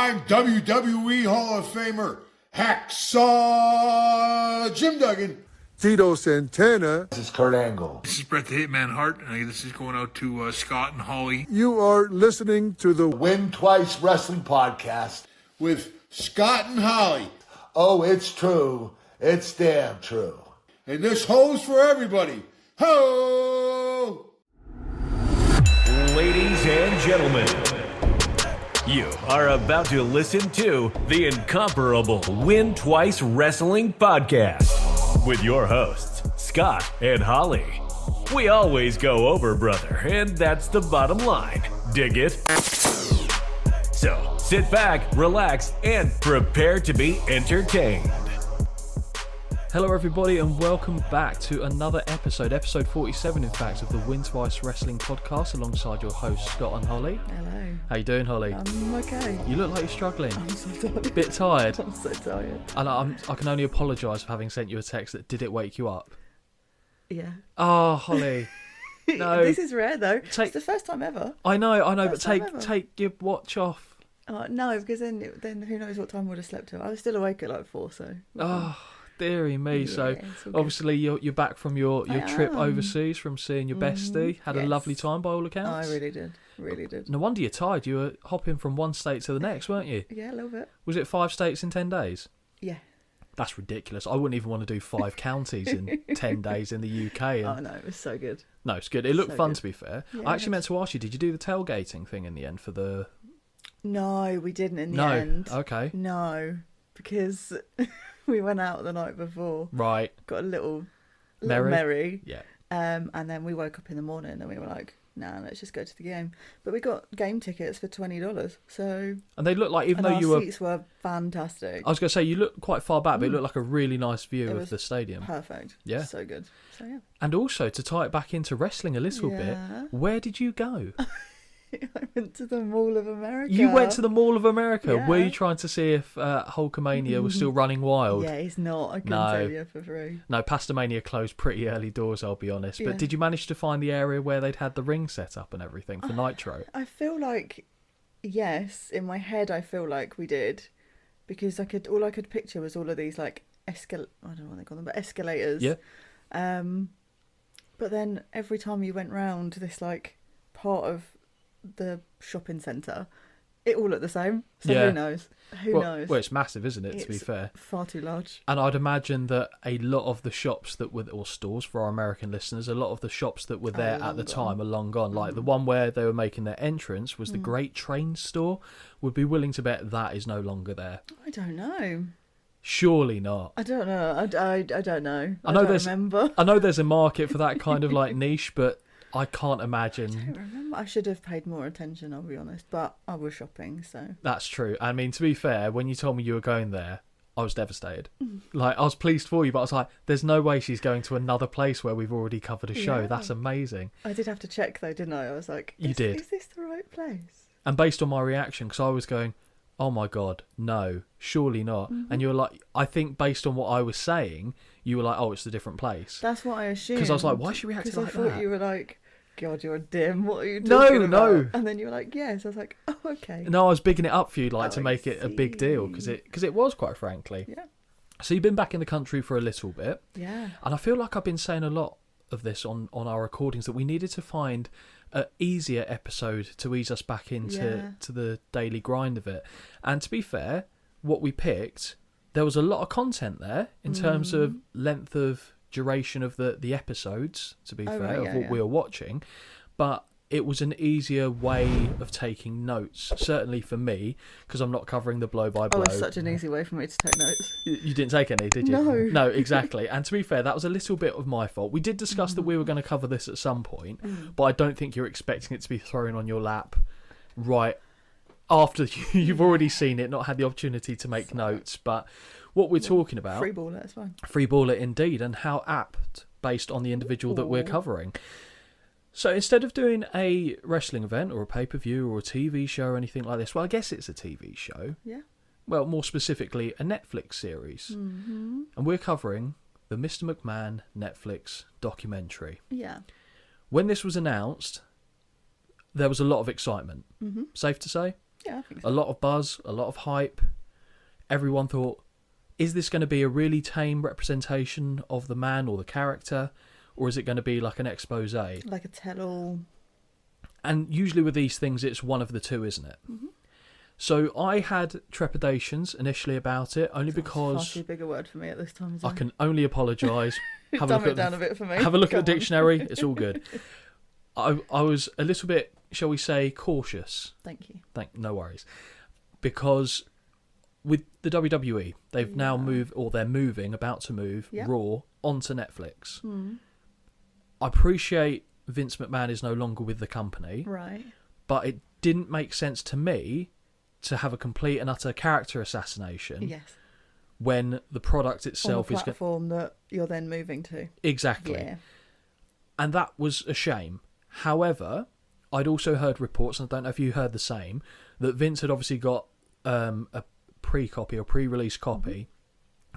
I'm WWE Hall of Famer Hacksaw Jim Duggan. Tito Santana. This is Kurt Angle. This is Bret the Hitman Hart, and this is going out to Scott and Holly. You are listening to the Win Twice Wrestling Podcast with Scott and Holly. Oh, it's true. It's damn true. And this holds for everybody. Ho! Ladies and gentlemen, you are about to listen to the incomparable Win Twice Wrestling Podcast with your hosts, Scott and Holly. We always go over, brother, and that's the bottom line. Dig it? So, sit back, relax, and prepare to be entertained. Hello everybody and welcome back to another episode 47 in fact, of the Win Twice Wrestling Podcast alongside your hosts Scott and Holly. Hello. How you doing, Holly? I'm okay. You look like you're struggling. I'm so tired. Bit tired. I'm so tired. And I can only apologise for having sent you a text that did it wake you up. Yeah. Oh, Holly. No. This is rare though. It's the first time ever. I know, but First take your watch off. No, because then who knows what time I would have slept till. I was still awake at like 4, so. Oh, dearie me. Yeah, So it's all obviously you're back from your trip am. overseas from seeing your bestie. Had a Yes. lovely time by all accounts. I really did. Really did. No wonder you're tired. You were hopping from one state to the next, weren't you? Yeah, a little bit. Was it 5 states in 10 days? Yeah. That's ridiculous. I wouldn't even want to do 5 counties in 10 days in the UK. And... Oh no, it was so good. No, it's good. It looked So fun, good. to be fair. Yeah, I actually meant to ask you, did you do the tailgating thing in the end for the... No, we didn't in the end. Okay. No, because we went out the night before. Right. Got a little Merry? merry. Yeah. And then we woke up in the morning and we were like, nah, let's just go to the game. But we got game tickets for $20. So And they looked like, even and though our you were... seats were fantastic. I was going to say, you looked quite far back, but it looked like a really nice view It of was the stadium. Perfect. Yeah. So good. So yeah. And also, to tie it back into wrestling a little bit, Yeah. where did you go? I went to the Mall of America. You went to the Mall of America. Yeah. Were you trying to see if Hulkamania was still running wild? Yeah, he's not. I couldn't No. tell you for free. No, Pastamania closed pretty early doors, I'll be honest. But Yeah. did you manage to find the area where they'd had the ring set up and everything for Nitro? I feel like, yes, in my head I feel like we did. Because all I could picture was all of these like I don't know what they call them, but escalators. Yeah. But then every time you went round this like part of the shopping centre, it all looked the same. So Yeah. who knows? Who knows? Well, it's massive, isn't it, to be It's fair? far too large. And I'd imagine that a lot of the shops that were, or stores for our American listeners, a lot of the shops that were there at the time are long gone. Like the one where they were making their entrance was the Great Train Store. Would be willing to bet that is no longer there. I don't know. Surely not. I don't know. I don't know. I know don't there's remember. I know there's a market for that kind of like niche, but I can't I imagine. don't remember. I should have paid more attention, I'll be honest. But I was shopping, so. That's true. I mean, to be fair, when you told me you were going there, I was devastated. Like, I was pleased for you, but I was like, there's no way she's going to another place where we've already covered a show. Yeah. That's amazing. I did have to check though, didn't I? I was like, You did. Is this the right place? And based on my reaction, because I was going, oh my God, no, surely not. And you were like, I think based on what I was saying, you were like, oh, it's a different place. That's what I assumed. Because I was like, why is she reacting like I thought that? you were like, God, you're a dim. What are you No, talking about? no. And then you were like, yes. I was like, oh, okay. No, I was bigging it up for you, like, Oh, to I make it a big deal, because it was, quite frankly. Yeah. So you've been back in the country for a little bit. Yeah. And I feel like I've been saying a lot of this on our recordings, that we needed to find an easier episode to ease us back into to the daily grind of it. And to be fair, what we picked, there was a lot of content there in terms of length of duration of the episodes, to be fair, right, of what we were watching. But it was an easier way of taking notes, certainly for me, because I'm not covering the blow by blow. Oh, it's such an easy way for me to take notes. You didn't take any, did you? No. No, exactly. And to be fair, that was a little bit of my fault. We did discuss that we were going to cover this at some point, but I don't think you're expecting it to be thrown on your lap right after you've already seen it, not had the opportunity to make notes. But what we're talking about... Free baller, that's fine. Free baller indeed, and how apt based on the individual that we're covering. So instead of doing a wrestling event or a pay-per-view or a TV show or anything like this, well, I guess it's a TV show. Yeah. Well, more specifically, a Netflix series. Mm-hmm. And we're covering the Mr McMahon Netflix documentary. Yeah. When this was announced, there was a lot of excitement. Mm-hmm. Safe to say? Yeah, I think so. A lot of buzz, a lot of hype. Everyone thought, is this going to be a really tame representation of the man or the character, or is it going to be like an expose? Like a tell-all. And usually with these things, it's one of the two, isn't it? Mm-hmm. So I had trepidations initially about it, only because... Far too big a word for me at this time. I can only apologise. Dumb it down a bit for me. Have a look Go at the on. dictionary. It's all good. I was a little bit, shall we say, cautious. Thank you. No worries. Because with the WWE, they've now moved, or they're moving, about to move, Raw onto Netflix. I appreciate Vince McMahon is no longer with the company. Right. But it didn't make sense to me to have a complete and utter character assassination. Yes. When the product itself on a platform that you're then moving to. Exactly. Yeah. And that was a shame. However, I'd also heard reports, and I don't know if you heard the same, that Vince had obviously got a pre-copy or pre-release copy,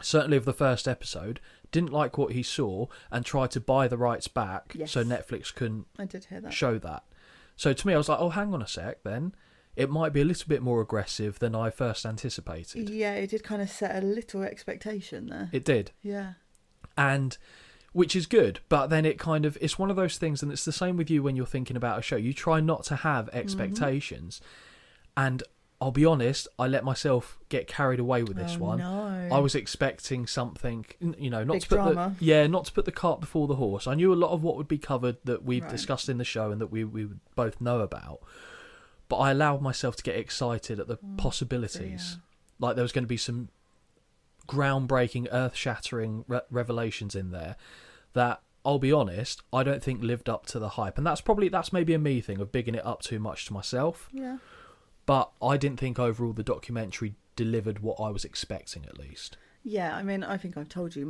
certainly of the first episode, didn't like what he saw, and tried to buy the rights back so Netflix couldn't I did hear that. show that. So to me, I was like, oh, hang on a sec then. It might be a little bit more aggressive than I first anticipated. Yeah, it did kind of set a little expectation there. It did. Yeah. And which is good, but then it's one of those things, and it's the same with you when you're thinking about a show. You try not to have expectations. And I'll be honest, I let myself get carried away with this one. No. I was expecting something, not Big to put drama. not to put the cart before the horse. I knew a lot of what would be covered that we've discussed in the show and that we would both know about. But I allowed myself to get excited at the possibilities. Like there was going to be some groundbreaking, earth-shattering revelations in there that, I'll be honest, I don't think lived up to the hype. And that's maybe a me thing of bigging it up too much to myself. Yeah. But I didn't think overall the documentary delivered what I was expecting, at least. Yeah, I mean, I think I've told you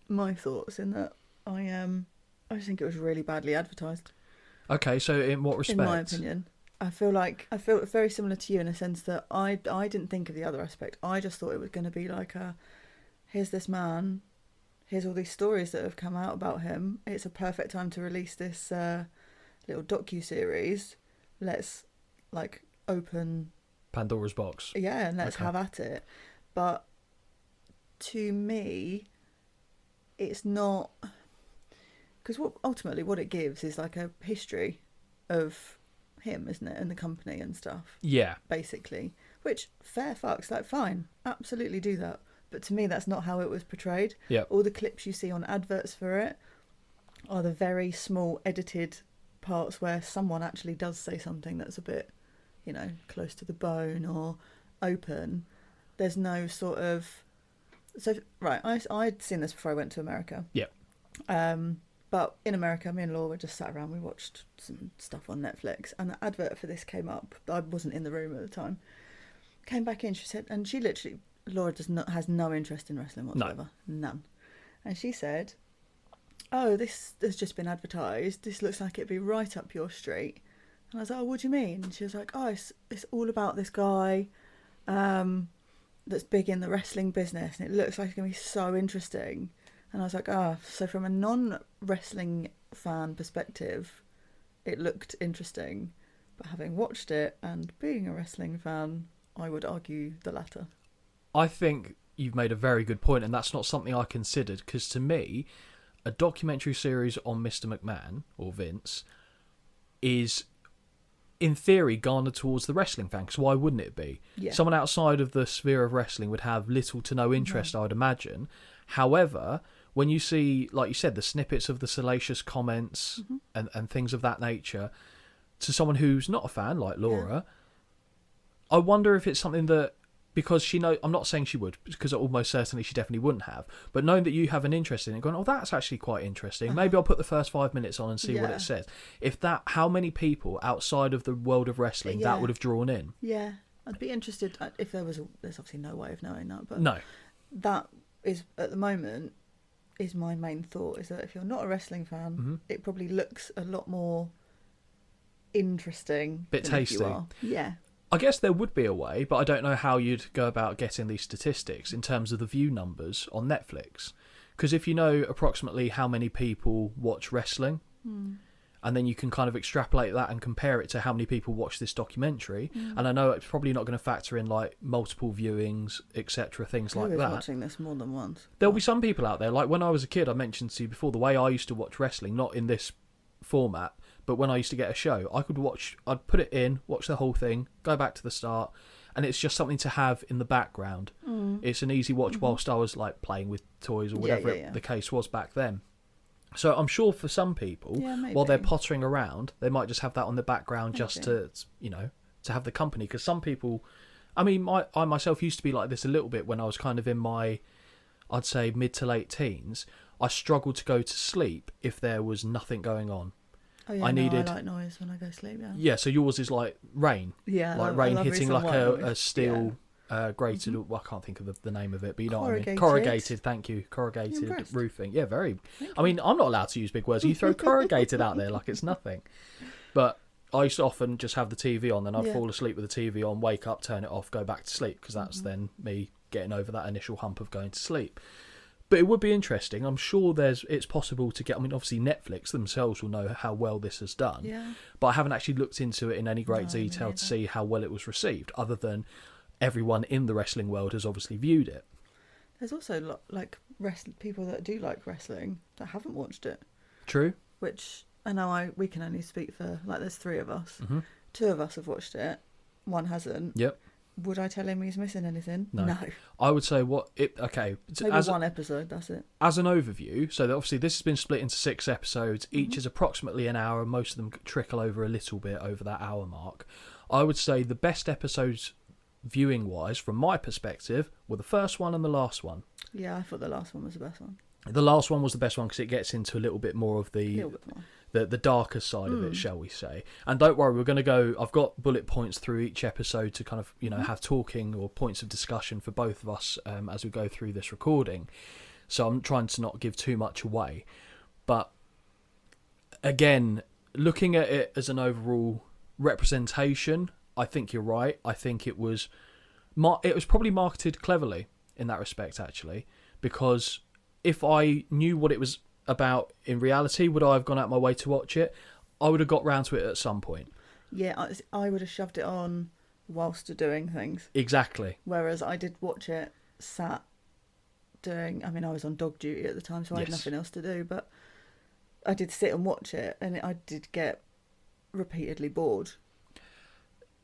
my thoughts in that I just think it was really badly advertised. Okay, so in what respect? In my opinion. I feel very similar to you in a sense that I didn't think of the other aspect. I just thought it was going to be like here's this man, here's all these stories that have come out about him. It's a perfect time to release this little docu-series. Let's open Pandora's box. Yeah, and let's have at it. But to me, it's not, because ultimately what it gives is like a history of him, isn't it, and the company and stuff. Yeah, basically, which fair fucks, fine, absolutely do that. But to me, that's not how it was portrayed. Yeah, all the clips you see on adverts for it are the very small edited parts where someone actually does say something that's a bit, close to the bone or open. There's no sort of I'd seen this before I went to America. Yeah. But in America, me and Laura just sat around. We watched some stuff on Netflix, and the advert for this came up. I wasn't in the room at the time. Came back in, she said, and she literally, Laura has no interest in wrestling whatsoever. No. None. And she said, oh, this has just been advertised. This looks like it'd be right up your street. And I was like, oh, what do you mean? And she was like, oh, it's all about this guy that's big in the wrestling business, and it looks like it's going to be so interesting. And I was like, so from a non-wrestling fan perspective, it looked interesting. But having watched it and being a wrestling fan, I would argue the latter. I think you've made a very good point, and that's not something I considered, because to me, a documentary series on Mr McMahon, or Vince, is, in theory, garnered towards the wrestling fan, because why wouldn't it be? Yeah. Someone outside of the sphere of wrestling would have little to no interest, I would imagine. However, when you see, like you said, the snippets of the salacious comments and things of that nature, to someone who's not a fan, like Laura, I wonder if it's something that, because she knows, I'm not saying she would, because almost certainly she definitely wouldn't have, but knowing that you have an interest in it, going, oh, that's actually quite interesting. Maybe I'll put the first 5 minutes on and see what it says. How many people outside of the world of wrestling that would have drawn in? Yeah, I'd be interested if there's obviously no way of knowing that, but no, that is at the moment is my main thought, is that if you're not a wrestling fan, it probably looks a lot more interesting. Bit than tasty. If you are. Yeah. I guess there would be a way, but I don't know how you'd go about getting these statistics in terms of the view numbers on Netflix. Because if you know approximately how many people watch wrestling, and then you can kind of extrapolate that and compare it to how many people watch this documentary. And I know it's probably not going to factor in like multiple viewings, etc., things Who like is that. watching this more than once? There'll be some people out there, like when I was a kid, I mentioned to you before, the way I used to watch wrestling, not in this format, but when I used to get a show, I'd put it in, watch the whole thing, go back to the start, and it's just something to have in the background. It's an easy watch whilst I was like playing with toys or whatever the case was back then. So I'm sure for some people, while they're pottering around, they might just have that on the background just to, to have the company. Because some people, I mean, I myself used to be like this a little bit when I was kind of in my, I'd say, mid to late teens. I struggled to go to sleep if there was nothing going on. Oh yeah, I like noise when I go to sleep. Yeah. So yours is like rain. Yeah, like rain hitting like a steel. Grated, well, I can't think of the name of it, but you know what I mean. Corrugated, thank you. Corrugated roofing. Yeah, very. I mean, I'm not allowed to use big words. You throw corrugated out there like it's nothing. But I used to often just have the TV on, then I'd fall asleep with the TV on, wake up, turn it off, go back to sleep, because that's then me getting over that initial hump of going to sleep. But it would be interesting. I'm sure it's possible to get. I mean, obviously Netflix themselves will know how well this has done. Yeah. But I haven't actually looked into it in any great detail to see how well it was received, other than everyone in the wrestling world has obviously viewed it. There's also like people that do like wrestling that haven't watched it. True. Which I know we can only speak for, like, there's 3 of us. 2 of us have watched it. 1 hasn't. Yep. Would I tell him he's missing anything? No. I would say okay. Maybe one episode, that's it. As an overview, so obviously this has been split into 6 episodes. Each is approximately an hour. Most of them trickle over a little bit over that hour mark. I would say the best episodes, viewing wise, from my perspective, were the first one and the last one. Yeah, I thought the last one was the best one. The last one was the best one because it gets into a little bit more of the darker side of it, shall we say. And don't worry, we're going to go, I've got bullet points through each episode to kind of, have talking or points of discussion for both of us as we go through this recording. So I'm trying to not give too much away. But again, looking at it as an overall representation, I think you're right. I think it was probably marketed cleverly in that respect, actually, because if I knew what it was about in reality, would I have gone out my way to watch it? I would have got round to it at some point. Yeah, I would have shoved it on whilst doing things. Exactly. Whereas I did watch it sat doing, I mean, I was on dog duty at the time, so I had nothing else to do, but I did sit and watch it, and I did get repeatedly bored.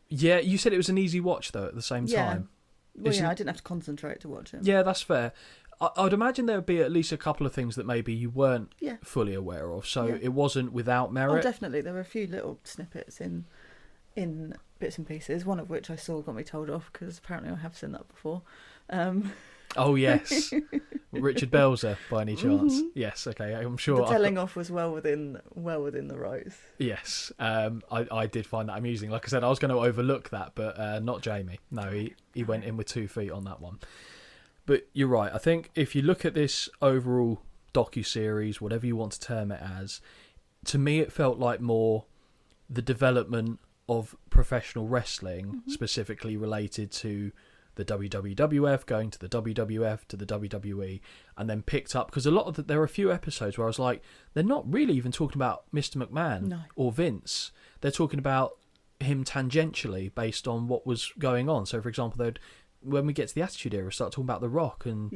Yeah, you said it was an easy watch, though, at the same time. Well, I didn't have to concentrate to watch it. Yeah, that's fair. I would imagine there would be at least a couple of things that maybe you weren't fully aware of, so it wasn't without merit. Oh, definitely. There were a few little snippets in bits and pieces, one of which I saw got me told off, because apparently I have seen that before. Oh, yes. Richard Belzer, by any chance? Yes, okay, I'm sure. The telling off was well within the rights. Yes, I did find that amusing. Like I said, I was going to overlook that, but not Jamie. No, he went in with 2 feet on that one. But you're right. I think if you look at this overall docu-series, whatever you want to term it as, to me it felt like more the development of professional wrestling, specifically related to the WWF, going to the WWF, to the WWE, and then picked up, because there are a few episodes where I was like, they're not really even talking about Mr McMahon or Vince. They're talking about him tangentially based on what was going on. So, for example, when we get to the Attitude Era, start talking about The Rock and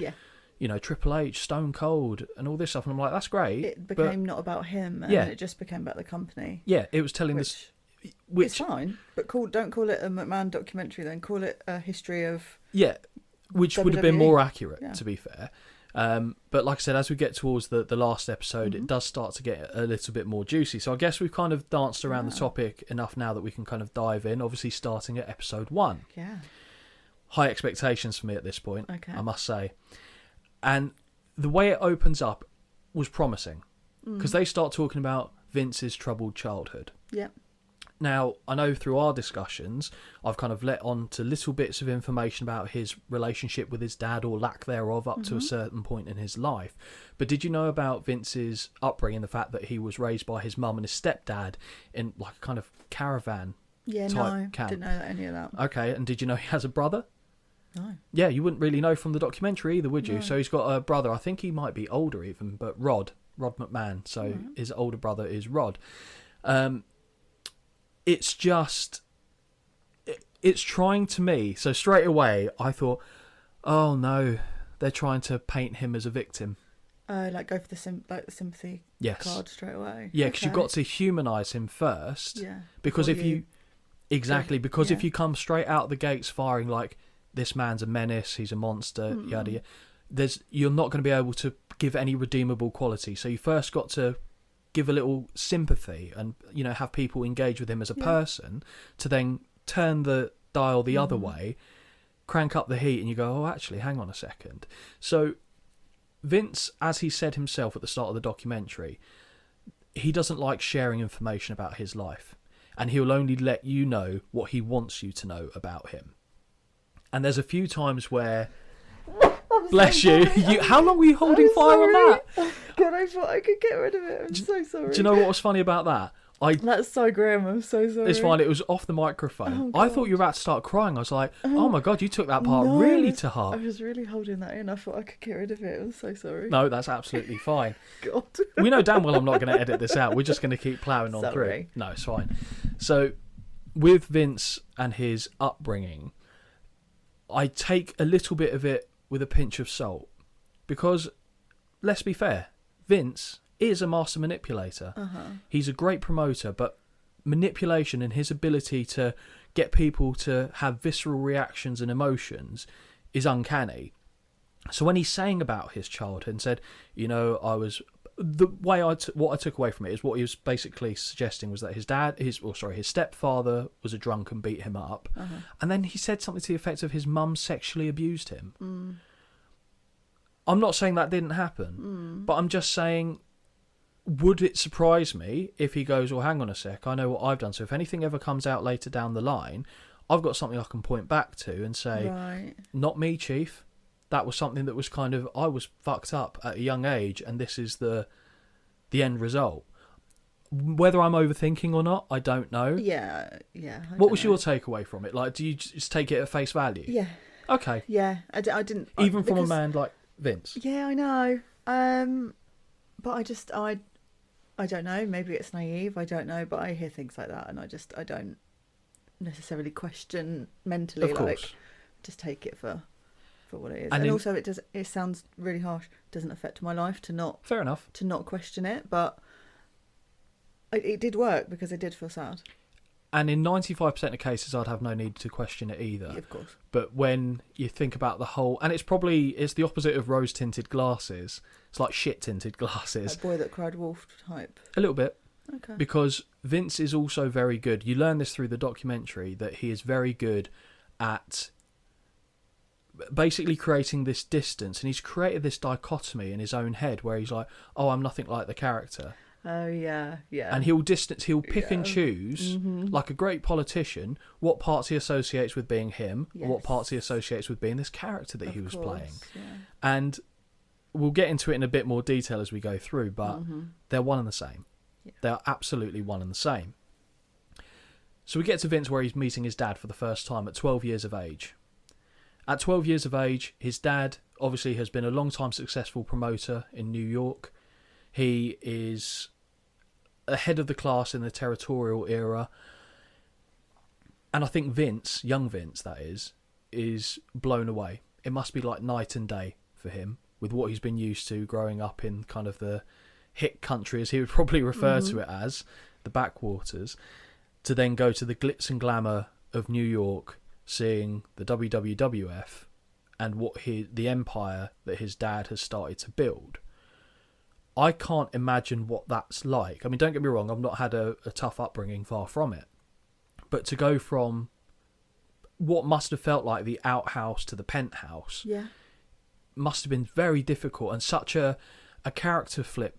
Triple H, Stone Cold, and all this stuff, and I'm like, that's great. It became not about him, and it just became about the company. Yeah, it was telling this. It's fine, but don't call it a McMahon documentary. Then call it a history of which WWE. Would have been more accurate, to be fair. But like I said, as we get towards the last episode, it does start to get a little bit more juicy. So I guess we've kind of danced around the topic enough now that we can kind of dive in. Obviously, starting at episode 1. Yeah. High expectations for me at this point, I must say. And the way it opens up was promising, because they start talking about Vince's troubled childhood. Yeah. Now, I know through our discussions, I've kind of let on to little bits of information about his relationship with his dad, or lack thereof, up to a certain point in his life. But did you know about Vince's upbringing, the fact that he was raised by his mum and his stepdad in like a kind of caravan type camp? Didn't know any of that. Okay, and did you know he has a brother? No. Yeah, you wouldn't really know from the documentary either, would you? No. So he's got a brother. I think he might be older even, but Rod McMahon. So his older brother is Rod. It's just, it's trying to me. So straight away, I thought, oh no, they're trying to paint him as a victim. Like go for the sympathy card straight away. Yeah, because you've got to humanise him first. Yeah. Because if you if Yeah. you come straight out the gates firing like this man's a menace, he's a monster, yada yada, you're not going to be able to give any redeemable quality. So you first got to give a little sympathy and have people engage with him as a person, to then turn the dial the other way, crank up the heat, and you go, oh, actually, hang on a second. So Vince, as he said himself at the start of the documentary, he doesn't like sharing information about his life, and he'll only let you know what he wants you to know about him. And there's a few times where, bless you, how long were you holding fire on that? God, I thought I could get rid of it. I'm so sorry. Do you know what was funny about that? That's so grim. I'm so sorry. It's fine. It was off the microphone. I thought you were about to start crying. I was like, oh my God, you took that part really to heart. I was really holding that in. I thought I could get rid of it. I'm so sorry. No, that's absolutely fine. God. We know damn well I'm not going to edit this out. We're just going to keep ploughing on through. Sorry. No, it's fine. So, with Vince and his upbringing, I take a little bit of it with a pinch of salt. Because, let's be fair, Vince is a master manipulator. He's a great promoter, but manipulation and his ability to get people to have visceral reactions and emotions is uncanny. So when he's saying about his childhood and said, what I took away from it is what he was basically suggesting was that his stepfather was a drunk and beat him up. And then he said something to the effect of his mum sexually abused him. I'm not saying that didn't happen, but I'm just saying, would it surprise me if he goes, well, hang on a sec, I know what I've done, so if anything ever comes out later down the line, I've got something I can point back to and say, not me, Chief. That was something that was kind of, I was fucked up at a young age, and this is the end result. Whether I'm overthinking or not, I don't know. Yeah. What was your takeaway from it? Like, do you just take it at face value? Yeah. Okay. Yeah, I didn't... Even from a man like Vince? Yeah, I know. But I don't know. Maybe it's naive. I don't know. But I hear things like that, and I don't necessarily question mentally. Of course. Like, just take it for what it is. And also, it sounds really harsh. It doesn't affect my life to not. Fair enough. To not question it, but it did work because I did feel sad. And in 95% of cases, I'd have no need to question it either. Yeah, of course. But when you think about the whole... And it's the opposite of rose-tinted glasses. It's like shit-tinted glasses. That boy that cried wolf type. A little bit. Okay. Because Vince is also very good. You learn this through the documentary, that he is very good at basically creating this distance. And he's created this dichotomy in his own head where he's like, oh, I'm nothing like the character. Oh, yeah. And he'll pick and choose, like a great politician, what parts he associates with being him, and what parts he associates with being this character that he was playing. Yeah. And we'll get into it in a bit more detail as we go through, but they're one and the same. Yeah. They're absolutely one and the same. So we get to Vince where he's meeting his dad for the first time at 12 years of age. At 12 years of age, his dad obviously has been a long-time successful promoter in New York. He is ahead of the class in the territorial era. And I think Vince, young Vince that is blown away. It must be like night and day for him with what he's been used to growing up in kind of the hick country, as he would probably refer to it as, the backwaters, to then go to the glitz and glamour of New York, seeing the WWF and the empire that his dad has started to build. I can't imagine what that's like. I mean, don't get me wrong, I've not had a tough upbringing, far from it. But to go from what must have felt like the outhouse to the penthouse must have been very difficult, and such a character flip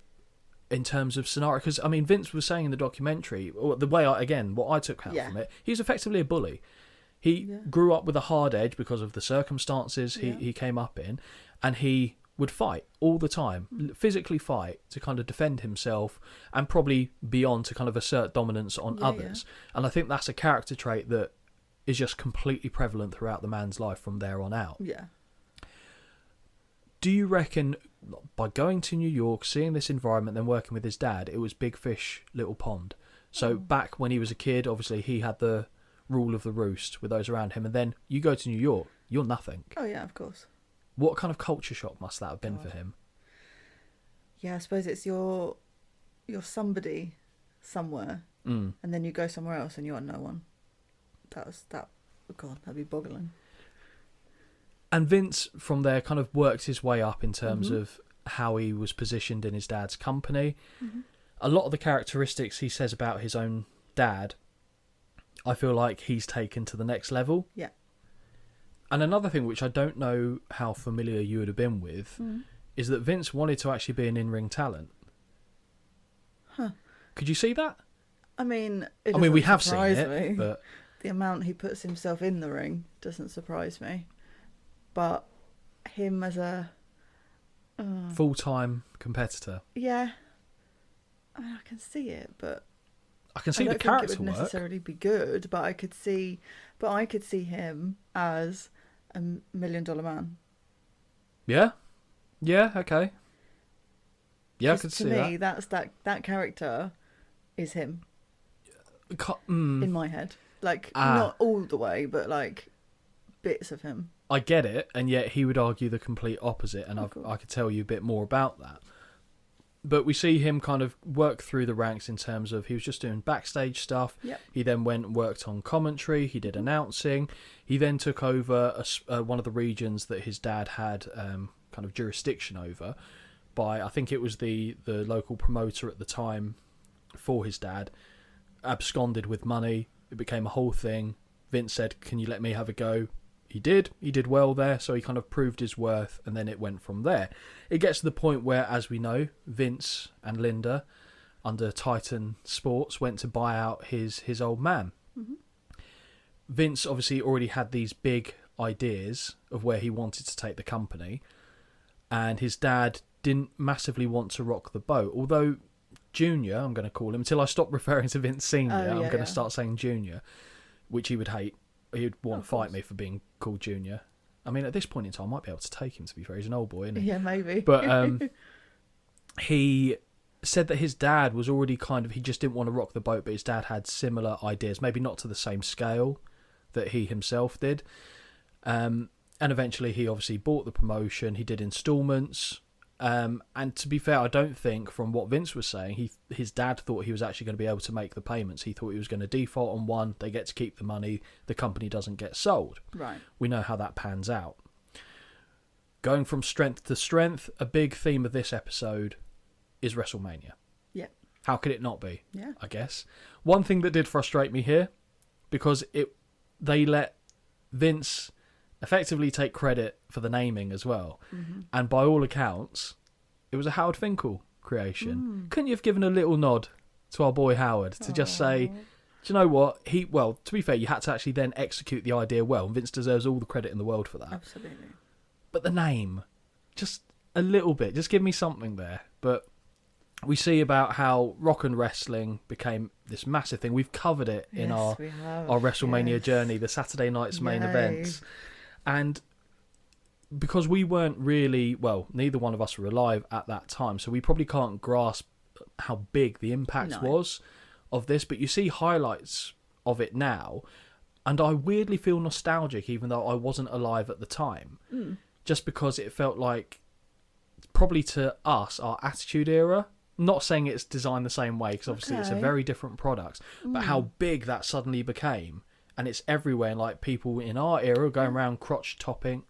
in terms of scenario. Because, I mean, Vince was saying in the documentary, or the way what I took out from it, he was effectively a bully. He grew up with a hard edge because of the circumstances he came up in, and he would fight all the time, physically fight to kind of defend himself, and probably beyond to kind of assert dominance on others. And I think that's a character trait that is just completely prevalent throughout the man's life from there on out. Yeah. Do you reckon by going to New York, seeing this environment, then working with his dad, it was big fish, little pond? So back when he was a kid, obviously he had the rule of the roost with those around him, and then you go to New York, you're nothing. Oh yeah, of course. What kind of culture shock must that have been for him? Yeah, I suppose it's you're somebody somewhere, and then you go somewhere else and you are no one. God, that'd be boggling. And Vince, from there, kind of worked his way up in terms of how he was positioned in his dad's company. A lot of the characteristics he says about his own dad, I feel like he's taken to the next level. Yeah. And another thing, which I don't know how familiar you would have been with, is that Vince wanted to actually be an in-ring talent. Huh. Could you see that? I mean, we have seen it, but the amount he puts himself in the ring doesn't surprise me. But him as a full-time competitor. Yeah. I mean, I can see it, but I can see I the don't character think it would work. necessarily be good, but I could see him as $1 million man. Yeah. Yeah. Okay. Yeah, I could see to me, that. that character is him In in my head. Like not all the way, but like bits of him. I get it, and yet he would argue the complete opposite, and I could tell you a bit more about that. But we see him kind of work through the ranks in terms of he was just doing backstage stuff. Yep. He then went and worked on commentary. He did announcing. He then took over one of the regions that his dad had kind of jurisdiction over by, I think it was the local promoter at the time for his dad, absconded with money. It became a whole thing. Vince said, "Can you let me have a go?" He did well there, so he kind of proved his worth, and then it went from there. It gets to the point where, as we know, Vince and Linda, under Titan Sports, went to buy out his old man. Vince obviously already had these big ideas of where he wanted to take the company, and his dad didn't massively want to rock the boat, although Junior, I'm going to call him, until I stop referring to Vince Senior, I'm going to start saying Junior, which he would hate. He'd want to fight me for being called Junior. I mean, at this point in time, I might be able to take him, to be fair. He's an old boy, isn't he? Yeah, maybe. But he said that his dad was already he just didn't want to rock the boat, but his dad had similar ideas, maybe not to the same scale that he himself did. And eventually he obviously bought the promotion. He did installments. And to be fair, I don't think, from what Vince was saying, his dad thought he was actually going to be able to make the payments. He thought he was going to default on one, they get to keep the money, the company doesn't get sold. Right. We know how that pans out. Going from strength to strength, a big theme of this episode is WrestleMania. Yeah. How could it not be? Yeah. I guess. One thing that did frustrate me here, because they let Vince effectively take credit for the naming as well. And by all accounts, it was a Howard Finkel creation. Couldn't you have given a little nod to our boy Howard to just say, do you know what? To be fair, you had to actually then execute the idea well, and Vince deserves all the credit in the world for that. Absolutely. But the name, just a little bit, just give me something there. But we see about how rock and wrestling became this massive thing. We've covered it in our WrestleMania journey, the Saturday night's main events. And because we weren't really, neither one of us were alive at that time, so we probably can't grasp how big the impact was of this. But you see highlights of it now, and I weirdly feel nostalgic, even though I wasn't alive at the time, just because it felt like, probably to us, our Attitude Era. Not saying it's designed the same way, because obviously it's a very different product, but how big that suddenly became. And it's everywhere, and like people in our era going around crotch chopping,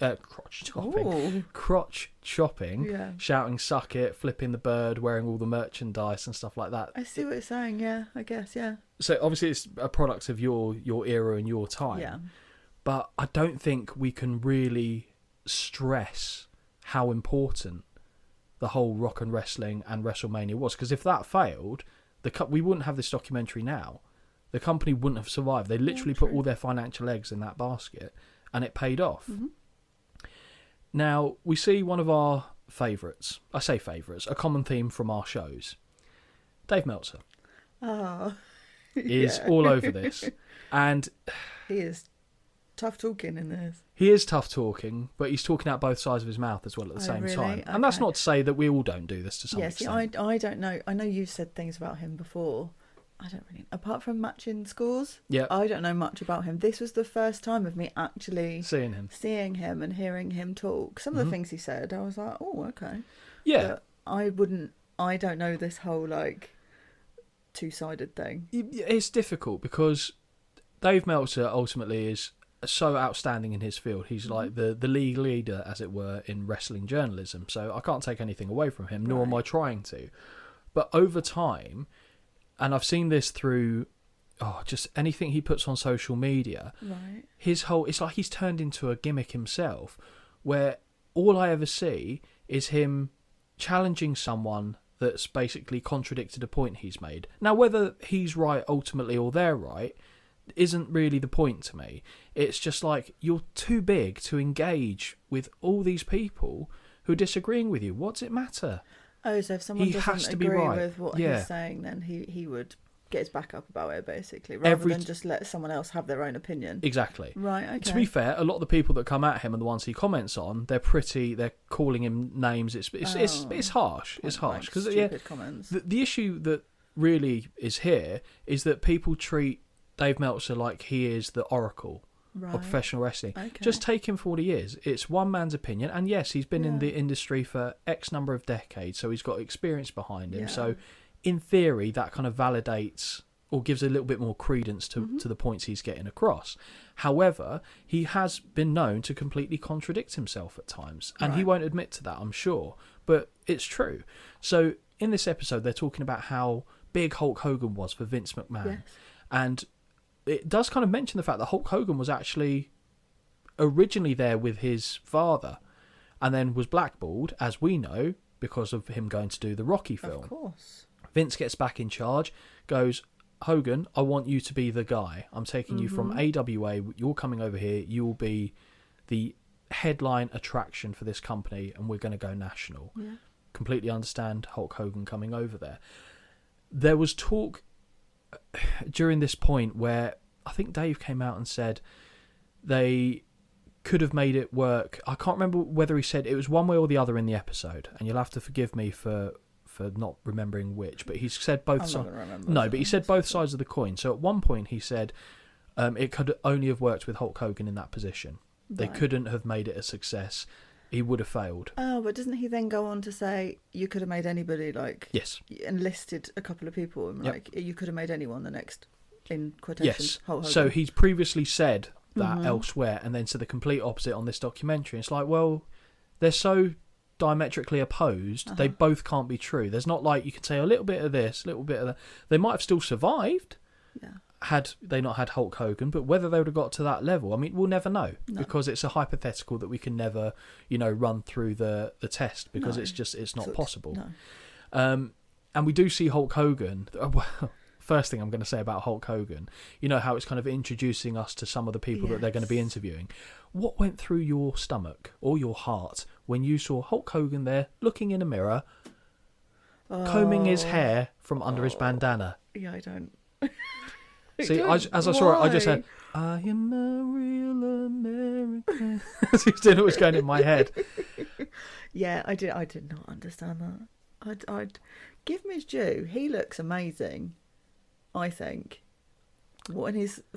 shouting "suck it," flipping the bird, wearing all the merchandise and stuff like that. I see what you're saying. Yeah, I guess. Yeah. So obviously it's a product of your era and your time. Yeah. But I don't think we can really stress how important the whole rock and wrestling and WrestleMania was, because if that failed, we wouldn't have this documentary now. The company wouldn't have survived. They literally put all their financial eggs in that basket, and it paid off. Now, we see one of our favourites. I say favourites, a common theme from our shows. Dave Meltzer is all over this. And he is tough talking in this. He is tough talking, but he's talking out both sides of his mouth as well at the same time. Okay. And that's not to say that we all don't do this to some extent. I don't know. I know you've said things about him before. I don't really, apart from matching scores, Yeah. I don't know much about him. This was the first time of me actually seeing him and hearing him talk. Some of the things he said, I was like, oh, okay. Yeah. But I don't know this whole, like, two-sided thing. It's difficult because Dave Meltzer ultimately is so outstanding in his field. He's like the league leader, as it were, in wrestling journalism. So I can't take anything away from him, nor am I trying to. But over time, and I've seen this through just anything he puts on social media, Right. it's like he's turned into a gimmick himself, where all I ever see is him challenging someone that's basically contradicted a point he's made. Now, whether he's right ultimately or they're right isn't really the point to me. It's just like, you're too big to engage with all these people who are disagreeing with you. What does it matter? Oh, so if someone He has doesn't to be agree right. with what Yeah. he's saying, then he would get his back up about it, basically, rather than just let someone else have their own opinion. Exactly. Right, okay. To be fair, a lot of the people that come at him and the ones he comments on, they're calling him names. It's harsh. It's harsh because stupid comments. The issue that really is here is that people treat Dave Meltzer like he is the oracle of professional wrestling. Okay. Just take him for what he is. It's one man's opinion, and yes, he's been in the industry for X number of decades, so he's got experience behind him. Yeah. So in theory, that kind of validates or gives a little bit more credence to the points he's getting across. However, he has been known to completely contradict himself at times, and he won't admit to that, I'm sure, but it's true. So in this episode, they're talking about how big Hulk Hogan was for Vince McMahon. Yes. And it does kind of mention the fact that Hulk Hogan was actually originally there with his father and then was blackballed, as we know, because of him going to do the Rocky film. Of course. Vince gets back in charge, goes, Hogan, I want you to be the guy. I'm taking you from AWA. You're coming over here. You will be the headline attraction for this company, and we're going to go national. Yeah. Completely understand Hulk Hogan coming over there. There was talk during this point where I think Dave came out and said they could have made it work. I can't remember whether he said it was one way or the other in the episode, and you'll have to forgive me for not remembering which, but he said both sides. No, but he said both sides of the coin. So at one point he said it could only have worked with Hulk Hogan in that position. They couldn't have made it a success. He would have failed. Oh, but doesn't he then go on to say you could have made anybody, like, yes, enlisted a couple of people, and like you could have made anyone the next, in quotations, yes. Hulk Hogan. So he's previously said that elsewhere, and then said the complete opposite on this documentary. It's like, well, they're so diametrically opposed, they both can't be true. There's not like you can say a little bit of this, a little bit of that. They might have still survived had they not had Hulk Hogan, but whether they would have got to that level, I mean, we'll never know, because it's a hypothetical that we can never, run through the test, because it's not possible. No. And we do see Hulk Hogan. Well, first thing I'm going to say about Hulk Hogan, you know how it's kind of introducing us to some of the people that they're going to be interviewing. What went through your stomach or your heart when you saw Hulk Hogan there looking in a mirror, combing his hair from under his bandana? Yeah, I don't. See, as I saw it, I just said, I am a real American. It was going in my head. Yeah, I did not understand that. I'd give him his due. He looks amazing, I think.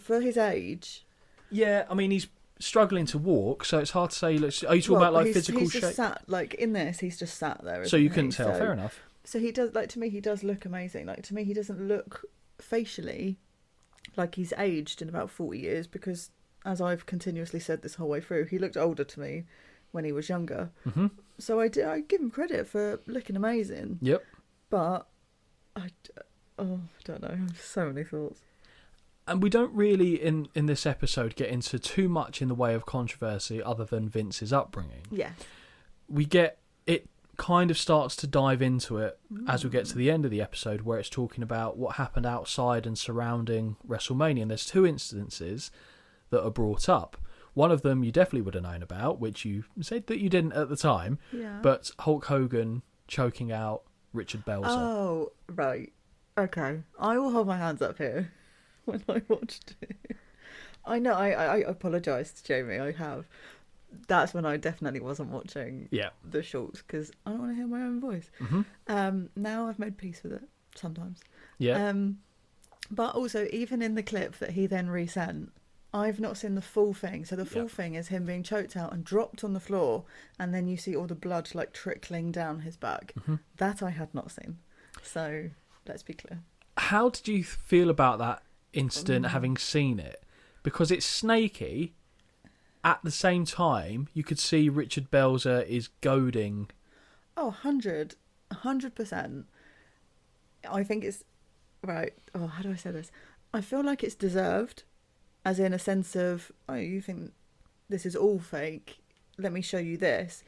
For his age. Yeah, I mean, he's struggling to walk, so it's hard to say. Are you talking about like physical he's shape? just sat, like, in this, he's just sat there. So you couldn't tell. Fair enough. So he does, like, to me, he does look amazing. Like, to me, he doesn't look facially like he's aged in about 40 years, because, as I've continuously said this whole way through, he looked older to me when he was younger. Mm-hmm. So I give him credit for looking amazing. Yep. But I don't know. So many thoughts. And we don't really, in this episode, get into too much in the way of controversy other than Vince's upbringing. Yeah. We get, it kind of starts to dive into it as we get to the end of the episode, where it's talking about what happened outside and surrounding WrestleMania. And there's two instances that are brought up. One of them you definitely would have known about, which you said that you didn't at the time. Yeah. But Hulk Hogan choking out Richard Belzer. Oh, right. Okay. I will hold my hands up here when I watched it. I know, I apologise to Jamie, I have. That's when I definitely wasn't watching the shorts, because I don't want to hear my own voice. Mm-hmm. Now I've made peace with it, sometimes. Yeah. But also, even in the clip that he then resent, I've not seen the full thing. So the full thing is him being choked out and dropped on the floor, and then you see all the blood like trickling down his back. That I had not seen. So let's be clear. How did you feel about that incident, having seen it? Because it's snaky. At the same time, you could see Richard Belzer is goading. Oh, 100%. I think it's right. Oh, how do I say this? I feel like it's deserved. As in a sense of, oh, you think this is all fake? Let me show you this.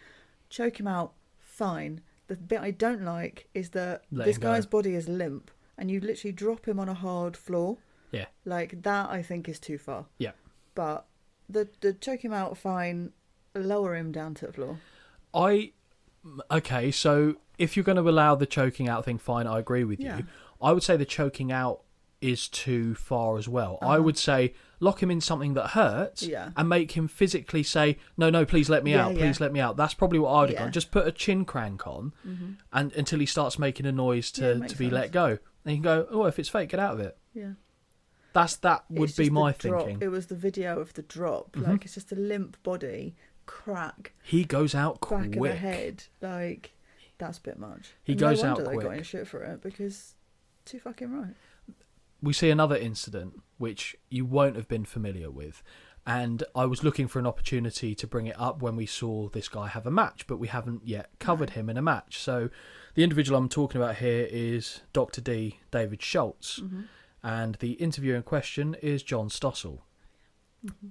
Choke him out, fine. The bit I don't like is that this guy's body is limp and you literally drop him on a hard floor. Yeah. Like, that I think is too far. Yeah. But the choke him out, fine. Lower him down to the floor. Okay, so if you're going to allow the choking out thing, fine, I agree with you. I would say the choking out is too far as well. I would say lock him in something that hurts and make him physically say, no, please let me out, please let me out. That's probably what I would have done. Just put a chin crank on and until he starts making a noise to be let go. And you can go, oh, if it's fake, get out of it. Yeah. That would be my thinking. It was the video of the drop. Like, it's just a limp body, crack. He goes out quick. Back of the head. Like, that's a bit much. He goes out quick. They got quick. in shit for it because too fucking right. We see another incident which you won't have been familiar with, and I was looking for an opportunity to bring it up when we saw this guy have a match, but we haven't yet covered him in a match. So the individual I'm talking about here is Dr. D, David Schultz, and the interviewer in question is John Stossel.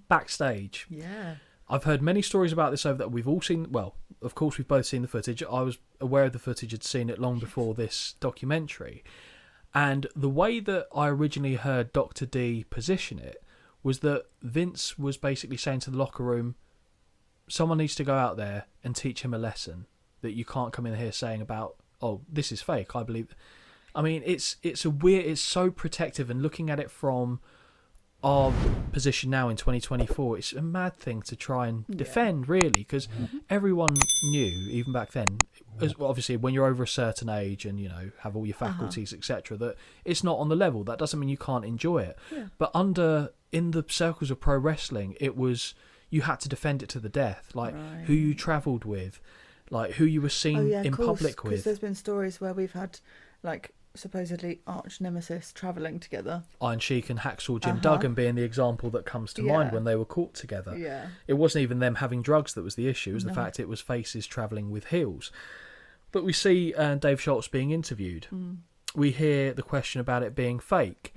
Backstage. Yeah. I've heard many stories about this over that we've all seen. Well, of course, we've both seen the footage. I was aware of the footage, had seen it long before this documentary. And the way that I originally heard Dr. D position it was that Vince was basically saying to the locker room, someone needs to go out there and teach him a lesson that you can't come in here saying about, oh, this is fake, I believe. I mean, it's so protective, and looking at it from our position now in 2024, it's a mad thing to try and defend, really, because everyone knew, even back then, obviously when you're over a certain age and, you know, have all your faculties, etc., that it's not on the level. That doesn't mean you can't enjoy it. But in the circles of pro wrestling, it was, you had to defend it to the death, like who you travelled with, like who you were seen in public with. Because there's been stories where we've had, like, supposedly arch nemesis travelling together. Iron Sheik and Hacksaw Jim Duggan being the example that comes to mind when they were caught together. Yeah. It wasn't even them having drugs that was the issue, it was the fact it was faces travelling with heels. But we see Dave Schultz being interviewed. We hear the question about it being fake.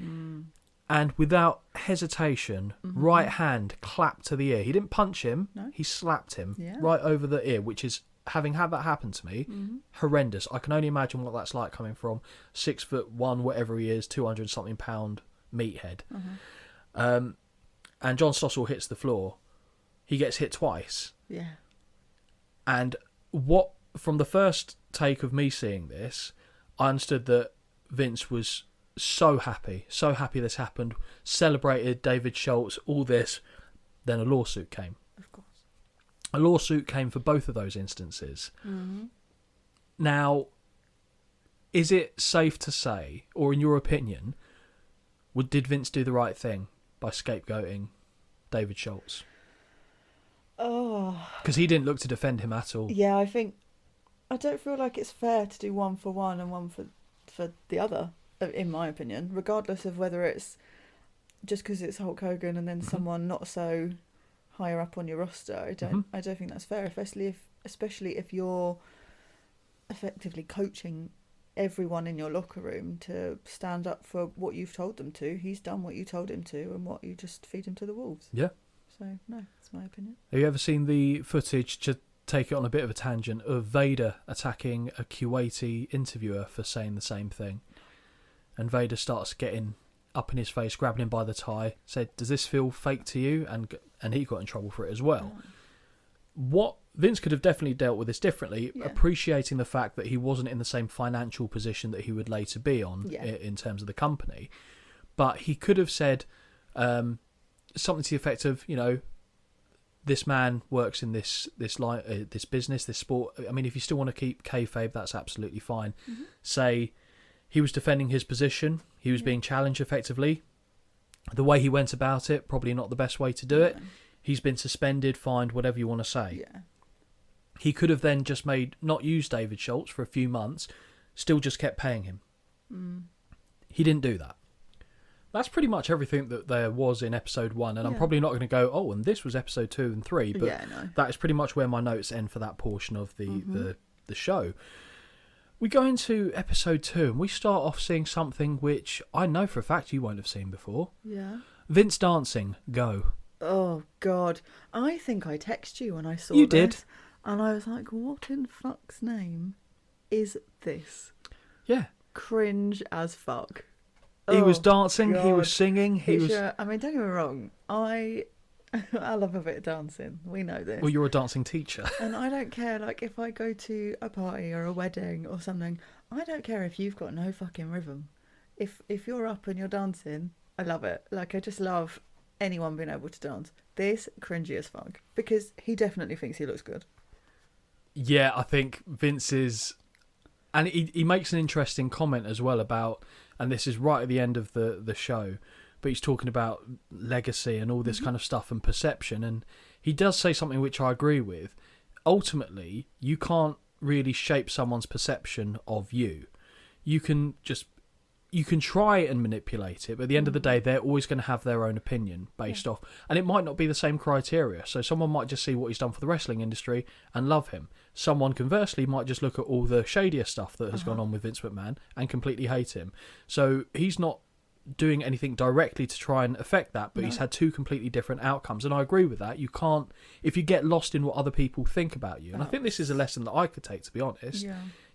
And without hesitation, right hand clapped to the ear. He didn't punch him, he slapped him right over the ear, which is, having had that happen to me, horrendous. I can only imagine what that's like coming from 6'1", whatever he is, 200-something pound meathead. And John Stossel hits the floor. He gets hit twice. Yeah. And what, from the first take of me seeing this, I understood that Vince was so happy this happened, celebrated David Schultz, all this. Then a lawsuit came. Of course. A lawsuit came for both of those instances. Now, is it safe to say, or in your opinion, did Vince do the right thing by scapegoating David Schultz? Oh. Because he didn't look to defend him at all. Yeah, I don't feel like it's fair to do one for one and one for the other, in my opinion, regardless of whether it's just because it's Hulk Hogan and then someone not so higher up on your roster. I don't think that's fair, especially if you're effectively coaching everyone in your locker room to stand up for what you've told them to. He's done what you told him to, and what you just feed him to the wolves. Yeah. So no, that's my opinion. Have you ever seen the footage, to take it on a bit of a tangent, of Vader attacking a Kuwaiti interviewer for saying the same thing? And Vader starts getting up in his face, grabbing him by the tie, said, "Does this feel fake to you?" And he got in trouble for it as well. What Vince could have definitely dealt with this differently, appreciating the fact that he wasn't in the same financial position that he would later be on in terms of the company. But he could have said something to the effect of, you know, this man works in this line, this business, this sport. I mean, if you still want to keep kayfabe, that's absolutely fine. Say, He was defending his position. He was being challenged effectively. The way he went about it, probably not the best way to do it. He's been suspended, fined, whatever you want to say. Yeah. He could have then just not used David Schultz for a few months, still just kept paying him. He didn't do that. That's pretty much everything that there was in episode 1, and I'm probably not going to go, oh, and this was episode 2 and 3, but that is pretty much where my notes end for that portion of the show. We go into episode 2, and we start off seeing something which I know for a fact you won't have seen before. Yeah. Vince dancing, go. Oh, God. I think I texted you when I saw You this. did. And I was like, what in fuck's name is this? Yeah. Cringe as fuck. He was Oh, dancing, he was God. singing, he was... I mean, don't get me wrong. I love a bit of dancing. We know this. Well, you're a dancing teacher. And I don't care, like, if I go to a party or a wedding or something, I don't care if you've got no fucking rhythm. If you're up and you're dancing, I love it. Like, I just love anyone being able to dance. This, cringy as fuck. Because he definitely thinks he looks good. Yeah, I think Vince is... And he makes an interesting comment as well about... And this is right at the end of the show, but he's talking about legacy and all this kind of stuff and perception. And he does say something which I agree with. Ultimately, you can't really shape someone's perception of you. You can try and manipulate it, but at the end of the day, they're always going to have their own opinion based off. And it might not be the same criteria. So someone might just see what he's done for the wrestling industry and love him. Someone, conversely, might just look at all the shadier stuff that has gone on with Vince McMahon and completely hate him. So he's not doing anything directly to try and affect that, but he's had two completely different outcomes. And I agree with that. You can't, if you get lost in what other people think about you, and I think this is a lesson that I could take, to be honest,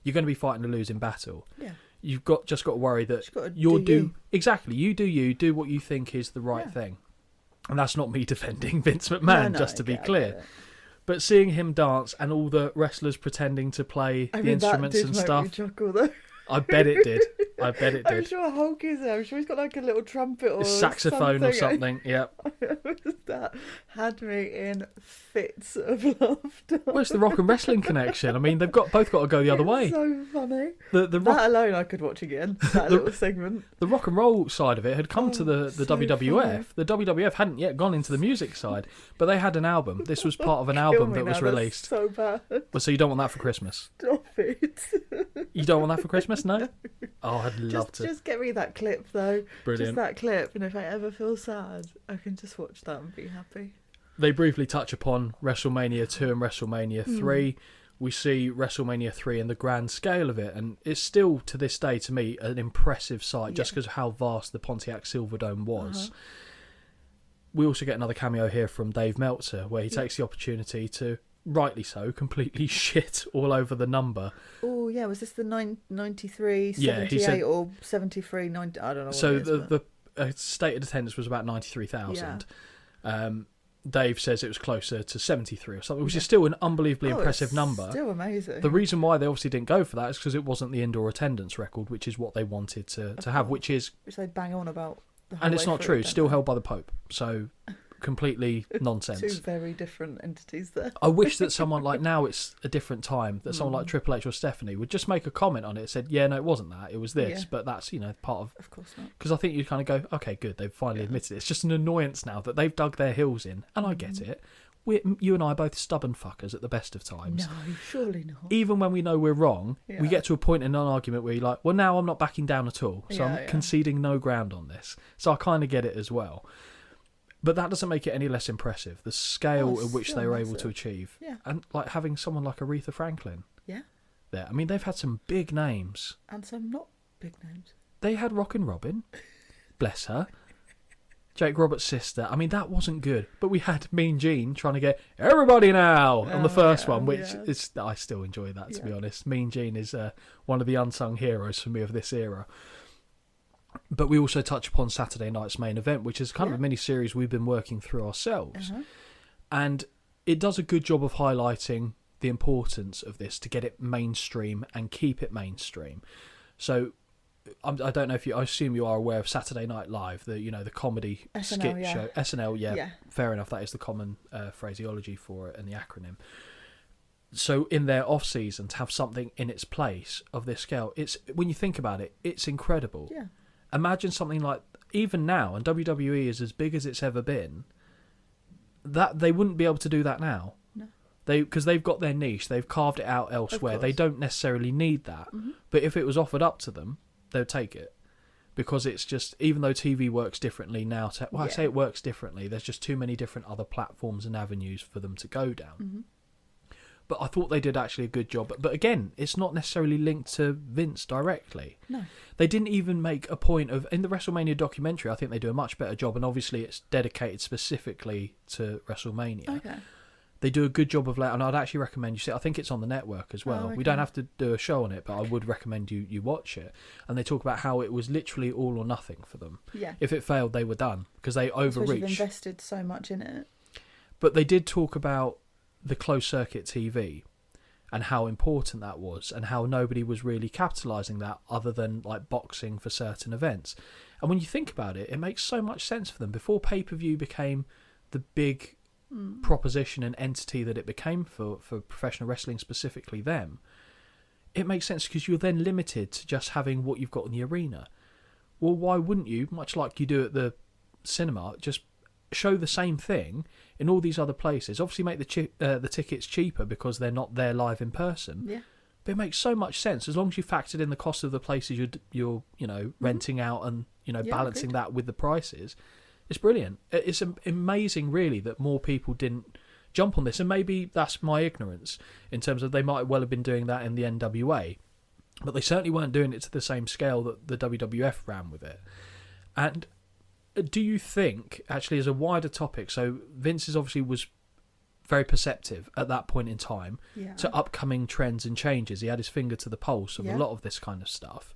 you're going to be fighting a losing battle. Yeah. You've just got to worry that exactly, you do what you think is the right thing. And that's not me defending Vince McMahon, just to be clear. But seeing him dance and all the wrestlers pretending to play the instruments and stuff, me chuckle, though. I bet it did. I'm sure Hulk is there. I'm sure he's got like a little trumpet or a saxophone or something. Yeah. That had me in fits of laughter. Well, it's the Rock and Wrestling connection. I mean, they've both got to go the other way. So funny. The rock, that alone I could watch again. That little segment. The rock and roll side of it had come to the so WWF. funny. The WWF hadn't yet gone into the music side, but they had an album. This was part of an album that was released. So bad. Well, so you don't want that for Christmas? Stop it. You don't want that for Christmas, no? Oh, I'd love to. Just get me that clip, though. Brilliant. Just that clip, and if I ever feel sad, I can just watch that and be happy. They briefly touch upon WrestleMania 2 and WrestleMania 3. We see WrestleMania 3 and the grand scale of it, and it's still, to this day, to me, an impressive sight, just because of how vast the Pontiac Silverdome was. We also get another cameo here from Dave Meltzer, where he takes the opportunity to, rightly so, completely shit all over the number. Oh, yeah, was this the 93, 78 Yeah, he said, or 73, 90, I don't know what so it is, the stated attendance was about 93,000. Dave says it was closer to 73 or something, which is still an unbelievably impressive number. Still amazing. The reason why they obviously didn't go for that is because it wasn't the indoor attendance record, which is what they wanted to have, which they bang on about. And it's not true. It's still held by the Pope. So completely nonsense. Two very different entities there. I wish that someone, like, now it's a different time, that someone like Triple H or Stephanie would just make a comment on it, said, yeah, no, it wasn't that, it was this, but that's, part of... Of course not. Because I think you kind of go, okay, good, they've finally admitted it. It's just an annoyance now that they've dug their heels in, and I get it. You and I are both stubborn fuckers at the best of times. No, surely not. Even when we know we're wrong, we get to a point in an argument where you're like, well, now I'm not backing down at all, so I'm conceding no ground on this. So I kind of get it as well. But that doesn't make it any less impressive, the scale at which they were able to achieve. Yeah. And like having someone like Aretha Franklin Yeah. there. I mean, they've had some big names. And some not big names. They had Rockin' Robin, bless her. Jake Roberts' sister. I mean, that wasn't good. But we had Mean Gene trying to get everybody now on the first one, which is, I still enjoy that, to be honest. Mean Gene is one of the unsung heroes for me of this era. But we also touch upon Saturday night's main event, which is kind of a mini-series we've been working through ourselves. And it does a good job of highlighting the importance of this to get it mainstream and keep it mainstream. So I don't know if I assume you are aware of Saturday Night Live, the comedy SNL, skit show. SNL, fair enough. That is the common phraseology for it and the acronym. So in their off season, to have something in its place of this scale, it's, when you think about it, it's incredible. Yeah. Imagine something like, even now, and WWE is as big as it's ever been, that they wouldn't be able to do that now. No. Because they've got their niche, they've carved it out elsewhere. They don't necessarily need that. Mm-hmm. But if it was offered up to them, they would take it. Because it's just, even though TV works differently now, I say it works differently, there's just too many different other platforms and avenues for them to go down. Mm-hmm. But I thought they did actually a good job. But again, it's not necessarily linked to Vince directly. No. They didn't even make a point of, in the WrestleMania documentary, I think they do a much better job, and obviously it's dedicated specifically to WrestleMania. Okay. They do a good job of, and I'd actually recommend you see it. I think it's on the network as well. Oh, okay. We don't have to do a show on it, but I would recommend you watch it. And they talk about how it was literally all or nothing for them. Yeah. If it failed, they were done, because they Because you've overreached. invested so much in it. But they did talk about the closed circuit TV and how important that was, and how nobody was really capitalising that other than like boxing for certain events. And when you think about it, it makes so much sense for them. Before pay-per-view became the big proposition and entity that it became for professional wrestling, specifically them, it makes sense, because you're then limited to just having what you've got in the arena. Well, why wouldn't you, much like you do at the cinema, just show the same thing in all these other places? Obviously make the tickets cheaper because they're not there live in person. Yeah. But it makes so much sense as long as you factored in the cost of the places you're renting out, and balancing agreed. that with the prices. It's brilliant. It's amazing, really, that more people didn't jump on this, and maybe that's my ignorance in terms of they might well have been doing that in the NWA, but they certainly weren't doing it to the same scale that the WWF ran with it. And do you think, actually, as a wider topic, so Vince obviously was very perceptive at that point in time to upcoming trends and changes. He had his finger to the pulse of a lot of this kind of stuff.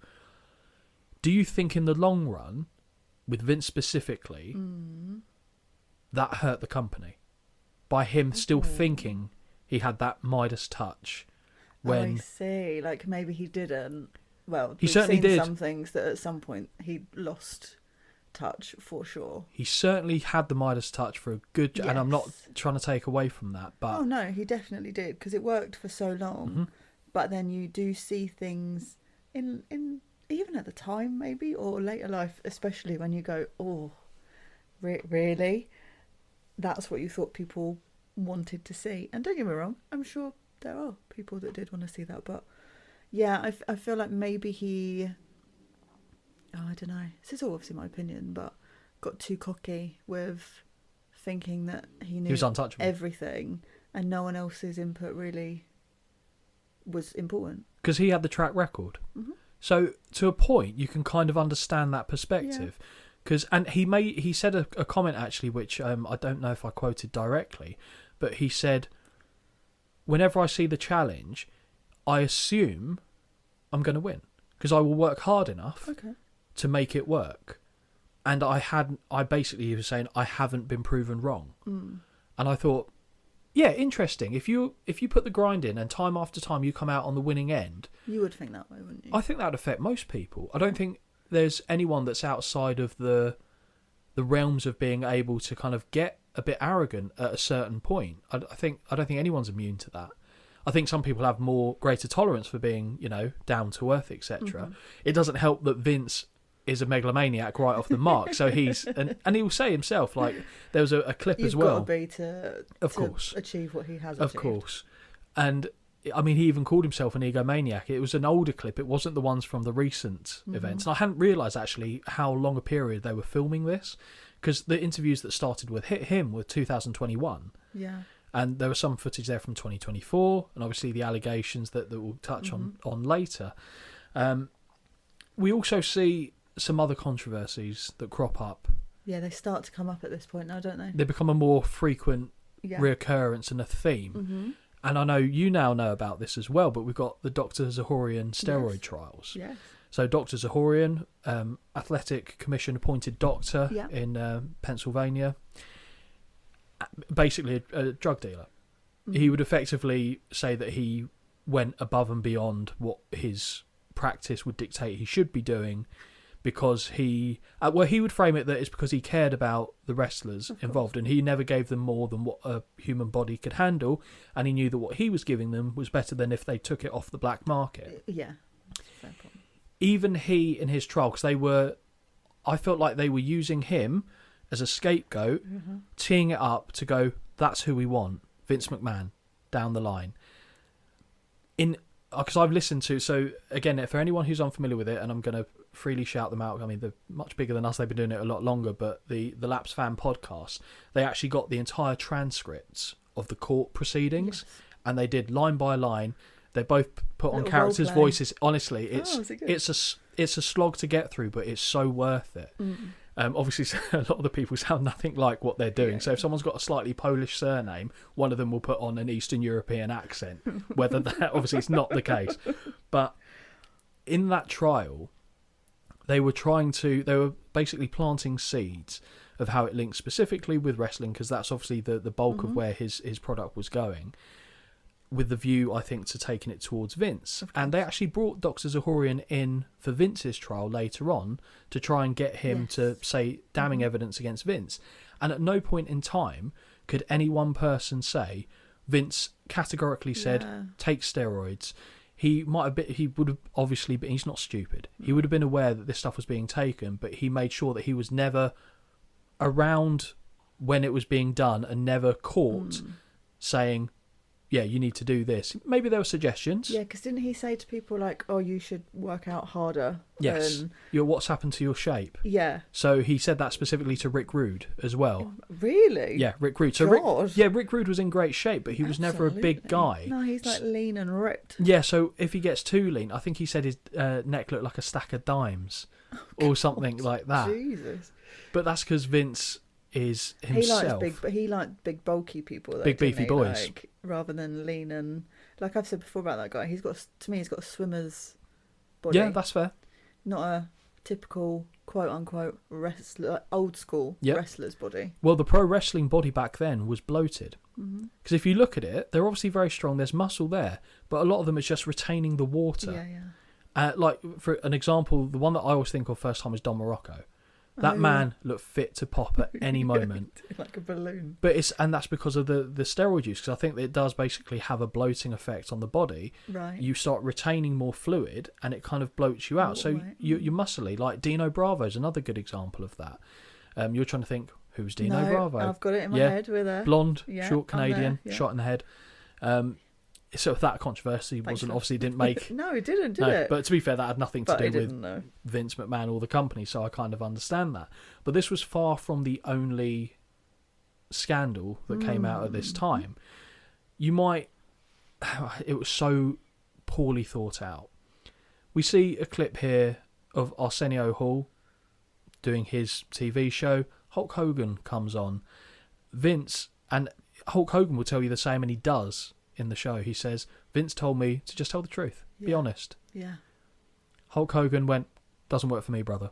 Do you think in the long run, with Vince specifically, that hurt the company? By him still thinking he had that Midas touch when... I see. Like, maybe he didn't. Well, He we've certainly seen did. some things that at some point he lost touch, for sure. He certainly had the Midas touch for a good... And I'm not Yes. trying to take away from that, but... Oh, no, he definitely did, because it worked for so long. Mm-hmm. But then you do see things in even at the time, maybe, or later life, especially when you go, oh, really? That's what you thought people wanted to see. And don't get me wrong, I'm sure there are people that did want to see that. But yeah, I feel like maybe he... Oh, I don't know. This is all obviously my opinion, but got too cocky with thinking that he knew was untouchable. everything, and no one else's input really was important. Because he had the track record. Mm-hmm. So to a point, you can kind of understand that perspective. And he said a comment, actually, which I don't know if I quoted directly, but he said, whenever I see the challenge, I assume I'm going to win, because I will work hard enough to make it work. And he was saying, I haven't been proven wrong. And I thought, yeah, interesting. If you put the grind in and time after time you come out on the winning end, you would think that way, wouldn't you? I think that would affect most people. I don't think there's anyone that's outside of the realms of being able to kind of get a bit arrogant at a certain point. I don't think anyone's immune to that. I think some people have greater tolerance for being, down to earth, etc. It doesn't help that Vince is a megalomaniac right off the mark. So he's and he will say himself, like, there was a clip as well. You've got to be to achieve what he has achieved. Of course. And I mean, he even called himself an egomaniac. It was an older clip. It wasn't the ones from the recent events. And I hadn't realised, actually, how long a period they were filming this, because the interviews that started with him were 2021. Yeah. And there was some footage there from 2024, and obviously the allegations that we'll touch on later. We also see some other controversies that crop up. Yeah, they start to come up at this point now, don't they? They become a more frequent reoccurrence and a theme. And I know you now know about this as well, but we've got the Dr. Zahorian steroid trials. Yes. So Dr. Zahorian, Athletic Commission appointed doctor in Pennsylvania, basically a drug dealer. He would effectively say that he went above and beyond what his practice would dictate he should be doing, because he would frame it that it's because he cared about the wrestlers involved, and he never gave them more than what a human body could handle, and he knew that what he was giving them was better than if they took it off the black market. Yeah, fair point. Even he in his trial, because I felt like they were using him as a scapegoat, teeing it up to go, that's who we want, Vince McMahon, down the line. Because I've listened to, so again, for anyone who's unfamiliar with it, and I'm going to freely shout them out, I mean, they're much bigger than us, they've been doing it a lot longer, but the Lapsed Fan podcast, they actually got the entire transcripts of the court proceedings, and they did line by line. They both put on characters' voices. Honestly, it's a slog to get through, but it's so worth it. Obviously, a lot of the people sound nothing like what they're doing. So if someone's got a slightly Polish surname, one of them will put on an Eastern European accent, whether that obviously it's not the case. But in that trial, they were basically planting seeds of how it links specifically with wrestling, because that's obviously the bulk of where his product was going, with the view, I think, to taking it towards Vince. And they actually brought Dr. Zahorian in for Vince's trial later on to try and get him to say damning evidence against Vince. And at no point in time could any one person say, Vince categorically said, take steroids. He would have obviously been, he's not stupid. He would have been aware that this stuff was being taken, but he made sure that he was never around when it was being done and never caught saying, yeah, you need to do this. Maybe there were suggestions. Yeah, because didn't he say to people like, oh, you should work out harder? Yes. What's happened to your shape? Yeah. So he said that specifically to Rick Rude as well. Really? Yeah, Rick Rude. So Rick Rude was in great shape, but he was never a big guy. No, he's like lean and ripped. Yeah, so if he gets too lean, I think he said his neck looked like a stack of dimes or something like that. Jesus. But that's because Vince is himself. He liked big bulky people, though, big beefy boys, like, rather than lean and, like I've said before about that guy. He's got a swimmer's body. Yeah, that's fair. Not a typical quote unquote wrestler, old school wrestler's body. Well, the pro wrestling body back then was bloated, because if you look at it, they're obviously very strong. There's muscle there, but a lot of them is just retaining the water. Yeah. Like for an example, the one that I always think of first time is Don Morocco. That man looked fit to pop at any moment. Like a balloon. But that's because of the steroid use, because I think that it does basically have a bloating effect on the body. Right. You start retaining more fluid and it kind of bloats you out. So you're muscly. Like Dino Bravo's another good example of that. You're trying to think, who's Dino Bravo? I've got it in my head. We're there. Blonde, short Canadian, shot in the head. So that controversy didn't make... No, it didn't, did it? But to be fair, that had nothing to do with Vince McMahon or the company, so I kind of understand that. But this was far from the only scandal that came out at this time. It was so poorly thought out. We see a clip here of Arsenio Hall doing his TV show. Hulk Hogan comes on. Vince, and Hulk Hogan will tell you the same, and he does. In the show, he says, Vince told me to just tell the truth. Be honest. Yeah. Hulk Hogan went, doesn't work for me, brother.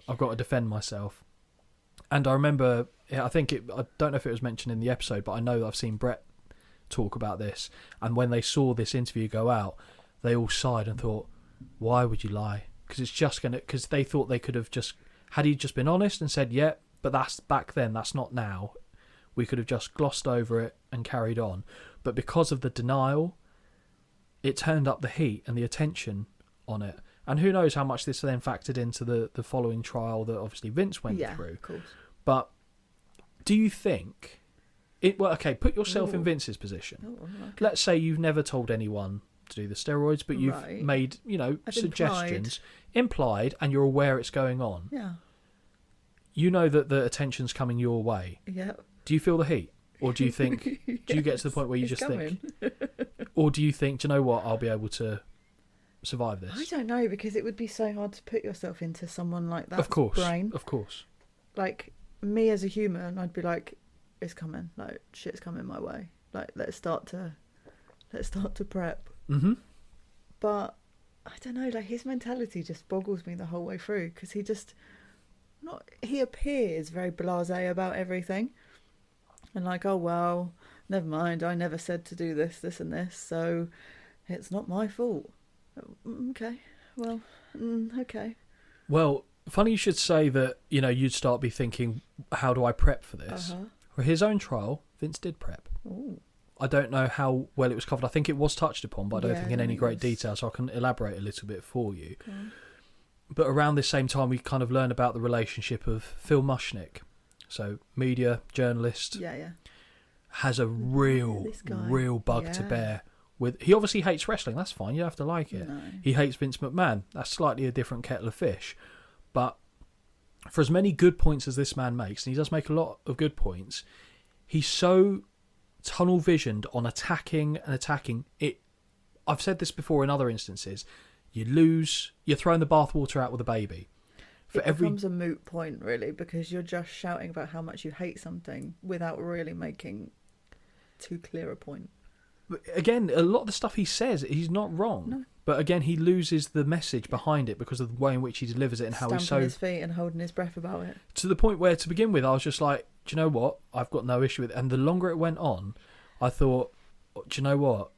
I've got to defend myself. And I remember, I don't know if it was mentioned in the episode, but I know that I've seen Brett talk about this. And when they saw this interview go out, they all sighed and thought, why would you lie? Because they thought they could have had he just been honest and said, yeah, but that's back then, that's not now. We could have just glossed over it and carried on. But because of the denial, it turned up the heat and the attention on it. And who knows how much this then factored into the following trial that obviously Vince went through. Of course. But do you think... put yourself in Vince's position. Okay. Let's say you've never told anyone to do the steroids, but you've made, suggestions, implied, and you're aware it's going on. Yeah. You know that the attention's coming your way. Yeah. Do you feel the heat? Or do you think, do you get to the point where you just think, or do you think, do you know what, I'll be able to survive this? I don't know, because it would be so hard to put yourself into someone like that. Of course. Brain. Of course. Like, me as a human, I'd be like, it's coming. Like, shit's coming my way. Like, let's start to prep. Mm-hmm. But, I don't know, like, his mentality just boggles me the whole way through, because he appears very blasé about everything. And like, oh, well, never mind, I never said to do this, this and this, so it's not my fault. Okay, well, okay. Well, Funny you should say that, you'd start be thinking, how do I prep for this? For his own trial, Vince did prep. Ooh. I don't know how well it was covered. I think it was touched upon, but I don't think in any great detail, so I can elaborate a little bit for you. But around this same time, we kind of learn about the relationship of Phil Mushnick. So, media, journalist. Yeah. Has a real bug to bear with. He obviously hates wrestling. That's fine. You don't have to like it. No. He hates Vince McMahon. That's slightly a different kettle of fish. But for as many good points as this man makes, and he does make a lot of good points, he's so tunnel visioned on attacking it. I've said this before in other instances. You're throwing the bathwater out with the baby. It becomes a moot point, really, because you're just shouting about how much you hate something without really making too clear a point. Again, a lot of the stuff he says, he's not wrong. No. But again, he loses the message behind it because of the way in which he delivers it and how he's so... stamping his feet and holding his breath about it. To the point where, to begin with, I was just like, do you know what? I've got no issue with it. And the longer it went on, I thought, do you know what?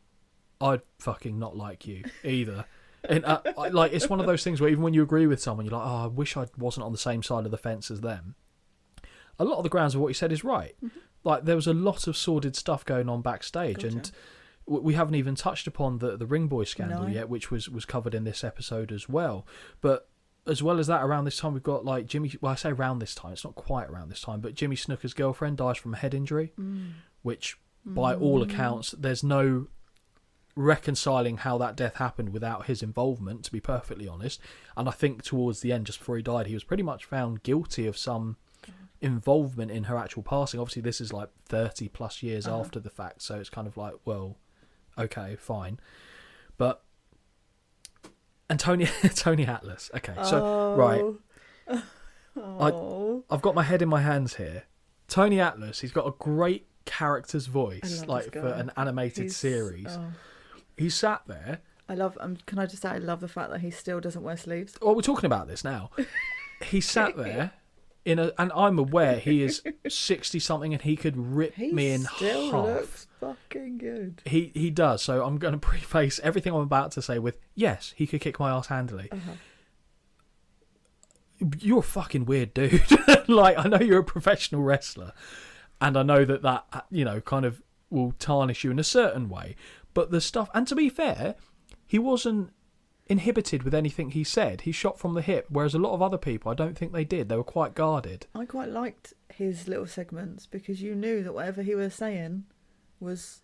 I'd fucking not like you either. And it's one of those things where even when you agree with someone, you're like, oh, I wish I wasn't on the same side of the fence as them. A lot of the grounds of what he said is right. Mm-hmm. Like, there was a lot of sordid stuff going on backstage, and we haven't even touched upon the Ring Boy scandal yet, which was covered in this episode as well. But as well as that, around this time, we've got like Jimmy... Well, I say around this time, it's not quite around this time, but Jimmy Snuka's girlfriend dies from a head injury, which, by all accounts, there's no reconciling how that death happened without his involvement, to be perfectly honest. And I think towards the end, just before he died, he was pretty much found guilty of some involvement in her actual passing. Obviously, this is like 30 plus years after the fact, so it's kind of like, well, okay, fine. But and Tony Atlas. Okay, so right, I've got my head in my hands here. Tony Atlas, he's got a great character's voice, like for an animated series. He sat there. I love. Can I just say, I love the fact that he still doesn't wear sleeves. Well, we're talking about this now. He sat there and I'm aware he is 60 something, and he could rip me in half. He still looks fucking good. He does. So I'm going to preface everything I'm about to say with, yes, he could kick my ass handily. You're a fucking weird dude. Like, I know you're a professional wrestler, and I know that kind of will tarnish you in a certain way. But the stuff, and to be fair, he wasn't inhibited with anything he said. He shot from the hip, whereas a lot of other people, I don't think they did. They were quite guarded. I quite liked his little segments because you knew that whatever he was saying was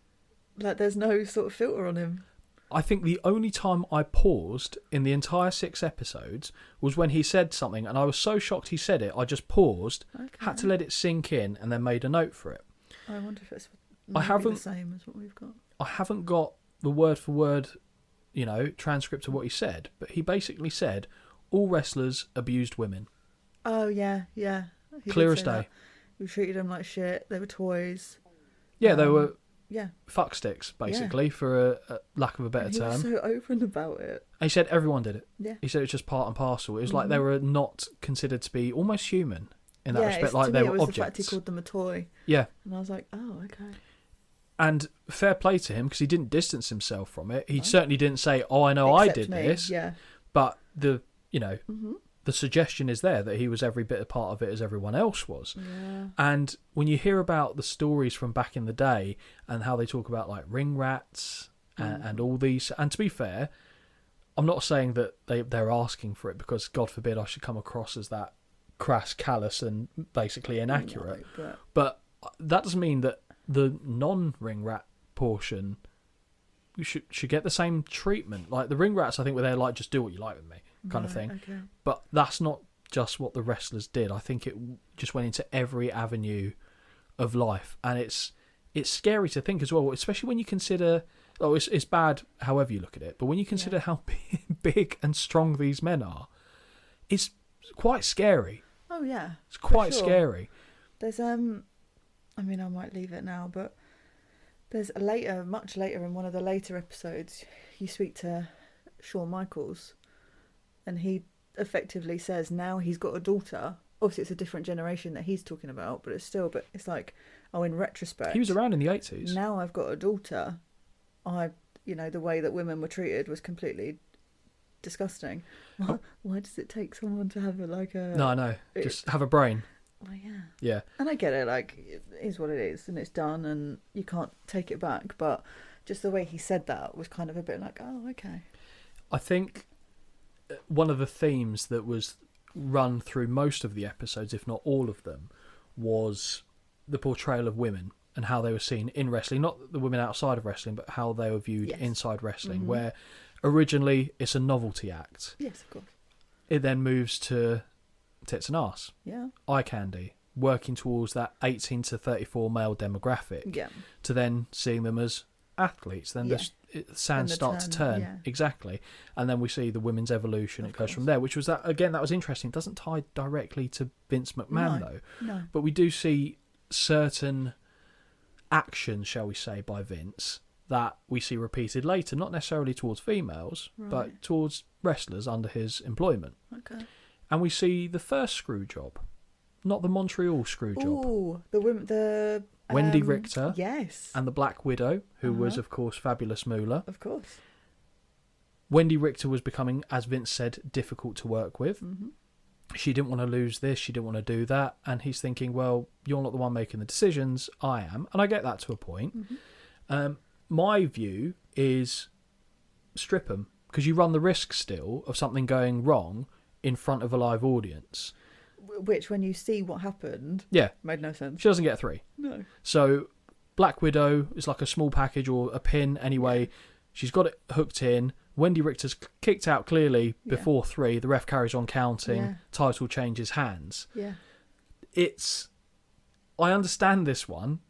like, there's no sort of filter on him. I think the only time I paused in the entire 6 episodes was when he said something, and I was so shocked he said it, I just paused, had to let it sink in, and then made a note for it. I wonder if it's the same as what we've got. I haven't got the word for word, transcript of what he said, but he basically said all wrestlers abused women. Oh yeah. Clear as day. We treated them like shit. They were toys. Yeah, they were fuck sticks, basically, for a lack of a better term. He was so open about it. And he said everyone did it. Yeah. He said it's just part and parcel. It was like they were not considered to be almost human in that respect, like they were objects. The fact he called them a toy. Yeah. And I was like, oh, okay. And fair play to him, because he didn't distance himself from it. He certainly didn't say, "Oh, I know, I did this." Yeah. But the suggestion is there that he was every bit a part of it as everyone else was. Yeah. And when you hear about the stories from back in the day and how they talk about like ring rats and all these, and to be fair, I'm not saying that they're asking for it, because God forbid I should come across as that crass, callous, and basically inaccurate. No, but that doesn't mean that the non-ring rat portion should get the same treatment. Like the ring rats, I think, were there like, just do what you like with me kind of thing. Okay. But that's not just what the wrestlers did. I think it just went into every avenue of life, and it's scary to think as well, especially when you consider. Oh, it's bad however you look at it, but when you consider how big and strong these men are, it's quite scary. Oh yeah, it's quite scary. There's I mean, I might leave it now, but there's much later in one of the later episodes, you speak to Shawn Michaels, and he effectively says now he's got a daughter. Obviously, it's a different generation that he's talking about, but it's like, oh, in retrospect, he was around in the 80s. Now I've got a daughter. The way that women were treated was completely disgusting. Why does it take someone to have a No, I know. Just have a brain. Well, yeah. Yeah. And I get it, like, it is what it is, and it's done, and you can't take it back, but just the way he said that was kind of a bit like, oh, okay. I think one of the themes that was run through most of the episodes, if not all of them, was the portrayal of women and how they were seen in wrestling, not the women outside of wrestling, but how they were viewed inside wrestling, where originally it's a novelty act. Yes, of course. It then moves to tits and arse, eye candy, working towards that 18 to 34 male demographic, to then seeing them as athletes. Then the sands start to turn, exactly, and then we see the women's evolution. It goes from there, which was that again. That was interesting. It doesn't tie directly to Vince McMahon though, but we do see certain actions, shall we say, by Vince that we see repeated later, not necessarily towards females, but towards wrestlers under his employment. Okay. And we see the first screw job, not the Montreal screw job. Oh, the women, the Wendy Richter, yes, and the Black Widow, who was of course Fabulous Moolah. Of course. Wendy Richter was becoming, as Vince said, difficult to work with. She didn't want to lose this, she didn't want to do that, and he's thinking, well, you're not the one making the decisions, I am. And I get that to a point. My view is strip them, because you run the risk still of something going wrong in front of a live audience. Which, when you see what happened, made no sense. She doesn't get 3. No. So Black Widow is like a small package or a pin anyway. She's got it hooked in. Wendy Richter's kicked out clearly before 3. The ref carries on counting. Title changes hands. Yeah. I understand this one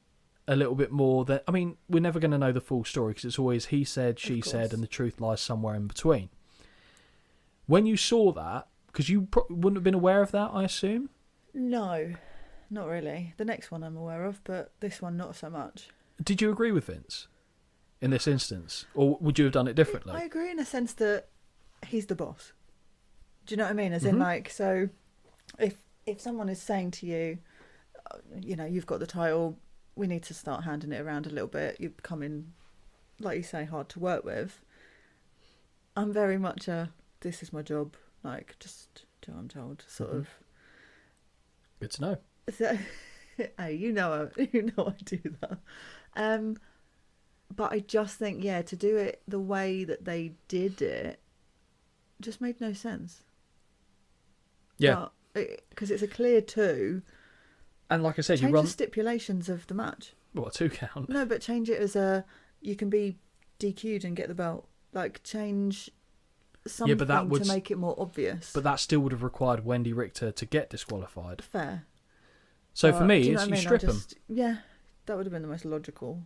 a little bit more than... I mean, we're never going to know the full story because it's always he said, she said, and the truth lies somewhere in between. When you saw that, because you wouldn't have been aware of that, I assume? No, not really. The next one I'm aware of, but this one not so much. Did you agree with Vince in this instance? Or would you have done it differently? I agree in a sense that he's the boss. Do you know what I mean? As in, like, so if someone is saying to you, you know, you've got the title, we need to start handing it around a little bit, you're becoming, like you say, hard to work with. I'm very much this is my job, like, just do what I'm told, sort of. Good to know. So, hey, you know I do that. But I just think, to do it the way that they did it just made no sense. Yeah. Because it's a clear 2. And like I said, change you run the stipulations of the match. What, 2 count? No, but change it as you can be DQ'd and get the belt. Like, change something to make it more obvious. But that still would have required Wendy Richter to get disqualified. Fair. So for me, it's you strip them. Yeah, that would have been the most logical.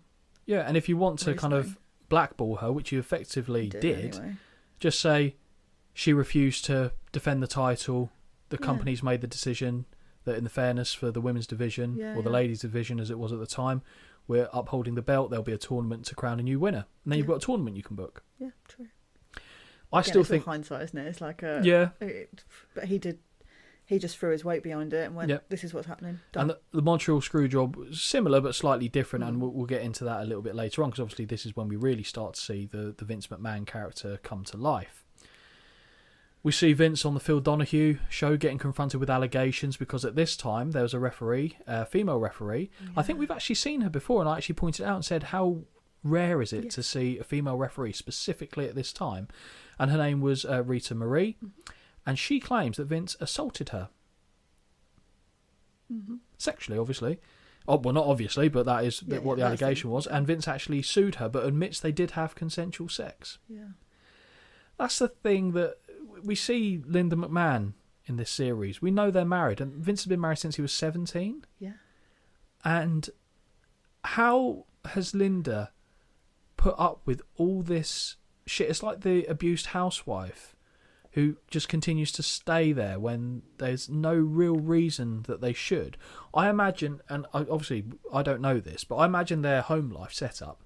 Yeah, and if you want to kind of blackball her, which you effectively did, anyway, just say she refused to defend the title. The company's made the decision that in the fairness for the women's division, or the ladies' division as it was at the time, we're upholding the belt. There'll be a tournament to crown a new winner. And then you've got a tournament you can book. Yeah, true. I still think... It's hindsight, isn't it? It's like but he just threw his weight behind it and went, this is what's happening. Done. And the Montreal screw job was similar but slightly different, and we'll get into that a little bit later on, because obviously this is when we really start to see the Vince McMahon character come to life. We see Vince on the Phil Donahue show getting confronted with allegations because at this time there was a referee, a female referee. Yeah. I think we've actually seen her before, and I actually pointed out and said, how rare is it to see a female referee specifically at this time? And her name was Rita Marie, and she claims that Vince assaulted her. Sexually, obviously. Oh, well, not obviously, but that is what the allegation was. And Vince actually sued her, but admits they did have consensual sex. Yeah. That's the thing that... We see Linda McMahon in this series. We know they're married, and Vince has been married since he was 17. Yeah. And how has Linda put up with all this shit? It's like the abused housewife who just continues to stay there when there's no real reason that they should. I imagine, and obviously I don't know this, but I imagine their home life set up.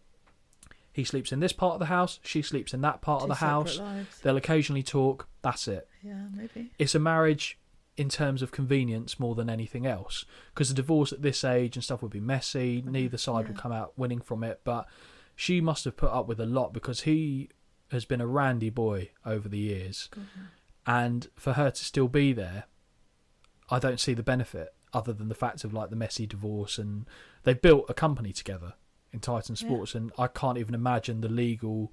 He sleeps in this part of the house, she sleeps in that part of the house. Lives. They'll occasionally talk, that's it. Yeah, maybe. It's a marriage in terms of convenience more than anything else. Because a divorce at this age and stuff would be messy, neither side would come out winning from it. But she must have put up with a lot, because he has been a randy boy over the years. And for her to still be there, I don't see the benefit other than the fact of like the messy divorce, and they built a company together in Titan Sports, and I can't even imagine the legal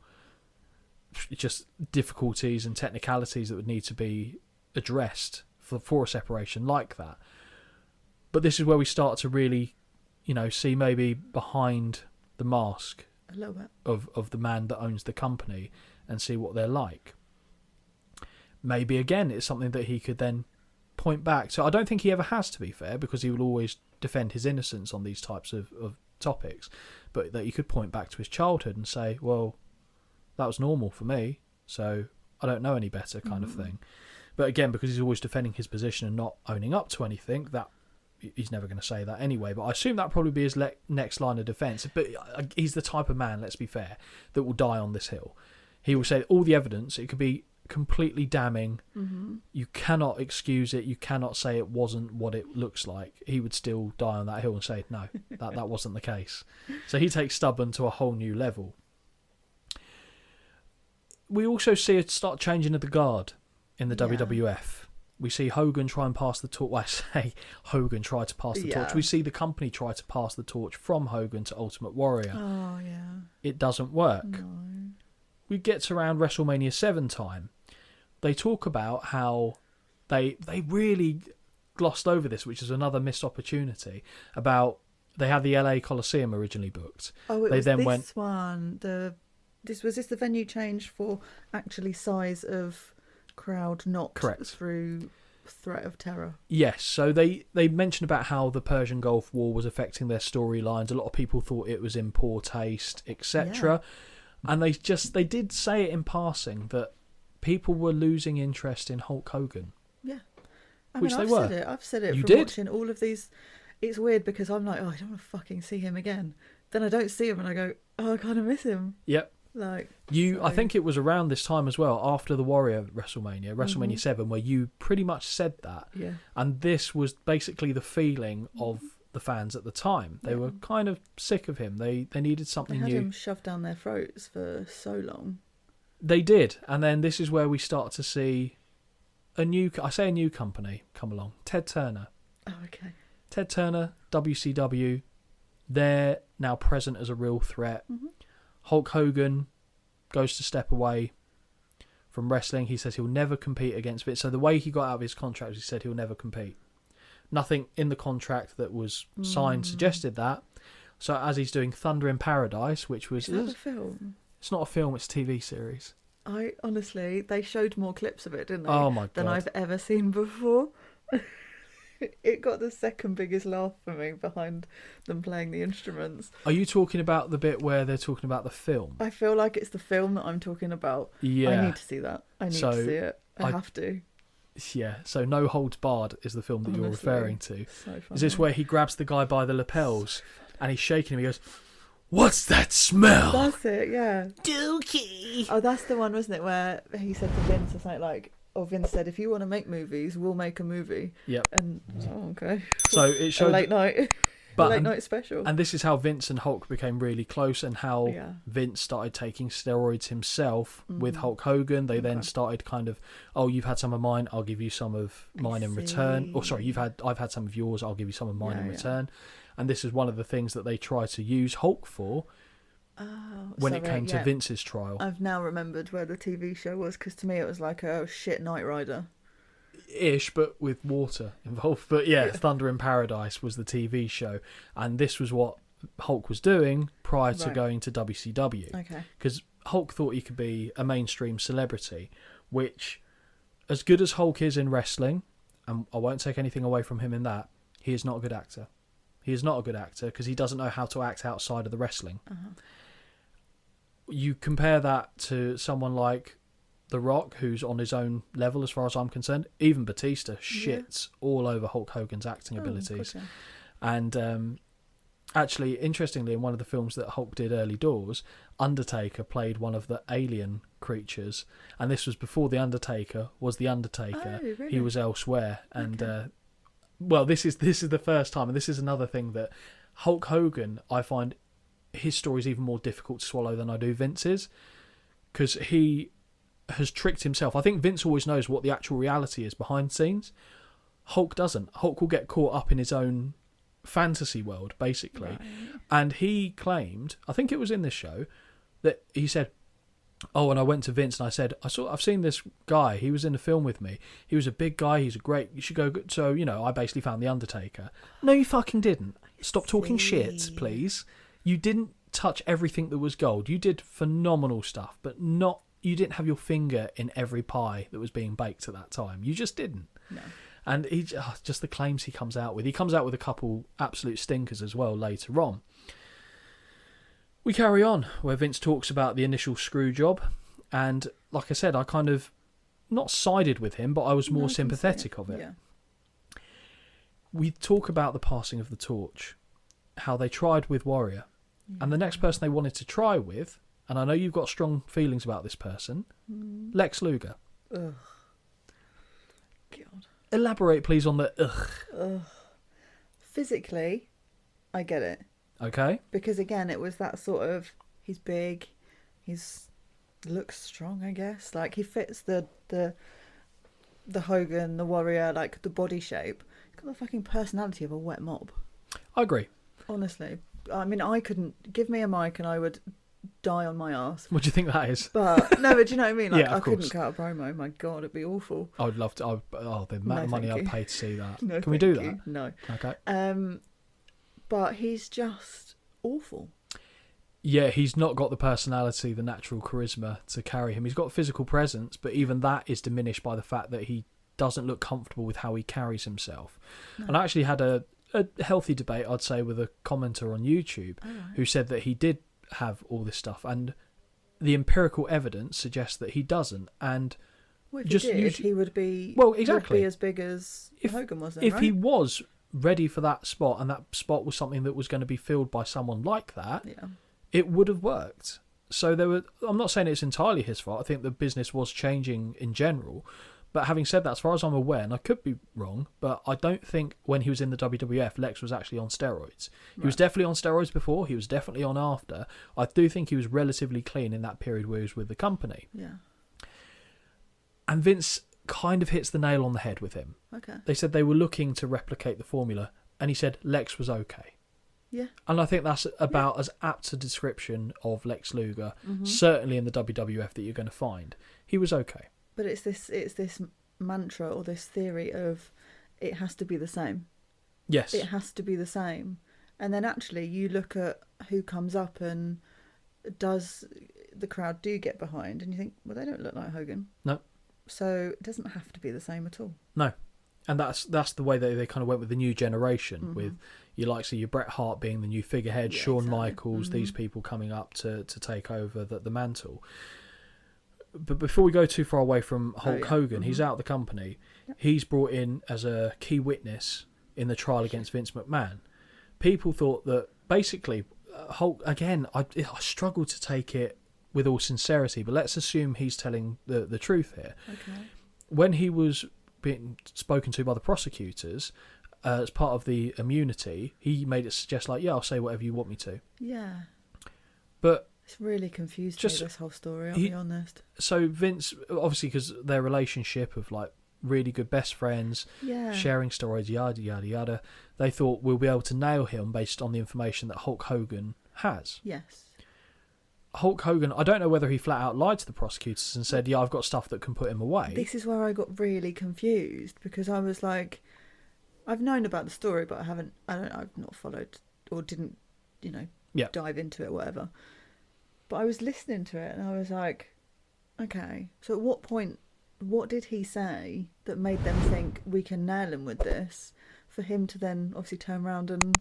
just difficulties and technicalities that would need to be addressed for a separation like that. But this is where we start to really, see maybe behind the mask a little bit of the man that owns the company and see what they're like. Maybe again it's something that he could then point back. So I don't think he ever has, to be fair, because he will always defend his innocence on these types of topics, but that he could point back to his childhood and say, well, that was normal for me, so I don't know any better kind of thing. But again, because he's always defending his position and not owning up to anything, that he's never going to say that anyway. But I assume that probably be his next line of defence. But he's the type of man, let's be fair, that will die on this hill. He will say all the evidence, it could be completely damning. You cannot excuse it. You cannot say it wasn't what it looks like. He would still die on that hill and say, no, that wasn't the case. So he takes stubborn to a whole new level. We also see it start changing of the guard in the WWF. We see Hogan try and pass the torch. Well, I say Hogan tried to pass the torch. We see the company try to pass the torch from Hogan to Ultimate Warrior. Oh, yeah. It doesn't work. No. We get to around WrestleMania 7 time. They talk about how they really glossed over this, which is another missed opportunity, about they had the LA Coliseum originally booked. Oh, it they was then this went, one. Was this the venue change for actually size of crowd, not correct, through threat of terror? Yes. So they mentioned about how the Persian Gulf War was affecting their storylines. A lot of people thought it was in poor taste, etc. And they did say it in passing that people were losing interest in Hulk Hogan. Yeah. I've said it You from did? watching all of these. It's weird because I'm like, oh, I don't want to fucking see him again. Then I don't see him and I go, oh, I kind of miss him. Yep. I think it was around this time as well, after the Warrior WrestleMania 7, where you pretty much said that. Yeah. And this was basically the feeling of the fans at the time. They were kind of sick of him. They needed something new. They new. had him shoved down their throats for so long. They did. And then this is where we start to see a new company come along. Ted Turner. Oh, okay. Ted Turner, WCW. They're now present as a real threat. Hulk Hogan goes to step away from wrestling. He says he'll never compete against Vince. So the way he got out of his contract, he said he'll never compete. Nothing in the contract that was signed suggested that. So as he's doing Thunder in Paradise, which was... Is that a film? It's not a film, it's a TV series. Honestly, they showed more clips of it, didn't they? Oh my God. Than I've ever seen before. It got the second biggest laugh for me behind them playing the instruments. Are you talking about the bit where they're talking about the film? I feel like it's the film that I'm talking about. Yeah. I need to see that. I need to see it. I have to. Yeah, so No Holds Barred is the film that you're referring to. So funny. Is this where he grabs the guy by the lapels and he's shaking him? He goes, "What's that smell?" That's it, yeah. Dookie. Oh, that's the one, wasn't it, where he said to Vince or something like, Vince said, if you want to make movies, we'll make a movie. Yep. And, okay. So it showed... A late night. Late night special. And this is how Vince and Hulk became really close, and how Vince started taking steroids himself with Hulk Hogan. They then started kind of, oh, you've had some of mine, I'll give you some of mine in return. Or sorry, I've had some of yours, I'll give you some of mine in return. And this is one of the things that they tried to use Hulk for when it came to Vince's trial. I've now remembered where the TV show was, because to me it was like a shit Knight Rider. Ish, but with water involved. But yeah, Thunder in Paradise was the TV show, and this was what Hulk was doing prior to going to WCW. Okay. Because Hulk thought he could be a mainstream celebrity, which, as good as Hulk is in wrestling, and I won't take anything away from him in that, he is not a good actor. He is not a good actor because he doesn't know how to act outside of the wrestling. You compare that to someone like The Rock, who's on his own level as far as I'm concerned. Even Batista shits all over Hulk Hogan's acting abilities. And actually, interestingly, in one of the films that Hulk did early doors, Undertaker played one of the alien creatures, and this was before the Undertaker was the Undertaker. Oh, really? He was elsewhere, and well, this is the first time, and this is another thing that Hulk Hogan, I find his story is even more difficult to swallow than I do Vince's. because he has tricked himself. I think Vince always knows what the actual reality is behind the scenes. Hulk doesn't. Hulk will get caught up in his own fantasy world, basically. Right. And he claimed, I think it was in this show, that he said, oh, and I went to Vince and I said, I've seen this guy. He was in the film with me. He was a big guy. He's a great. You should go. So, I basically found The Undertaker. No, you fucking didn't. Stop talking shit, please. You didn't touch everything that was gold. You did phenomenal stuff, but you didn't have your finger in every pie that was being baked at that time. You just didn't. No. And just the claims he comes out with. He comes out with a couple absolute stinkers as well later on. We carry on where Vince talks about the initial screw job. And like I said, I kind of not sided with him, but I was more sympathetic of it. Yeah. We talk about the passing of the torch, how they tried with Warrior. Yeah. And the next person they wanted to try with, and I know you've got strong feelings about this person, Lex Luger. Ugh. God. Elaborate, please, on the ugh. Ugh. Physically, I get it. Okay. Because again, it was that sort of, he's big, looks strong, I guess. Like, he fits the Hogan, the Warrior, like, the body shape. He's got the fucking personality of a wet mop. I agree. Honestly. I mean, I couldn't, give me a mic and I would die on my ass. What do you think that is? But do you know what I mean? Like, yeah, I couldn't cut a promo. My God, it'd be awful. I would love to. The amount of money I'd pay to see that. No, can we do that? You. No. Okay. But he's just awful. Yeah, he's not got the personality, the natural charisma to carry him. He's got physical presence, but even that is diminished by the fact that he doesn't look comfortable with how he carries himself. No. And I actually had a healthy debate, I'd say, with a commenter on YouTube who said that he did have all this stuff, and the empirical evidence suggests that he doesn't. And well, if he did, he would be exactly would be as big as Hogan was then, if right? he was ready for that spot, and that spot was something that was going to be filled by someone like that, it would have worked. So I'm not saying it's entirely his fault. I think the business was changing in general. But having said that, as far as I'm aware, and I could be wrong, but I don't think when he was in the WWF, Lex was actually on steroids. He was definitely on steroids before. He was definitely on after. I do think he was relatively clean in that period where he was with the company. Yeah. And Vince kind of hits the nail on the head with him. Okay. They said they were looking to replicate the formula, and he said Lex was okay. Yeah. And I think that's about as apt a description of Lex Luger, certainly in the WWF, that you're going to find. He was okay. But it's this mantra or this theory of it has to be the same. Yes. It has to be the same. And then actually you look at who comes up and does the crowd do get behind, and you think, well, they don't look like Hogan. No. So it doesn't have to be the same at all. No. And that's the way that they kind of went with the new generation, with your Bret Hart being the new figurehead, Shawn Michaels, these people coming up to take over the mantle. But before we go too far away from Hulk Hogan, he's out of the company. Yep. He's brought in as a key witness in the trial against Vince McMahon. People thought that basically Hulk, again, I struggle to take it with all sincerity, but let's assume he's telling the truth here. Okay. When he was being spoken to by the prosecutors as part of the immunity, he made it suggest like, yeah, I'll say whatever you want me to. Yeah. But it's really confused me, this whole story, I'll be honest. So Vince, obviously, because their relationship of like really good best friends, sharing stories, yada, yada, yada, they thought we'll be able to nail him based on the information that Hulk Hogan has. Yes. Hulk Hogan, I don't know whether he flat out lied to the prosecutors and said, yeah, I've got stuff that can put him away. This is where I got really confused, because I was like, I've known about the story, but I've not followed or didn't, dive into it or whatever. But I was listening to it and I was like, okay, so at what point, what did he say that made them think we can nail him with this, for him to then obviously turn around and...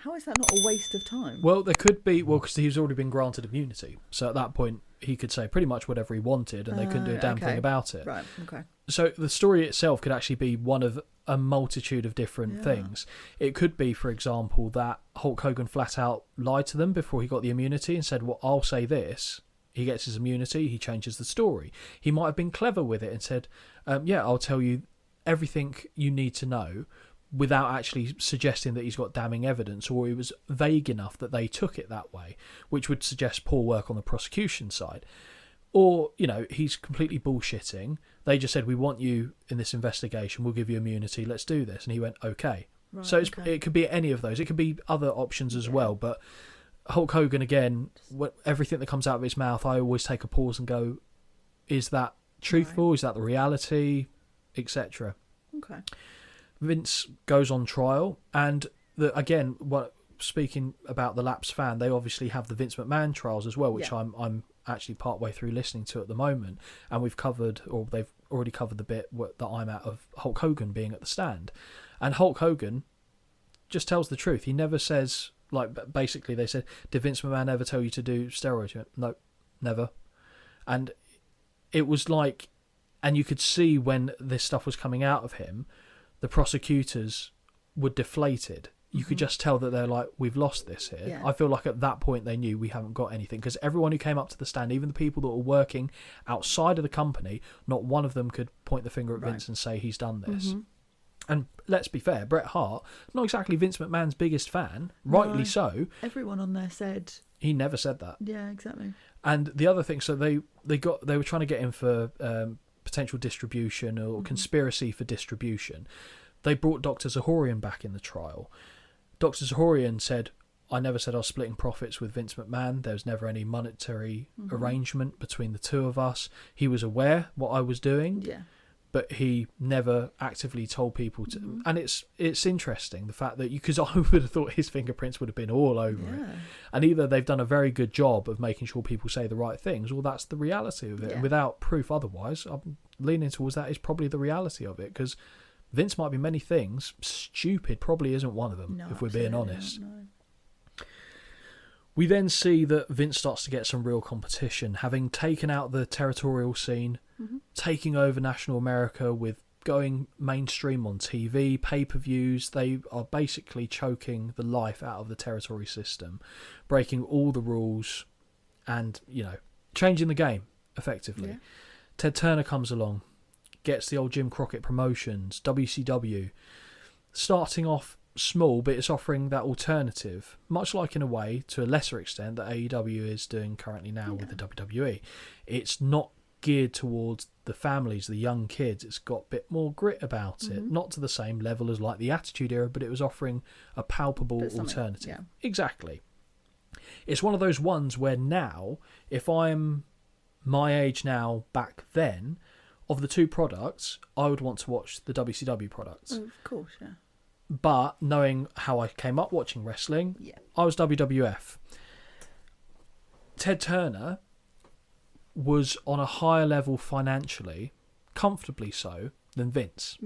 How is that not a waste of time? Well, there could be, because he's already been granted immunity. So at that point, he could say pretty much whatever he wanted and they couldn't do a damn thing about it. Right, okay. So the story itself could actually be one of a multitude of different things. It could be, for example, that Hulk Hogan flat out lied to them before he got the immunity and said, well, I'll say this. He gets his immunity, he changes the story. He might have been clever with it and said, I'll tell you everything you need to know, without actually suggesting that he's got damning evidence, or he was vague enough that they took it that way, which would suggest poor work on the prosecution side. Or, you know, he's completely bullshitting. They just said, we want you in this investigation. We'll give you immunity. Let's do this. And he went, okay. Right, So okay. it could be any of those. It could be other options as well. But Hulk Hogan, again, everything that comes out of his mouth, I always take a pause and go, is that truthful? Right. Is that the reality? Etc. Okay. Vince goes on trial. And again, speaking about the Lapsed Fan, they obviously have the Vince McMahon trials as well, which I'm actually partway through listening to at the moment. And we've covered, or they've already covered the bit that I'm at of Hulk Hogan being at the stand. And Hulk Hogan just tells the truth. He never says, like, basically they said, did Vince McMahon ever tell you to do steroids? He went, no, never. And it was like, and you could see when this stuff was coming out of him, the prosecutors were deflated. You could just tell that they're like, we've lost this here. Yeah. I feel like at that point they knew we haven't got anything, because everyone who came up to the stand, even the people that were working outside of the company, not one of them could point the finger at Vince and say he's done this. And let's be fair, Bret Hart, not exactly Vince McMahon's biggest fan, rightly so. Everyone on there said... He never said that. Yeah, exactly. And the other thing, so they were trying to get him for potential distribution or conspiracy for distribution. They brought Dr. Zahorian back in the trial. Dr. Zahorian said, I never said I was splitting profits with Vince McMahon. There was never any monetary arrangement between the two of us. He was aware what I was doing. Yeah. But he never actively told people to. And it's interesting, the fact that because I would have thought his fingerprints would have been all over it. And either they've done a very good job of making sure people say the right things, or that's the reality of it. And without proof otherwise, I'm leaning towards that is probably the reality of it, because Vince might be many things. Stupid probably isn't one of them, if we're being honest. No. We then see that Vince starts to get some real competition, having taken out the territorial scene, taking over National America with going mainstream on TV, pay-per-views. They are basically choking the life out of the territory system, breaking all the rules and, you know, changing the game, effectively. Yeah. Ted Turner comes along, gets the old Jim Crockett Promotions, WCW, starting off small, but it's offering that alternative, much like in a way, to a lesser extent, that AEW is doing currently now with the WWE. It's not geared towards the families, the young kids. It's got a bit more grit about it, not to the same level as like the Attitude Era, but it was offering a palpable alternative. Yeah. Exactly. It's one of those ones where now, if I'm my age now back then, of the two products, I would want to watch the WCW products. Oh, of course, yeah. But knowing how I came up watching wrestling, I was WWF. Ted Turner was on a higher level financially, comfortably so, than Vince.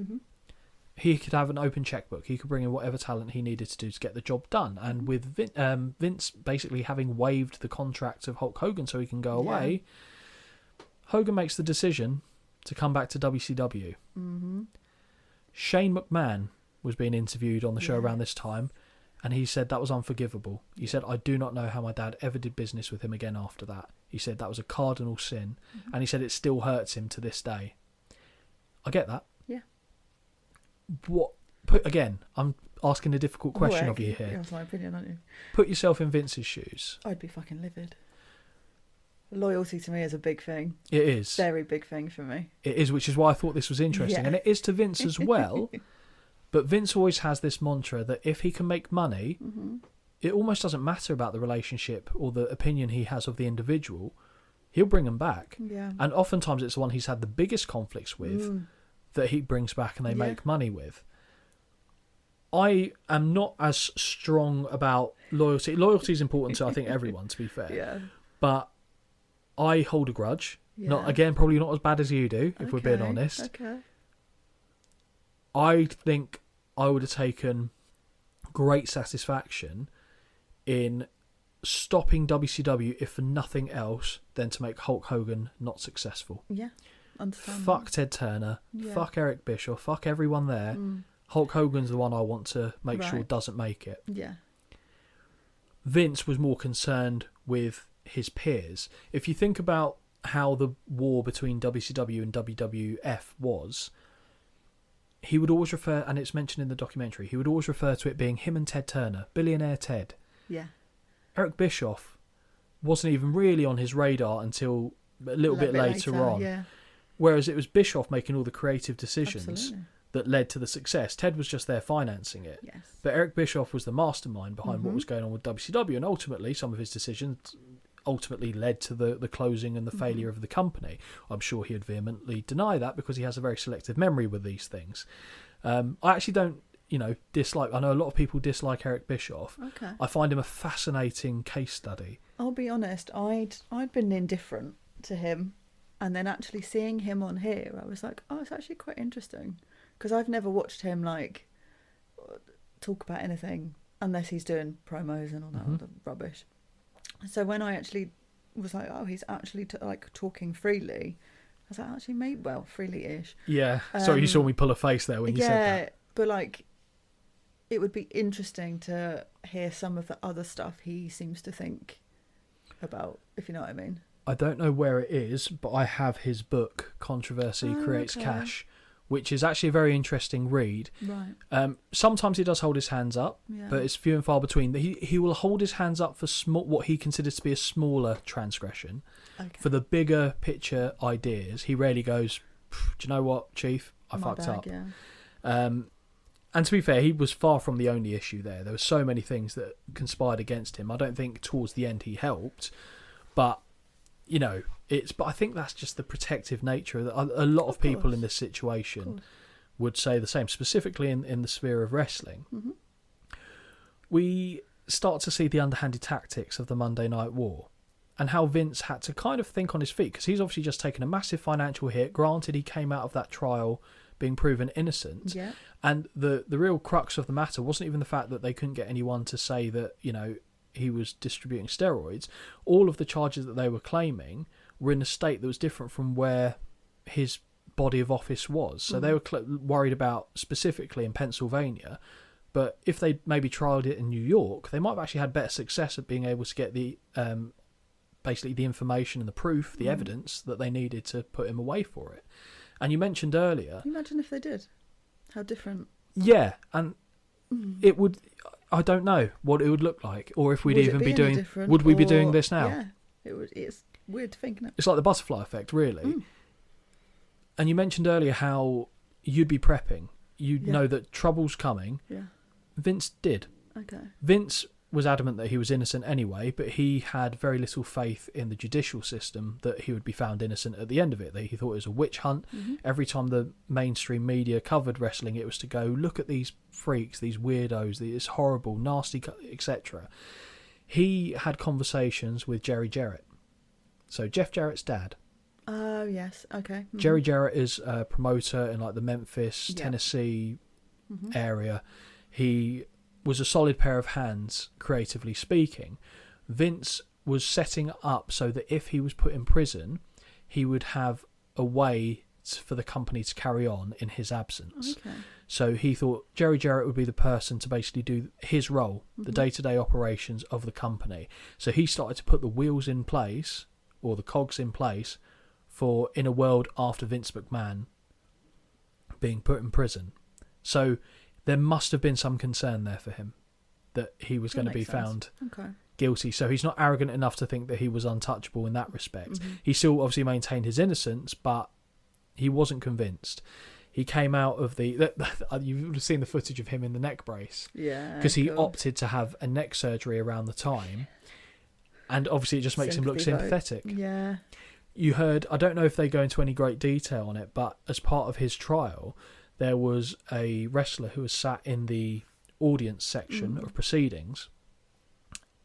He could have an open checkbook. He could bring in whatever talent he needed to do to get the job done. And with Vince basically having waived the contract of Hulk Hogan so he can go away, Hogan makes the decision to come back to WCW. Shane McMahon was being interviewed on the show around this time, and he said that was unforgivable. He said, I do not know how my dad ever did business with him again after that. He said that was a cardinal sin, and he said it still hurts him to this day. I get that. Yeah. Again, I'm asking a difficult question of you here. That's my opinion, aren't you? Put yourself in Vince's shoes. I'd be fucking livid. Loyalty to me is a big thing. It is. Very big thing for me. It is, which is why I thought this was interesting. Yeah. And it is to Vince as well. But Vince always has this mantra that if he can make money, it almost doesn't matter about the relationship or the opinion he has of the individual. He'll bring them back. Yeah. And oftentimes it's the one he's had the biggest conflicts with that he brings back and they make money with. I am not as strong about loyalty. Loyalty is important to, I think, everyone, to be fair. Yeah. But I hold a grudge. Yeah. Probably not as bad as you do, if we're being honest. Okay. I think I would have taken great satisfaction in stopping WCW, if for nothing else, than to make Hulk Hogan not successful. Yeah, understand. Fuck Ted Turner. Fuck Eric Bischoff. Fuck everyone there. Hulk Hogan's the one I want to make sure doesn't make it. Yeah. Vince was more concerned with his peers. If you think about how the war between WCW and WWF was, he would always refer, and it's mentioned in the documentary, he would always refer to it being him and Ted Turner, Billionaire Ted. Yeah. Eric Bischoff wasn't even really on his radar until a little bit later on. Yeah. Whereas it was Bischoff making all the creative decisions Absolutely. that led to the success. Ted was just there financing it. Yes. But Eric Bischoff was the mastermind behind what was going on with WCW, and ultimately some of his decisions ultimately led to the closing and the failure of the company. I'm sure he would vehemently deny that because he has a very selective memory with these things. I actually don't, dislike. I know a lot of people dislike Eric Bischoff. Okay. I find him a fascinating case study. I'll be honest, I'd been indifferent to him, and then actually seeing him on here, I was like, oh, it's actually quite interesting, because I've never watched him talk about anything unless he's doing promos and all that other rubbish. So when I actually was like, oh, he's actually talking freely, I was like, actually, maybe, well, freely-ish. Yeah. Sorry, you saw me pull a face there when you said that. Yeah, but it would be interesting to hear some of the other stuff he seems to think about, if you know what I mean. I don't know where it is, but I have his book, Controversy Creates okay. Cash, which is actually a very interesting read. Right. Sometimes he does hold his hands up, but it's few and far between. He will hold his hands up for what he considers to be a smaller transgression. Okay. For the bigger picture ideas, he rarely goes, do you know what, Chief? I fucked up. Yeah. And to be fair, he was far from the only issue there. There were so many things that conspired against him. I don't think towards the end he helped, but but I think that's just the protective nature. A lot of people in this situation would say the same, specifically in the sphere of wrestling. Mm-hmm. We start to see the underhanded tactics of the Monday Night War and how Vince had to kind of think on his feet, because he's obviously just taken a massive financial hit. Granted, he came out of that trial being proven innocent. Yeah. And the real crux of the matter wasn't even the fact that they couldn't get anyone to say that, he was distributing steroids. All of the charges that they were claiming were in a state that was different from where his body of office was. So they were worried about specifically in Pennsylvania, but if they maybe trialed it in New York, they might have actually had better success at being able to get the basically the information and the proof, the evidence that they needed to put him away for it. And you mentioned earlier... Can you imagine if they did? How different... Yeah, and it would... I don't know what it would look like, or if we'd even be doing... Would we be doing this now? Yeah, it would. It's weird to think, isn't it? It's like the butterfly effect, really. And you mentioned earlier how you'd be prepping. You'd know that trouble's coming. Yeah. Vince did. Okay. Vince was adamant that he was innocent anyway, but he had very little faith in the judicial system that he would be found innocent at the end of it. He thought it was a witch hunt. Every time the mainstream media covered wrestling, it was to go, look at these freaks, these weirdos, these horrible, nasty, etc. He had conversations with Jerry Jarrett. So Jeff Jarrett's dad. Oh, yes. Okay. Jerry Jarrett is a promoter in the Memphis, Tennessee area. He was a solid pair of hands, creatively speaking. Vince was setting up so that if he was put in prison, he would have a way for the company to carry on in his absence. Okay. So he thought Jerry Jarrett would be the person to basically do his role, the day-to-day operations of the company. So he started to put the wheels in place, or the cogs in place, for in a world after Vince McMahon being put in prison. So there must have been some concern there for him that he was going to be found guilty. So he's not arrogant enough to think that he was untouchable in that respect. He still obviously maintained his innocence, but he wasn't convinced. He came out of you've seen the footage of him in the neck brace. Yeah. Because he opted to have a neck surgery around the time. And obviously it just makes him look sympathetic. Yeah. You heard, I don't know if they go into any great detail on it, but as part of his trial, there was a wrestler who was sat in the audience section of proceedings,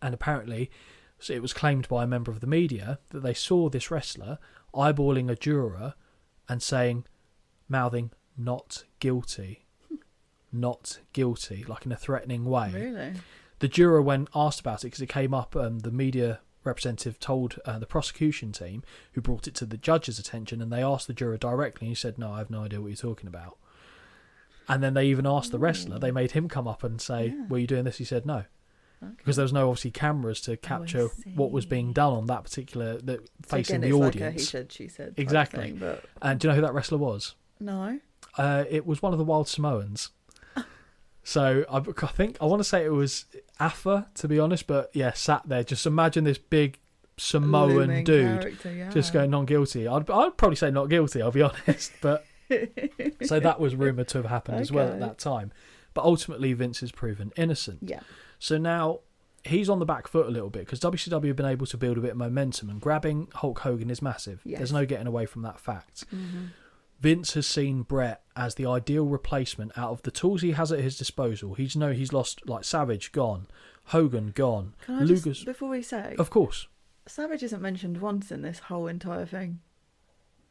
and apparently it was claimed by a member of the media that they saw this wrestler eyeballing a juror and mouthing not guilty, like in a threatening way. Really? The juror, when asked about it, because it came up, the media representative told the prosecution team, who brought it to the judge's attention, and they asked the juror directly, and he said, no, I have no idea what you're talking about. And then they even asked the wrestler, they made him come up and say, were you doing this? He said no. Okay. Because there was no obviously cameras to capture what was being done on that particular, facing the audience. Like a he said, she said. Exactly. Thing, but... And do you know who that wrestler was? No. It was one of the Wild Samoans. So I want to say it was Afa, to be honest, but yeah, sat there. Just imagine this big Samoan looming dude character, yeah. just going non-guilty. I'd probably say not guilty, I'll be honest. But so that was rumoured to have happened as well at that time. But ultimately, Vince is proven innocent. Yeah. So now he's on the back foot a little bit because WCW have been able to build a bit of momentum, and grabbing Hulk Hogan is massive. Yes. There's no getting away from that fact. Mm-hmm. Vince has seen Brett as the ideal replacement out of the tools he has at his disposal. He's lost, like, Savage, gone. Hogan, gone. Can I just, before we say... Of course. Savage isn't mentioned once in this whole entire thing.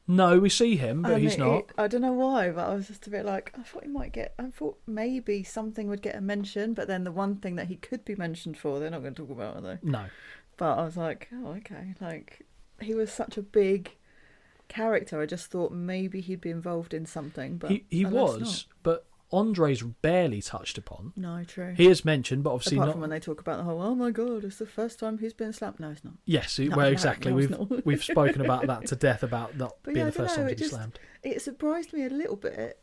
No, we see him, but he's not. I don't know why, but I was just a bit like, I thought maybe something would get a mention, but then the one thing that he could be mentioned for, they're not going to talk about, are they? No. But I was like, oh, okay. Like, he was such a big character. I just thought maybe he'd be involved in something, but he was, but Andre's barely touched upon. No, true. He is mentioned, but obviously apart not from when they talk about the whole, oh my god, it's the first time he's been slapped. No, it's not. Yes, No, well, no, exactly. no, it's not. We've spoken about that to death about not But being yeah, the first time to be it slammed. It surprised me a little bit,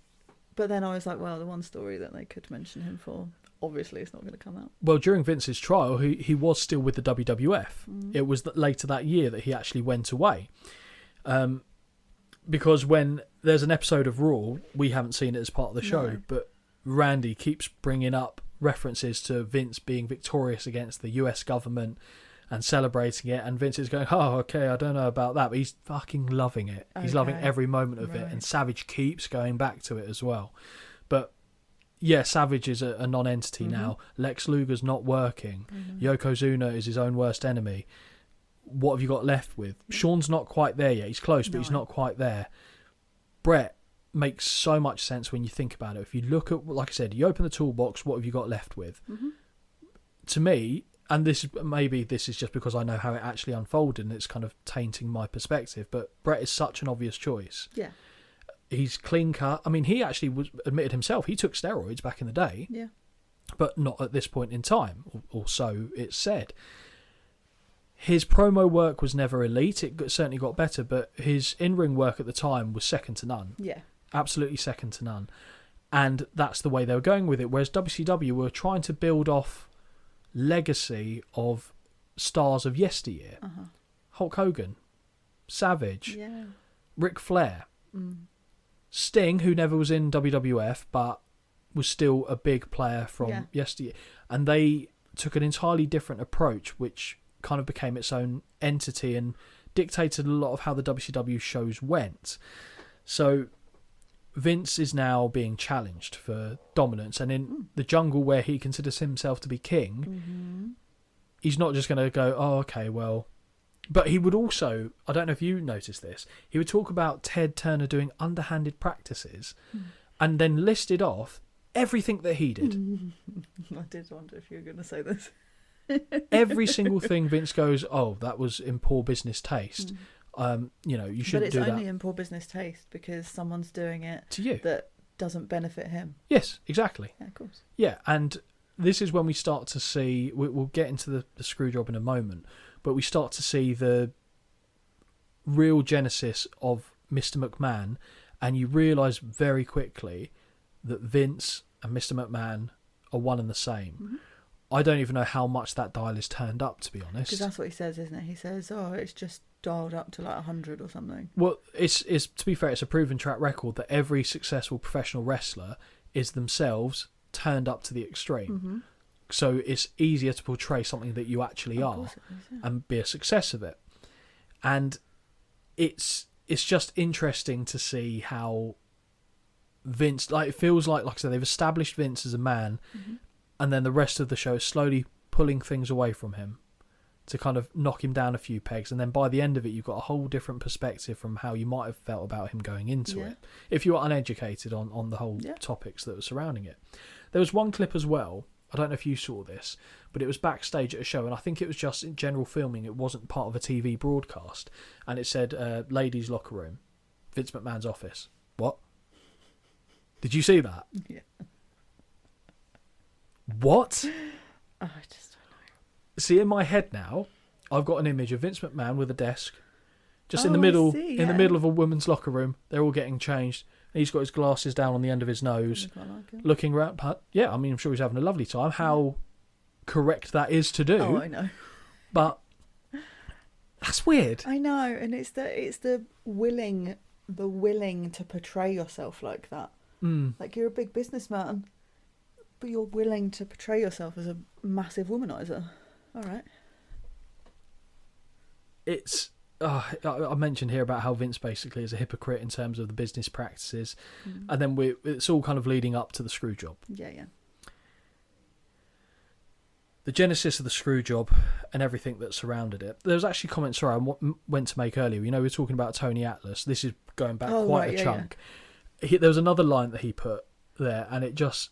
but then I was like, well, the one story that they could mention him for, obviously, it's not going to come out. Well, during Vince's trial, he was still with the WWF. It was later that year that he actually went away. Because when there's an episode of Raw, we haven't seen it as part of the show, but Randy keeps bringing up references to Vince being victorious against the US government and celebrating it, and Vince is going, oh, okay, I don't know about that, but he's fucking loving it. He's loving every moment of it, and Savage keeps going back to it as well. But yeah, Savage is a non-entity now. Lex Luger's not working. Yokozuna is his own worst enemy. What have you got left with? Shawn's not quite there yet. He's close, but he's not quite there. Brett makes so much sense when you think about it. If you look at, like I said, you open the toolbox, what have you got left with? To me, and this is just because I know how it actually unfolded and it's kind of tainting my perspective, but Brett is such an obvious choice. Yeah. He's clean cut. I mean, he actually admitted himself he took steroids back in the day. Yeah. But not at this point in time, or so it's said. His promo work was never elite. It certainly got better, but his in-ring work at the time was second to none. Yeah. Absolutely second to none. And that's the way they were going with it. Whereas WCW were trying to build off legacy of stars of yesteryear. Hulk Hogan, Savage, Ric Flair, Sting, who never was in WWF, but was still a big player from yesteryear. And they took an entirely different approach, which kind of became its own entity and dictated a lot of how the WCW shows went. So Vince is now being challenged for dominance, and in the jungle where he considers himself to be king, he's not just going to go, oh, okay, well... But he would also, I don't know if you noticed this, he would talk about Ted Turner doing underhanded practices and then listed off everything that he did. I did wonder if you were going to say this. Every single thing Vince goes, oh, that was in poor business taste. You shouldn't do that. But it's only in poor business taste because someone's doing it to you that doesn't benefit him. Yes, exactly. Yeah, of course. Yeah, and this is when we start to see, we'll get into the screw job in a moment, but we start to see the real genesis of Mr McMahon, and you realise very quickly that Vince and Mr McMahon are one and the same. I don't even know how much that dial is turned up, to be honest. Because that's what he says, isn't it? He says, oh, it's just dialed up to like 100 or something. Well, it's to be fair, it's a proven track record that every successful professional wrestler is themselves turned up to the extreme. So it's easier to portray something that you actually are and be a success of it. And it's just interesting to see how Vince, like, it feels like I said, they've established Vince as a man, and then the rest of the show is slowly pulling things away from him to kind of knock him down a few pegs, and then by the end of it you've got a whole different perspective from how you might have felt about him going into it if you were uneducated on the whole topics that were surrounding it. There was one clip as well, I don't know if you saw this, but it was backstage at a show, and I think it was just in general filming, it wasn't part of a TV broadcast, and it said ladies locker room, Vince McMahon's office. What? Did you see that? Yeah. What? Oh, I just don't know. See, in my head now, I've got an image of Vince McMahon with a desk, just in the middle, in the middle of a woman's locker room. They're all getting changed. And he's got his glasses down on the end of his nose, looking around. But yeah, I mean, I'm sure he's having a lovely time. How correct that is to do. Oh, I know. But That's weird. I know, and it's the willing to portray yourself like that. Like, you're a big businessman, but you're willing to portray yourself as a massive womanizer. All right. It's I mentioned here about how Vince basically is a hypocrite in terms of the business practices, and then it's all kind of leading up to the screw job. Yeah. The genesis of the screw job and everything that surrounded it. There was actually comments, sorry, I went to make earlier. You know, we were talking about Tony Atlas. This is going back quite a chunk. Yeah. There was another line that he put there, and it just...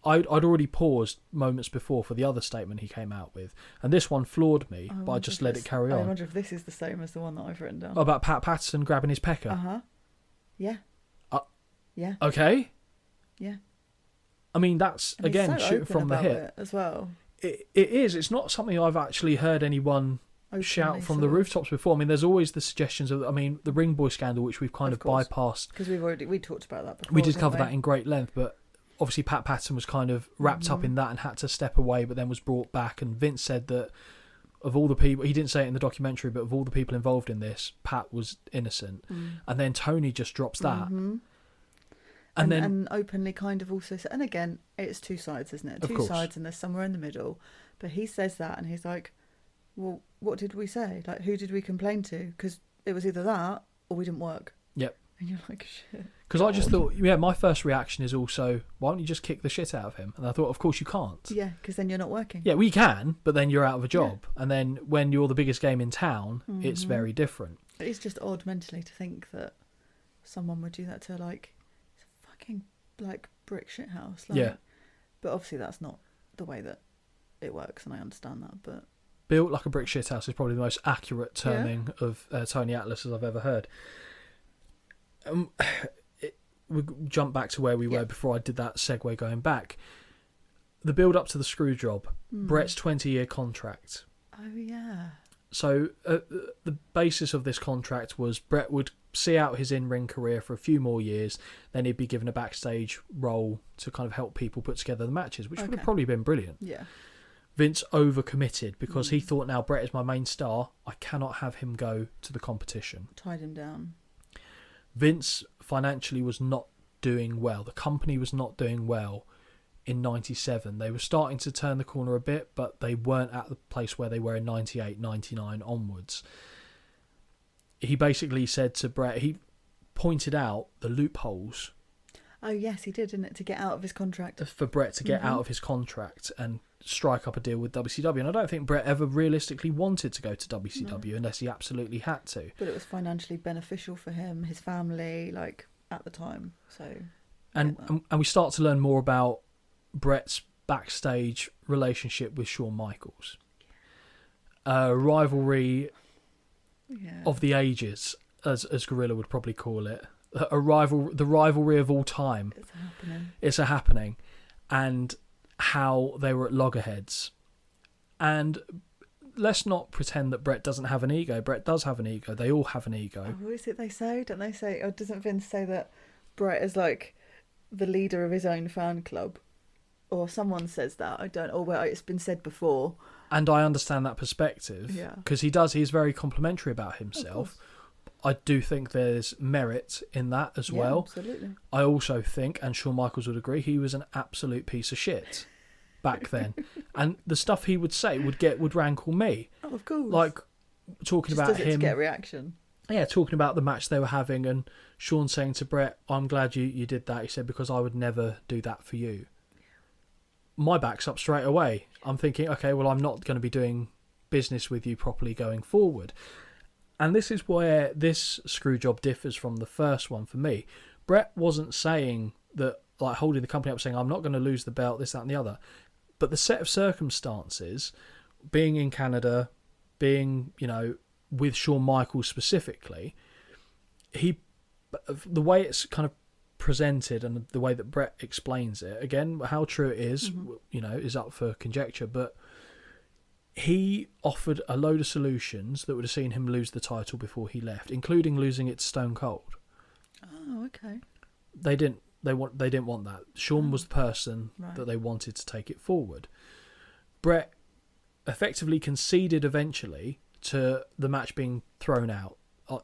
I'd already paused moments before for the other statement he came out with, and this one floored me, but I just let it carry on. I wonder if this is the same as the one that I've written down. About Pat Patterson grabbing his pecker? Yeah. Yeah. Okay. Yeah. I mean, that's, and again, so shooting from the hip. it as well. It is. It's not something I've actually heard anyone shout from the rooftops before. I mean, there's always the suggestions of, I mean, the Ring Boy scandal, which we've kind of bypassed. Because we talked about that before. We did cover that in great length, but obviously Pat Patterson was kind of wrapped up in that and had to step away, but then was brought back. And Vince said that of all the people, he didn't say it in the documentary, but of all the people involved in this, Pat was innocent. And then Tony just drops that. And openly kind of also said, and again, it's two sides, isn't it? Two sides, and there's somewhere in the middle. But he says that, and he's like, well, what did we say? Like, who did we complain to? Because it was either that or we didn't work. Yep. And you're like, shit. Because I just thought, my first reaction is also, why don't you just kick the shit out of him? And I thought, of course you can't. Yeah, because then you're not working. Yeah, we can, but then you're out of a job. Yeah. And then when you're the biggest game in town, it's very different. It's just odd mentally to think that someone would do that to, like, fucking, like, brick shit house. Like, yeah. But obviously that's not the way that it works, and I understand that, but... Built like a brick shit house is probably the most accurate terming of Tony Atlas as I've ever heard. We jump back to where we were before I did that segue going back. The build up to the screw job, Brett's 20-year contract. Oh, yeah. So the basis of this contract was Brett would see out his in-ring career for a few more years, then he'd be given a backstage role to kind of help people put together the matches, which would have probably been brilliant. Yeah. Vince overcommitted because he thought, now Brett is my main star, I cannot have him go to the competition. Tied him down. Vince financially was not doing well. The company was not doing well in 97. They were starting to turn the corner a bit, but they weren't at the place where they were in 98, 99 onwards. He basically said to Brett, he pointed out the loopholes. Oh, yes, he did, didn't it? To get out of his contract. For Brett to get out of his contract and strike up a deal with WCW. And I don't think Brett ever realistically wanted to go to WCW unless he absolutely had to. But it was financially beneficial for him, his family, like, at the time. So, and we start to learn more about Brett's backstage relationship with Shawn Michaels. Rivalry of the ages, as Gorilla would probably call it. The rivalry of all time. It's a happening. And how they were at loggerheads. And let's not pretend that Brett doesn't have an ego. Brett does have an ego. They all have an ego. Oh, is it they say? Don't they say, or doesn't Vince say that Brett is like the leader of his own fan club? Or someone says that. I don't, or well, it's been said before. And I understand that perspective. Yeah. Because he's very complimentary about himself. I do think there's merit in that as well. Absolutely. I also think, and Shawn Michaels would agree, he was an absolute piece of shit back then. And the stuff he would say would rankle me. Oh, of course. Like talking just about does it him. To get a reaction. Yeah, talking about the match they were having, and Shawn saying to Brett, I'm glad you did that. He said, because I would never do that for you. My back's up straight away. I'm thinking, okay, well, I'm not going to be doing business with you properly going forward. And this is where this screw job differs from the first one for me. Brett wasn't saying that, like holding the company up, saying, I'm not going to lose the belt, this, that, and the other. But the set of circumstances, being in Canada, being, with Shawn Michaels specifically, the way it's kind of presented and the way that Brett explains it, again, how true it is, is up for conjecture, but he offered a load of solutions that would have seen him lose the title before he left, including losing it to Stone Cold. Oh, okay. They didn't want that. Shawn was the person that they wanted to take it forward. Brett effectively conceded eventually to the match being thrown out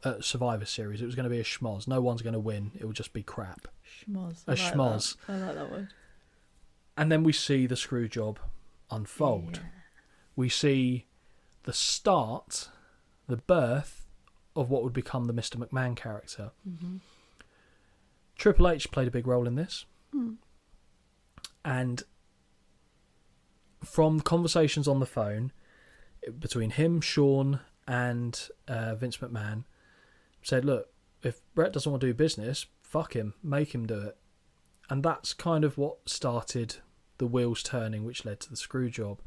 at Survivor Series. It was going to be a schmoz. No one's going to win. It will just be crap. Schmoz. A schmoz. I like that word. And then we see the screw job unfold. Yeah. We see the start, the birth of what would become the Mr McMahon character. Mm-hmm. Triple H played a big role in this. And from conversations on the phone between him, Shawn, and Vince McMahon, said, look, if Brett doesn't want to do business, fuck him, make him do it. And that's kind of what started the wheels turning, which led to the screw job.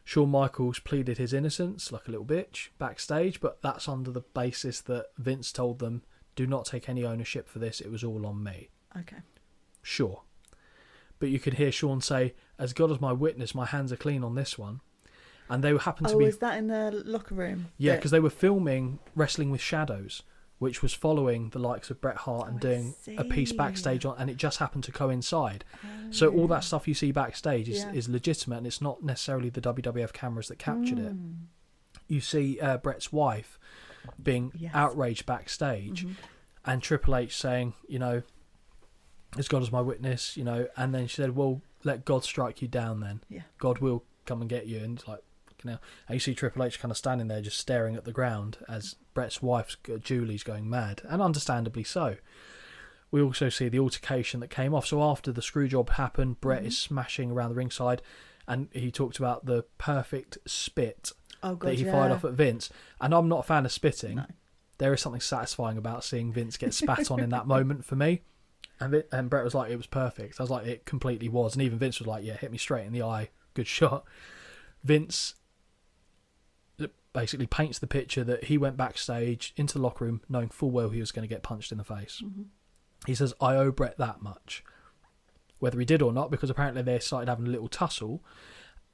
Shawn Michaels pleaded his innocence like a little bitch backstage, but that's under the basis that Vince told them, do not take any ownership for this, it was all on me. Okay. Sure. But you could hear Shawn say, as God is my witness, my hands are clean on this one. And they happened to be... Oh, is that in the locker room? Yeah, because they were filming Wrestling with Shadows, which was following the likes of Bret Hart and doing a piece backstage on, and it just happened to coincide. So all that stuff you see backstage is legitimate, and it's not necessarily the WWF cameras that captured it. You see Bret's wife being outraged backstage, and Triple H saying, you know, as God is my witness, you know, and then she said, well, let God strike you down then. Yeah. God will come and get you. And it's like, you know, and you see Triple H kind of standing there just staring at the ground as Bret's wife, Julie's, going mad, and understandably so. We also see the altercation that came off. So after the screw job happened, Bret is smashing around the ringside, and he talked about the perfect spit that he fired off at Vince. And I'm not a fan of spitting. No. There is something satisfying about seeing Vince get spat on in that moment for me. And Bret was like, it was perfect. I was like, it completely was. And even Vince was like, yeah, hit me straight in the eye. Good shot. Vince basically paints the picture that he went backstage into the locker room knowing full well he was going to get punched in the face. He says, I owe Bret that much. Whether he did or not, because apparently they started having a little tussle.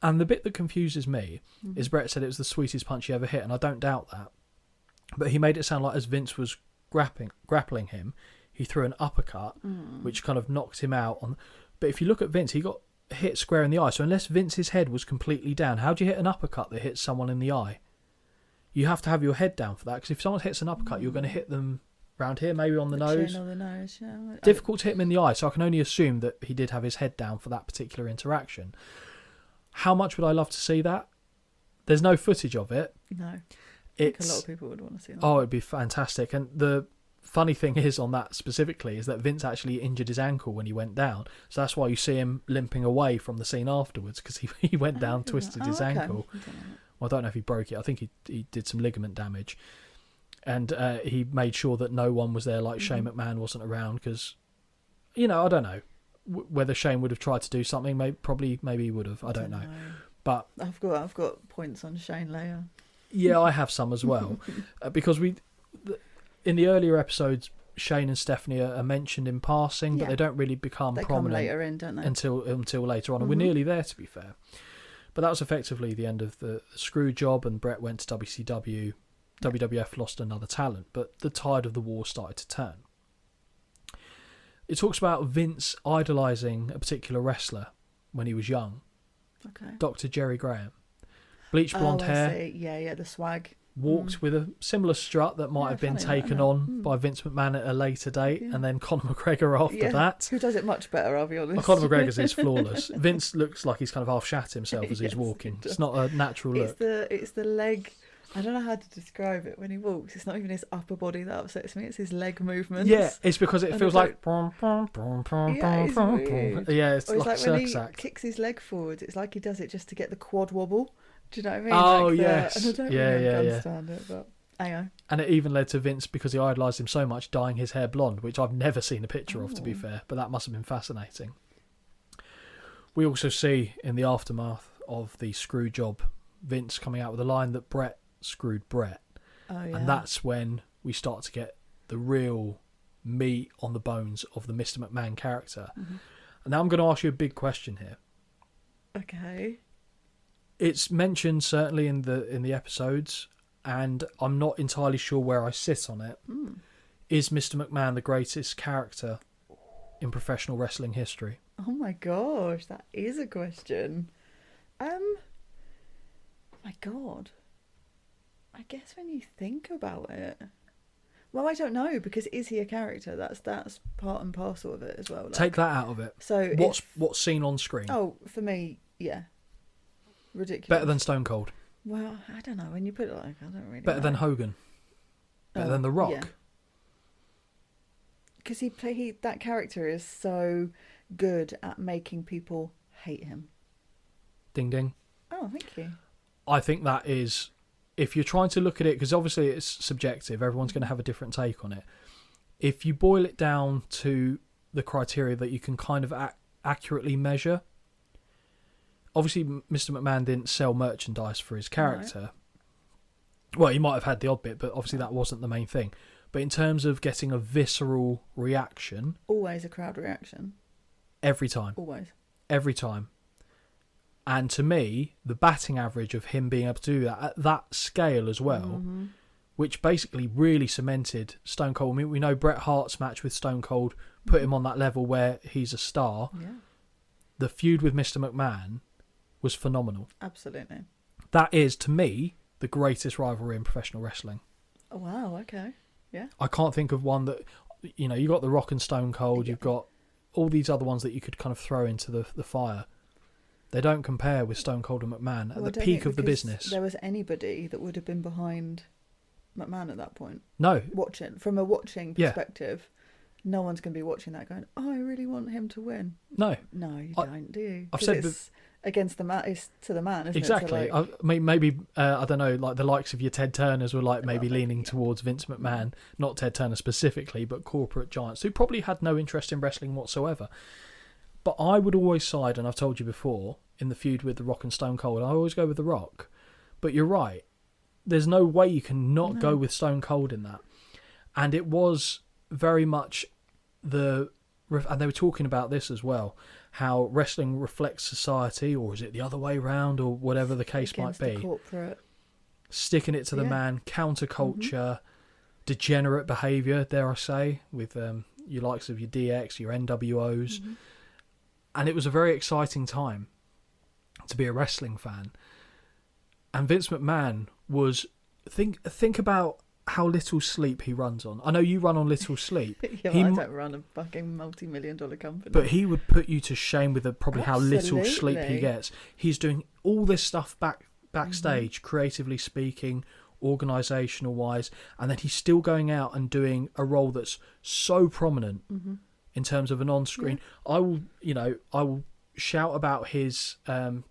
And the bit that confuses me is Bret said it was the sweetest punch he ever hit, and I don't doubt that. But he made it sound like as Vince was grappling him, he threw an uppercut, which kind of knocked him out. But if you look at Vince, he got hit square in the eye. So unless Vince's head was completely down, how do you hit an uppercut that hits someone in the eye? You have to have your head down for that, because if someone hits an uppercut, you're going to hit them around here, maybe on the nose. Chin or the nose, yeah. Difficult to hit him in the eye, so I can only assume that he did have his head down for that particular interaction. How much would I love to see that? There's no footage of it. No. I think a lot of people would want to see that. Oh, it'd be fantastic. And the funny thing is on that specifically is that Vince actually injured his ankle when he went down. So that's why you see him limping away from the scene afterwards, because he went down, twisted his ankle. Well, I don't know if he broke it. I think he did some ligament damage. And he made sure that no one was there, like Shane McMahon wasn't around, because, you know, I don't know whether Shane would have tried to do something. Maybe he would have. I don't know. But I've got points on Shane later. Yeah, I have some as well. Because in the earlier episodes, Shane and Stephanie are mentioned in passing, but they don't really become prominent later in, don't they? until later on. And we're nearly there, to be fair. But that was effectively the end of the screw job, and Bret went to WCW. WWF lost another talent, but the tide of the war started to turn. It talks about Vince idolising a particular wrestler when he was young. Okay. Dr. Jerry Graham. Bleached blonde hair. See. Yeah, the swag. Walked with a similar strut that might have been taken on by Vince McMahon at a later date, and then Conor McGregor after that. Who does it much better, I'll be honest. Well, Conor McGregor's is flawless. Vince looks like he's kind of half shat himself as he's walking. It's not a natural look. It's the leg. I don't know how to describe it when he walks. It's not even his upper body that upsets me. It's his leg movements. Yeah, it's because it feels like... it's weird. Yeah, it's like when circus he act. kicks his leg forward, it's like he does it just to get the quad wobble. Do you know what I mean? Oh, like yes. And I don't really understand it, but anyway. And it even led to Vince, because he idolised him so much, dyeing his hair blonde, which I've never seen a picture of, to be fair, but that must have been fascinating. We also see, in the aftermath of the screw job, Vince coming out with a line that Bret screwed Bret. Oh, yeah. And that's when we start to get the real meat on the bones of the Mr. McMahon character. And now I'm going to ask you a big question here. Okay. It's mentioned certainly in the episodes, and I'm not entirely sure where I sit on it. Is Mr. McMahon the greatest character in professional wrestling history? Oh my gosh, that is a question. Oh my God. I guess when you think about it, well, I don't know, because is he a character? That's part and parcel of it as well. Like, Take that out of it. So what's seen on screen? Oh, for me, yeah, ridiculous. Better than Stone Cold. Well, I don't know. When you put it like, I don't really. Better than Hogan. Better than The Rock. Yeah. Because that character is so good at making people hate him. Ding ding. Oh, thank you. I think that is, if you're trying to look at it, because obviously it's subjective, everyone's going to have a different take on it. If you boil it down to the criteria that you can kind of accurately measure, obviously Mr. McMahon didn't sell merchandise for his character. Right. Well, he might have had the odd bit, but obviously that wasn't the main thing. But in terms of getting a visceral reaction... Always a crowd reaction. Every time. Always. Every time. And to me, the batting average of him being able to do that at that scale as well, which basically really cemented Stone Cold. I mean, we know Bret Hart's match with Stone Cold put him on that level where he's a star. Yeah. The feud with Mr. McMahon was phenomenal. Absolutely. That is, to me, the greatest rivalry in professional wrestling. Oh, wow, okay. Yeah. I can't think of one that, you know, you got The Rock and Stone Cold, you've got all these other ones that you could kind of throw into the fire. They don't compare with Stone Cold and McMahon at the peak of the business. There was anybody that would have been behind McMahon at that point. No. From a watching perspective, no one's going to be watching that going, oh, I really want him to win. No. No, you don't, do you? I've said it's against the man, it's to the man, isn't exactly. it? So I mean, maybe, I don't know, like the likes of your Ted Turners were like maybe leaning towards Vince McMahon, not Ted Turner specifically, but corporate giants who probably had no interest in wrestling whatsoever. But I would always side, and I've told you before, in the feud with The Rock and Stone Cold, I always go with The Rock. But you're right. There's no way you can not go with Stone Cold in that. And it was very much and they were talking about this as well, how wrestling reflects society, or is it the other way around, or whatever the case against might be. The corporate. Sticking it to the man, counterculture, degenerate behaviour, dare I say, with your likes of your DX, your NWOs. And it was a very exciting time to be a wrestling fan. And Vince McMahon was... Think about how little sleep he runs on. I know you run on little sleep. I don't run a fucking multi-million-dollar company. But he would put you to shame with probably how little sleep he gets. He's doing all this stuff backstage, creatively speaking, organisational-wise, and then he's still going out and doing a role that's so prominent in terms of an on-screen. I will shout about his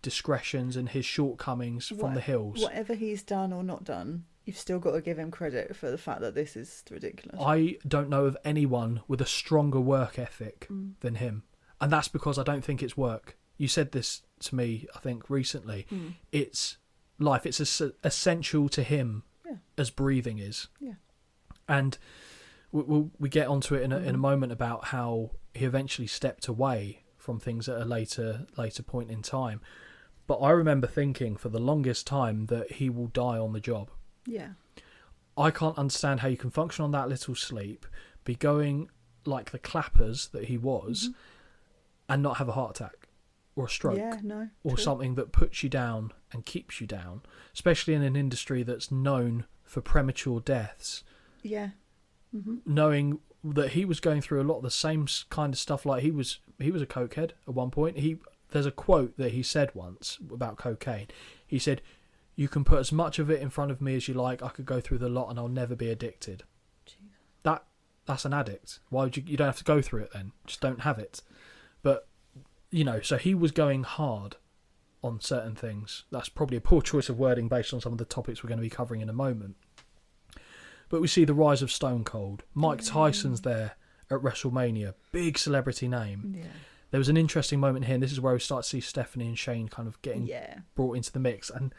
discretions and his shortcomings from the hills. Whatever he's done or not done, you've still got to give him credit for the fact that this is ridiculous. I don't know of anyone with a stronger work ethic than him. And that's because I don't think it's work. You said this to me, I think, recently. It's life. It's essential to him as breathing is. Yeah. And we get onto it in a moment about how he eventually stepped away from things at a later point in time. But I remember thinking for the longest time that he will die on the job. Yeah. I can't understand how you can function on that little sleep, be going like the clappers that he was, and not have a heart attack or a stroke or something that puts you down and keeps you down, especially in an industry that's known for premature deaths. Yeah. Knowing that he was going through a lot of the same kind of stuff, like he was a cokehead at one point. There's a quote that he said once about cocaine. He said, "You can put as much of it in front of me as you like. I could go through the lot and I'll never be addicted." Jesus. That's an addict. Why would you don't have to go through it then? Just don't have it. But, so he was going hard on certain things. That's probably a poor choice of wording based on some of the topics we're going to be covering in a moment. But we see the rise of Stone Cold. Mike Tyson's there at WrestleMania. Big celebrity name. Yeah. There was an interesting moment here, and this is where we start to see Stephanie and Shane kind of getting brought into the mix. And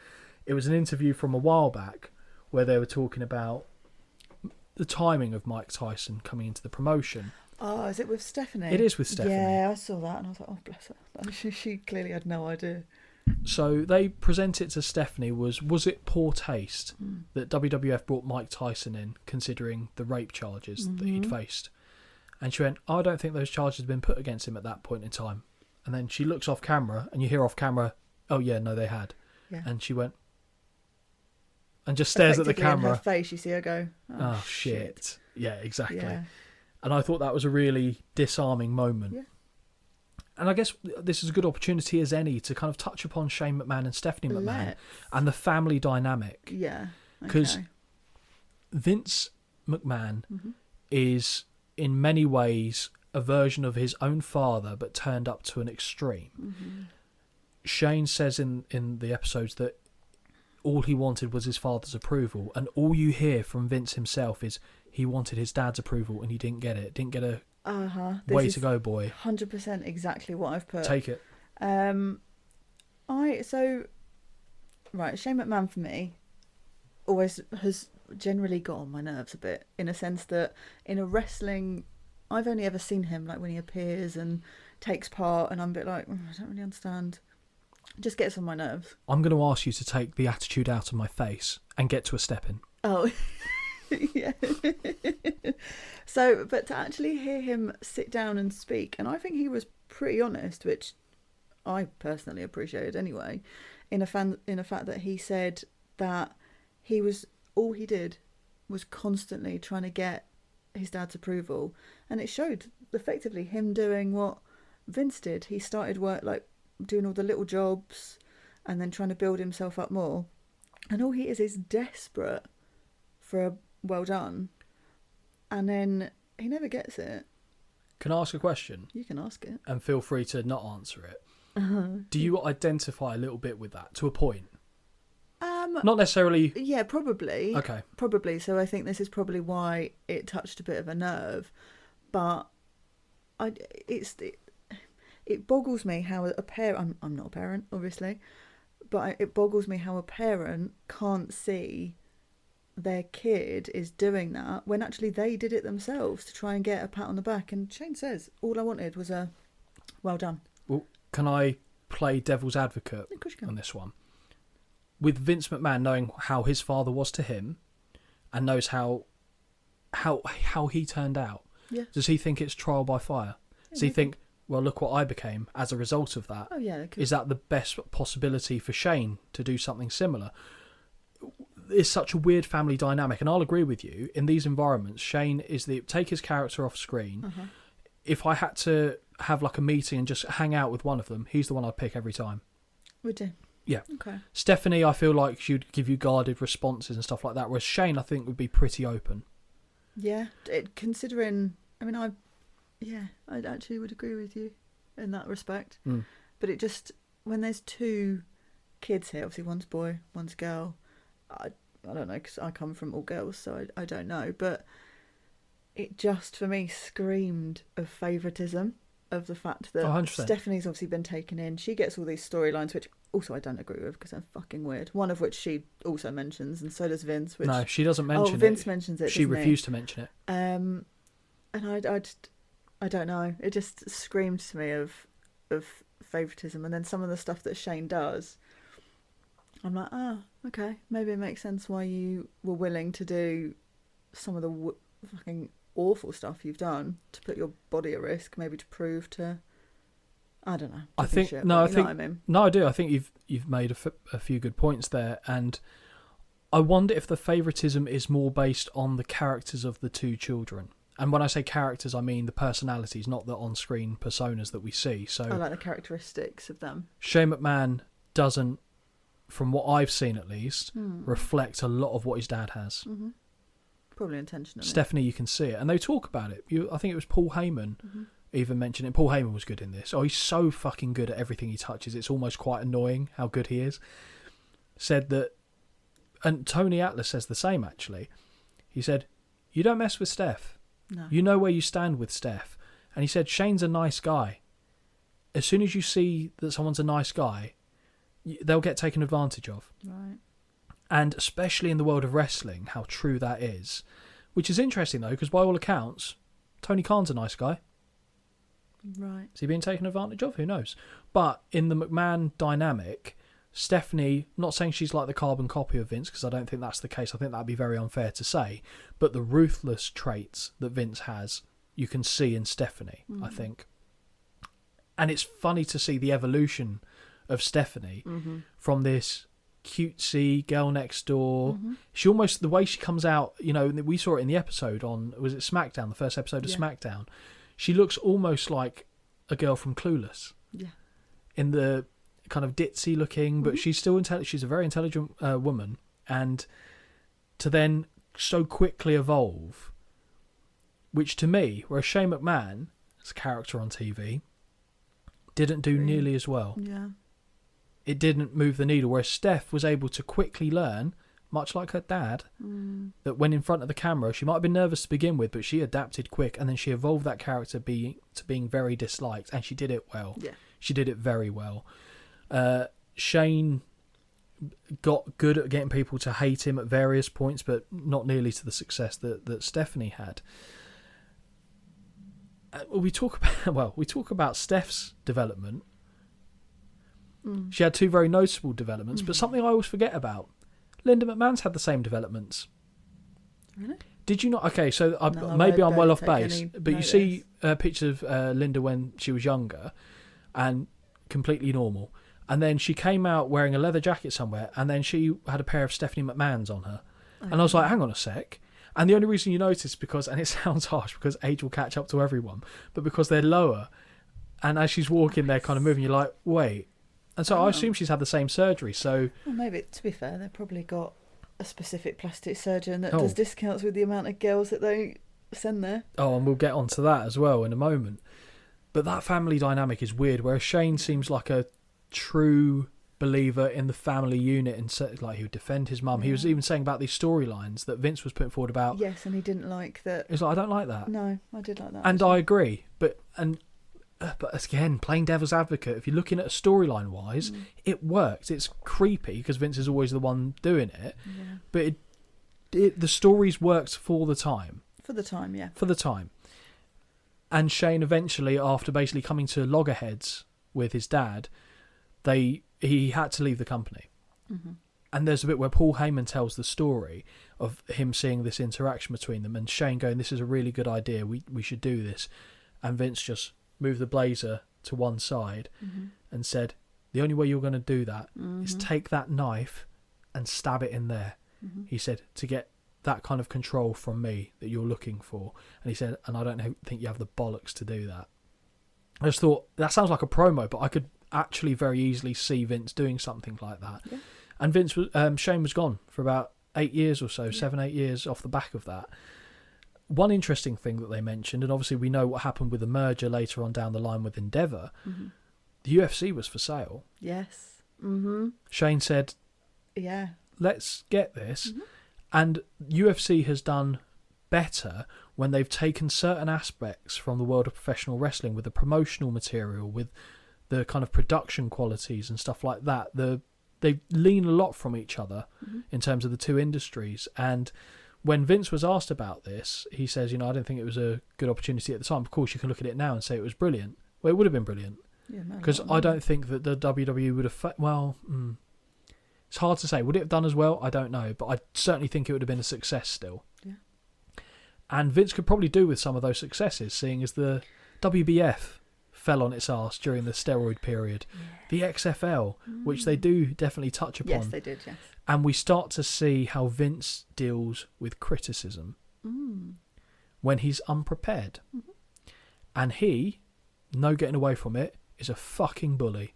it was an interview from a while back where they were talking about the timing of Mike Tyson coming into the promotion. Oh, is it with Stephanie? It is with Stephanie. Yeah, I saw that and I was like, oh, bless her. She clearly had no idea. So they present it to Stephanie, was it poor taste that WWF brought Mike Tyson in, considering the rape charges that he'd faced? And she went, I don't think those charges had been put against him at that point in time. And then she looks off camera, and you hear off camera, oh yeah, no, they had. Yeah. And she went, and just stares at the effectively camera. in her face, you see her go, Oh, shit. Yeah, exactly. Yeah. And I thought that was a really disarming moment. Yeah. And I guess this is a good opportunity as any to kind of touch upon Shane McMahon and Stephanie McMahon and the family dynamic. Yeah. Because okay. Vince McMahon is, in many ways, a version of his own father, but turned up to an extreme. Shane says in the episodes that all he wanted was his father's approval, and all you hear from Vince himself is he wanted his dad's approval and he didn't get it. Didn't get a way to go, boy. 100% exactly what I've put. Take it. Shane McMahon for me always has generally got on my nerves a bit, in a sense that in a wrestling, I've only ever seen him like when he appears and takes part, and I'm a bit like, I don't really understand. Just gets on my nerves. I'm going to ask you to take the attitude out of my face and get to a step in. Oh, yeah. So, but to actually hear him sit down and speak, and I think he was pretty honest, which I personally appreciated anyway, in a fact that he said that all he did was constantly trying to get his dad's approval, and it showed effectively him doing what Vince did. He started work like doing all the little jobs and then trying to build himself up more, and all he is desperate for a well done, and then he never gets it. Can I ask a question? You can ask it, and feel free to not answer it. Do you identify a little bit with that to a point? Not necessarily. Yeah, probably. Okay. Probably. So I think this is probably why it touched a bit of a nerve, but it boggles me how a parent. I'm not a parent, obviously, but it boggles me how a parent can't see their kid is doing that when actually they did it themselves to try and get a pat on the back. And Shane says, all I wanted was a well done. Well, can I play devil's advocate on this one? With Vince McMahon knowing how his father was to him and knows how he turned out, does he think it's trial by fire? Does he think, well, look what I became as a result of that? Oh, yeah. Is that the best possibility for Shane to do something similar? It's such a weird family dynamic, and I'll agree with you. In these environments, Shane is take his character off screen. If I had to have like a meeting and just hang out with one of them, he's the one I'd pick every time. Would you? Yeah. Okay. Stephanie, I feel like she'd give you guarded responses and stuff like that, whereas Shane, I think, would be pretty open. Yeah. Considering, I mean, I actually would agree with you in that respect. But it just, when there's two kids here, obviously one's boy, one's girl, I don't know, because I come from all girls, so I don't know, but it just, for me, screamed of favouritism, of the fact that 100%. Stephanie's obviously been taken in. She gets all these storylines, which also I don't agree with because they're fucking weird. One of which she also mentions, and so does Vince. Which, no, she doesn't mention it. Vince mentions it. She refused to mention it. And I don't know. It just screamed to me of favouritism. And then some of the stuff that Shane does, I'm like, okay, maybe it makes sense why you were willing to do some of the fucking awful stuff you've done to put your body at risk, maybe to prove to, I don't know. I think shit, no, I think I mean. No, I do. I think you've made a few good points there, and I wonder if the favouritism is more based on the characters of the two children. And when I say characters, I mean the personalities, not the on-screen personas that we see. So I like the characteristics of them. Shane McMahon doesn't, from what I've seen at least, reflect a lot of what his dad has. Mm-hmm. Probably intentionally. Stephanie, you can see it. And they talk about it. I think it was Paul Heyman even mentioned it. Paul Heyman was good in this. Oh, he's so fucking good at everything he touches. It's almost quite annoying how good he is. Said that, and Tony Atlas says the same actually. He said, you don't mess with Steph. No. You know where you stand with Steph. And he said, Shane's a nice guy. As soon as you see that someone's a nice guy, they'll get taken advantage of. Right. And especially in the world of wrestling, how true that is. Which is interesting, though, because by all accounts, Tony Khan's a nice guy. Right. Is he being taken advantage of? Who knows? But in the McMahon dynamic, Stephanie, not saying she's like the carbon copy of Vince, because I don't think that's the case. I think that'd be very unfair to say. But the ruthless traits that Vince has, you can see in Stephanie, I think. And it's funny to see the evolution of Stephanie from this cutesy girl next door. She almost, the way she comes out, you know, we saw it in the episode on, was it SmackDown, the first episode of SmackDown? She looks almost like a girl from Clueless. Yeah. In the kind of ditzy looking, but she's still intelligent. She's a very intelligent woman. And to then so quickly evolve, which to me, whereas Shane McMahon, as a character on TV, didn't do nearly as well. Yeah. It didn't move the needle, whereas Steph was able to quickly learn, much like her dad, that when in front of the camera, she might have been nervous to begin with, but she adapted quick, and then she evolved that character to being very disliked, and she did it well. Yeah. She did it very well. Shane got good at getting people to hate him at various points, but not nearly to the success that Stephanie had. We talk about Steph's development. She had two very noticeable developments, but something I always forget about. Linda McMahon's had the same developments. Really? Did you not? Okay, so maybe I'm well off base, but you see pictures of Linda when she was younger and completely normal. And then she came out wearing a leather jacket somewhere, and then she had a pair of Stephanie McMahon's on her. Okay. And I was like, hang on a sec. And the only reason you notice, because, and it sounds harsh because age will catch up to everyone, but because they're lower, and as she's walking, they're kind of moving, you're like, wait. And so I assume she's had the same surgery, so... Well, maybe, to be fair, they've probably got a specific plastic surgeon that does discounts with the amount of girls that they send there. Oh, and we'll get onto that as well in a moment. But that family dynamic is weird, whereas Shane seems like a true believer in the family unit, and like he would defend his mum. He was even saying about these storylines that Vince was putting forward about... Yes, and he didn't like that. He's like, I don't like that. No, I did like that. And I agree, but again, playing devil's advocate, if you're looking at a storyline wise, it works. It's creepy because Vince is always the one doing it, but the stories works for the time. For the time. And Shane eventually, after basically coming to loggerheads with his dad, he had to leave the company. And there's a bit where Paul Heyman tells the story of him seeing this interaction between them, and Shane going, "This is a really good idea. We should do this." And Vince just moved the blazer to one side and said, "The only way you're going to do that is take that knife and stab it in there." He said, "To get that kind of control from me that you're looking for." And he said, "And I don't think you have the bollocks to do that." I just thought, that sounds like a promo, but I could actually very easily see Vince doing something like that. Yeah. And Shane was gone for about 8 years or so, 7-8 years off the back of that. One interesting thing that they mentioned, and obviously we know what happened with the merger later on down the line with Endeavour, the UFC was for sale. Yes. Shane said, let's get this. And UFC has done better when they've taken certain aspects from the world of professional wrestling with the promotional material, with the kind of production qualities and stuff like that. They lean a lot from each other in terms of the two industries. And when Vince was asked about this, he says, I don't think it was a good opportunity at the time. Of course, you can look at it now and say it was brilliant. Well, it would have been brilliant. Because I don't think that the WWE would have... it's hard to say. Would it have done as well? I don't know. But I certainly think it would have been a success still. Yeah. And Vince could probably do with some of those successes, seeing as the WBF fell on its arse during the steroid period. The XFL, which they do definitely touch upon. Yes, they did, yes. And we start to see how Vince deals with criticism when he's unprepared. And he, no getting away from it, is a fucking bully.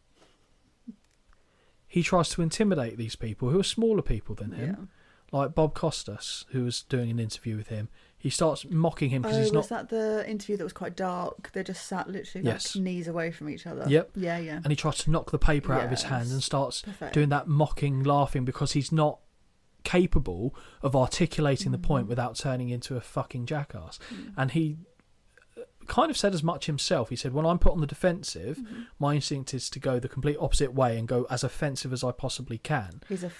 He tries to intimidate these people who are smaller people than him. Like Bob Costas, who was doing an interview with him. He starts mocking him because he's not... Was that the interview that was quite dark? They just sat literally knees away from each other. Yep. Yeah. And he tries to knock the paper out of his hand and starts doing that mocking, laughing, because he's not capable of articulating the point without turning into a fucking jackass. And he kind of said as much himself. He said, when I'm put on the defensive, my instinct is to go the complete opposite way and go as offensive as I possibly can. He's a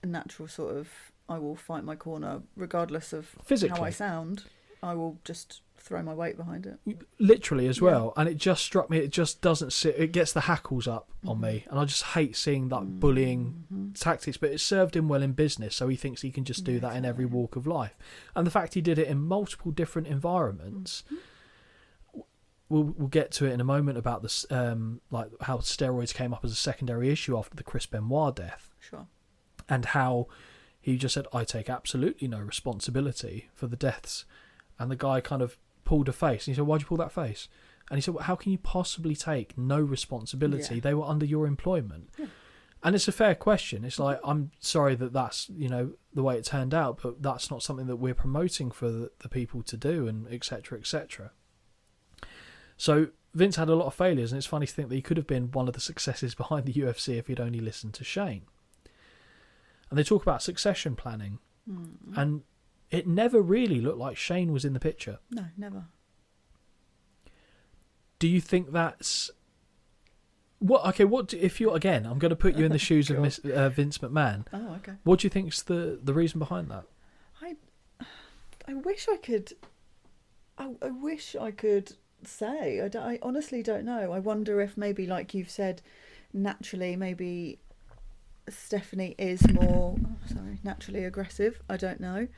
natural sort of... I will fight my corner regardless of physically how I sound. I will just throw my weight behind it. Literally as well. And it just struck me, it just doesn't sit, it gets the hackles up on me. And I just hate seeing that bullying tactics, but it served him well in business, so he thinks he can just do that in every walk of life. And the fact he did it in multiple different environments we'll get to it in a moment about this, like how steroids came up as a secondary issue after the Chris Benoit death. Sure. And how he just said, I take absolutely no responsibility for the deaths. And the guy kind of pulled a face. And he said, why'd you pull that face? And he said, well, how can you possibly take no responsibility? Yeah. They were under your employment. Yeah. And it's a fair question. It's like, I'm sorry that that's, the way it turned out, but that's not something that we're promoting for the people to do, and et cetera, et cetera. So Vince had a lot of failures, and it's funny to think that he could have been one of the successes behind the UFC if he'd only listened to Shane. And they talk about succession planning, and it never really looked like Shane was in the picture. No, never. Do you think that's... if you're, again, I'm going to put you in the shoes of Vince McMahon. Oh, okay. What do you think's the reason behind that? I wish I could... I wish I could say. I honestly don't know. I wonder if maybe, like you've said, naturally, maybe Stephanie is more, naturally aggressive. I don't know,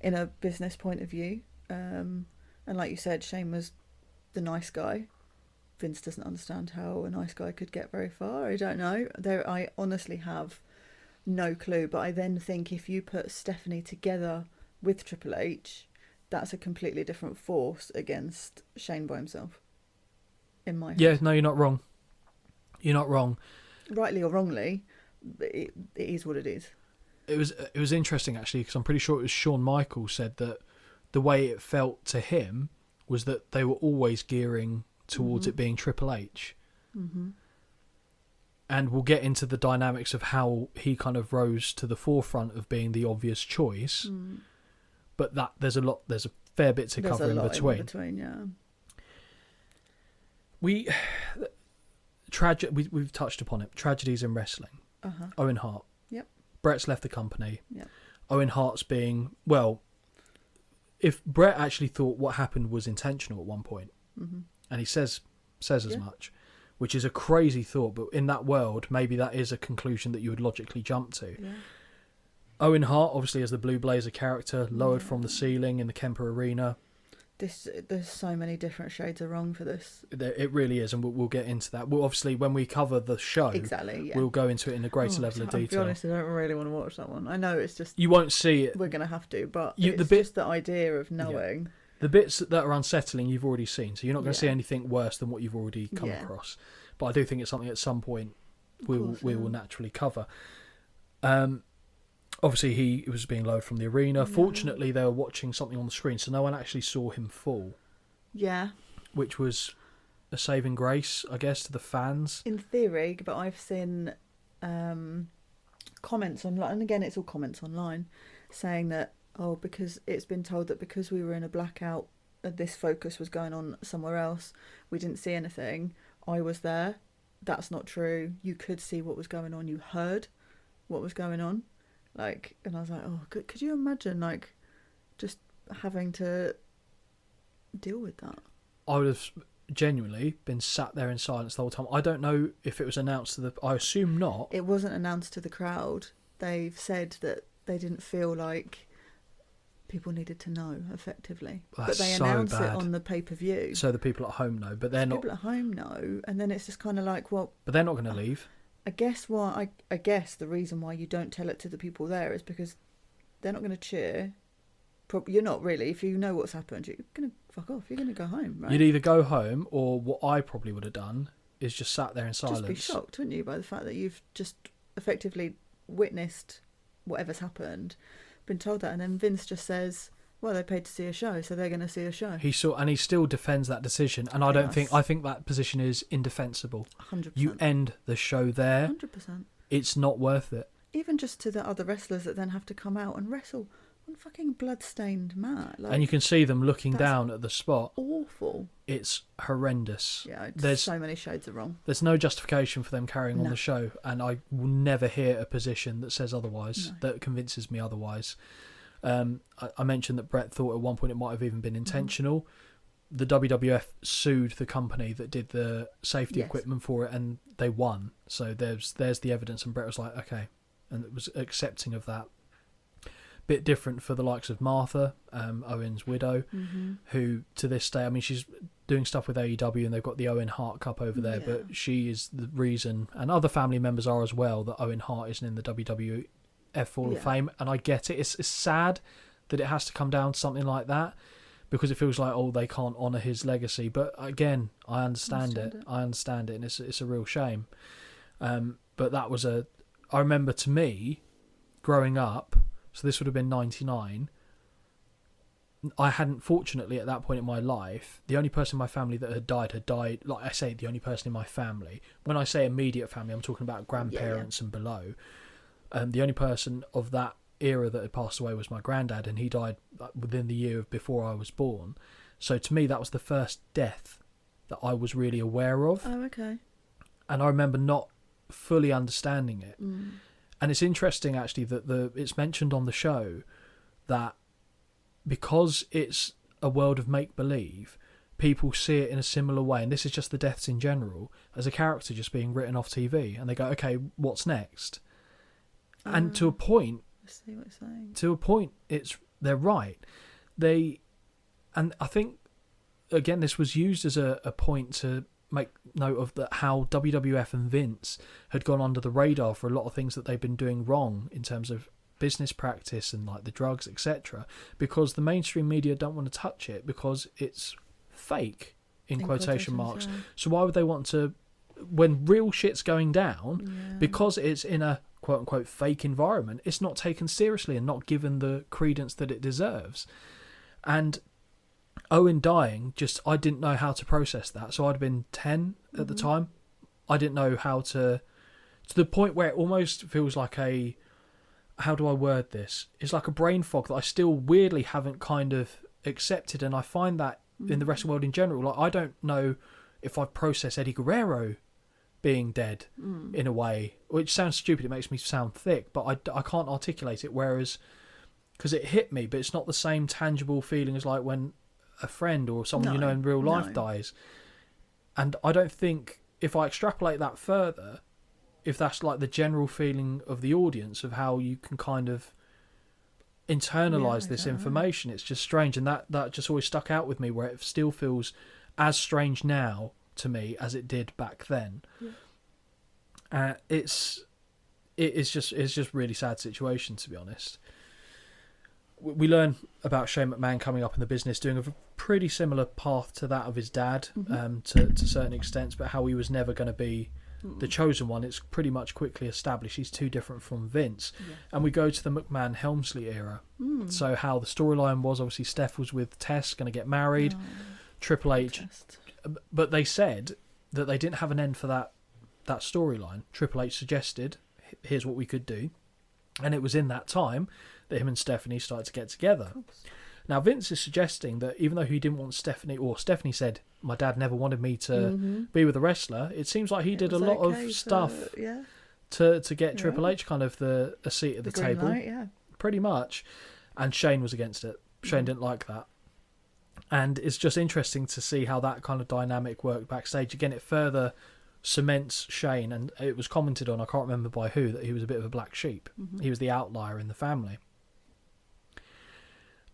in a business point of view. And like you said, Shane was the nice guy. Vince doesn't understand how a nice guy could get very far. I don't know. I honestly have no clue. But I then think if you put Stephanie together with Triple H, that's a completely different force against Shane by himself. In my head. Yeah, no, you're not wrong. You're not wrong. Rightly or wrongly, it is what it is. It was interesting actually, because I'm pretty sure it was Shawn Michaels said that the way it felt to him was that they were always gearing towards it being Triple H. Mm-hmm. And we'll get into the dynamics of how he kind of rose to the forefront of being the obvious choice. But that there's a fair bit to cover in between. Yeah. We've touched upon it. Tragedies in wrestling. Owen Hart. Yep. Brett's left the company. Yep. Owen Hart's being, well, if Brett actually thought what happened was intentional at one point, and he says as much, which is a crazy thought, but in that world, maybe that is a conclusion that you would logically jump to. Yeah. Owen Hart, obviously, as the Blue Blazer character, lowered from the ceiling in the Kemper Arena. There's so many different shades of wrong for this. It really is, and we'll get into that. Well, obviously, when we cover the show, we'll go into it in a greater level of detail. To be honest, I don't really want to watch that one. I know it's just... You won't see it. We're going to have to, but just the idea of knowing... Yeah. The bits that are unsettling you've already seen, so you're not going to see anything worse than what you've already come across. But I do think it's something at some point we will naturally cover. Obviously, he was being lowered from the arena. Fortunately, they were watching something on the screen, so no one actually saw him fall. Yeah. Which was a saving grace, I guess, to the fans. In theory, but I've seen comments online, and again, it's all comments online, saying that, because it's been told that because we were in a blackout, this focus was going on somewhere else, we didn't see anything. I was there. That's not true. You could see what was going on. You heard what was going on. And I was like, could you imagine, just having to deal with that? I would have genuinely been sat there in silence the whole time. I don't know if it was announced to I assume not. It wasn't announced to the crowd. They've said that they didn't feel like people needed to know, effectively. That's but they announced it on the pay-per-view. So the people at home know, but they're not... People at home know, and then it's just kind of like, well... But they're not going to leave. I guess the reason why you don't tell it to the people there is because they're not going to cheer. You're not really. If you know what's happened, you're going to fuck off. You're going to go home, right? You'd either go home, or what I probably would have done is just sat there in silence. Just be shocked, wouldn't you, by the fact that you've just effectively witnessed whatever's happened, been told that, and then Vince just says, well, they paid to see a show, so they're going to see a show. He still defends that decision, and I think that position is indefensible. 100%. You end the show there. 100%. It's not worth it. Even just to the other wrestlers that then have to come out and wrestle on fucking blood-stained mat. And you can see them looking down at the spot. Awful. It's horrendous. Yeah, there's so many shades of wrong. There's no justification for them carrying on the show, and I will never hear a position that says otherwise, that convinces me otherwise. I mentioned that Brett thought at one point it might have even been intentional. The WWF sued the company that did the safety equipment for it, and they won. So there's the evidence, and Brett was like, okay, and it was accepting of that. bit different for the likes of Martha, Owen's widow, who to this day, I mean, she's doing stuff with AEW and they've got the Owen Hart Cup over there, but she is the reason, and other family members are as well, that Owen Hart isn't in the WWF Hall of Fame. And I get it. It's sad that it has to come down to something like that, because it feels like, oh, they can't honour his legacy. But again, I understand it, and it's a real shame. But that was I remember, to me, growing up, so this would have been 99, I hadn't, fortunately, at that point in my life, the only person in my family that had died, like I say, the only person in my family. When I say immediate family, I'm talking about grandparents and below. The only person of that era that had passed away was my granddad, and he died within the year before I was born. So to me, that was the first death that I was really aware of. Oh, okay. And I remember not fully understanding it. And it's interesting, actually, that it's mentioned on the show that because it's a world of make-believe, people see it in a similar way, and this is just the deaths in general, as a character just being written off TV, and they go, okay, what's next? And to a point, I see what you're saying. To a point, they're right. And I think, again, this was used as a point to make note of how WWF and Vince had gone under the radar for a lot of things that they've been doing wrong in terms of business practice and like the drugs, etc., because the mainstream media don't want to touch it because it's fake in quotation marks. So why would they want to, when real shit's going down, because it's in a quote unquote fake environment, it's not taken seriously and not given the credence that it deserves. And Owen dying, I didn't know how to process that. So I'd have been 10 at the time. I didn't know how to the point where it almost feels like how do I word this? It's like a brain fog that I still weirdly haven't kind of accepted. And I find that in the wrestling world in general, like I don't know if I process Eddie Guerrero being dead in a way, which sounds stupid. It makes me sound thick, but I can't articulate it. Whereas, because it hit me, but it's not the same tangible feeling as like when a friend or someone you know in real life dies. And I don't think, if I extrapolate that further, if that's like the general feeling of the audience of how you can kind of internalize this information, it's just strange. And that just always stuck out with me, where it still feels as strange now to me as it did back then. It's just really sad situation, to be honest. We learn about Shane McMahon coming up in the business, doing a pretty similar path to that of his dad, to certain extents, but how he was never going to be the chosen one. It's pretty much quickly established he's too different from Vince. And we go to the McMahon Helmsley era. So how the storyline was, obviously Steph was with Tess, going to get married. Triple H, but they said that they didn't have an end for that storyline. Triple H suggested, here's what we could do, and it was in that time that him and Stephanie started to get together. Now Vince is suggesting that even though he didn't want Stephanie, or Stephanie said, my dad never wanted me to be with a wrestler, it seems like he did a lot of stuff to get Triple H kind of a seat at the table. Light, pretty much. And Shane was against it. Shane didn't like that. And it's just interesting to see how that kind of dynamic worked backstage. Again, it further cements Shane, and it was commented on, I can't remember by who, that he was a bit of a black sheep. He was the outlier in the family.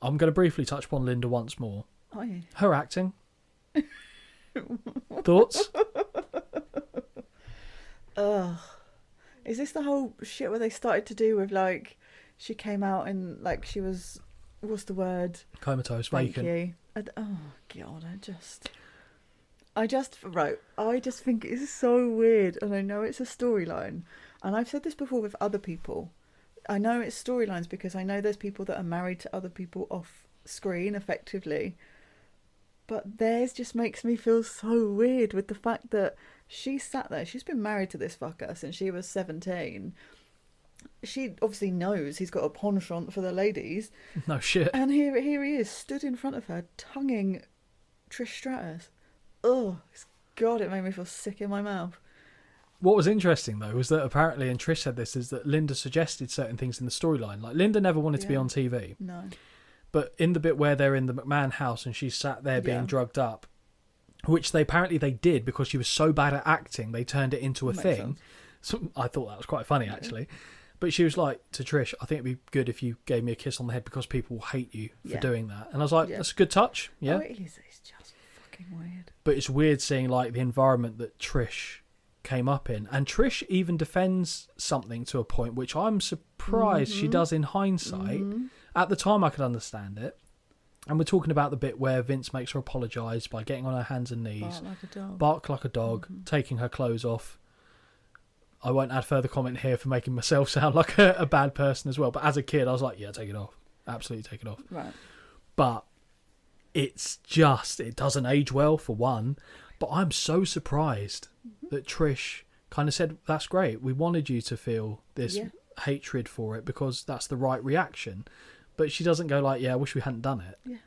I'm going to briefly touch upon Linda once more. Her acting. Thoughts? Is this the whole shit where they started to do with, like, she came out and, like, she was, what's the word? Comatose, Thank vacant. you. Oh, God, I just think it's so weird, and I know it's a storyline, and I've said this before with other people. I know it's storylines because I know there's people that are married to other people off screen, effectively, but theirs just makes me feel so weird with the fact that she sat there, she's been married to this fucker since she was 17. She obviously knows he's got a penchant for the ladies. No shit. And here he is, stood in front of her, tonguing Trish Stratus. Oh, God, it made me feel sick in my mouth. What was interesting, though, was that apparently, and Trish said this, is that Linda suggested certain things in the storyline. Like, Linda never wanted to be on TV. No. But in the bit where they're in the McMahon house and she's sat there being drugged up, which they did because she was so bad at acting, they turned it into a thing. So I thought that was quite funny, actually. But she was like to Trish, I think it'd be good if you gave me a kiss on the head because people will hate you for doing that. And I was like, that's a good touch. Yeah. Oh, it is. It's just fucking weird. But it's weird seeing like the environment that Trish came up in. And Trish even defends something to a point which I'm surprised she does in hindsight. At the time I could understand it. And we're talking about the bit where Vince makes her apologise by getting on her hands and knees. Bark like a dog. Taking her clothes off. I won't add further comment here for making myself sound like a bad person as well. But as a kid, I was like, yeah, take it off. Absolutely take it off. Right. But it's just, it doesn't age well, for one. But I'm so surprised that Trish kind of said, that's great. We wanted you to feel this hatred for it because that's the right reaction. But she doesn't go like, yeah, I wish we hadn't done it. Yeah.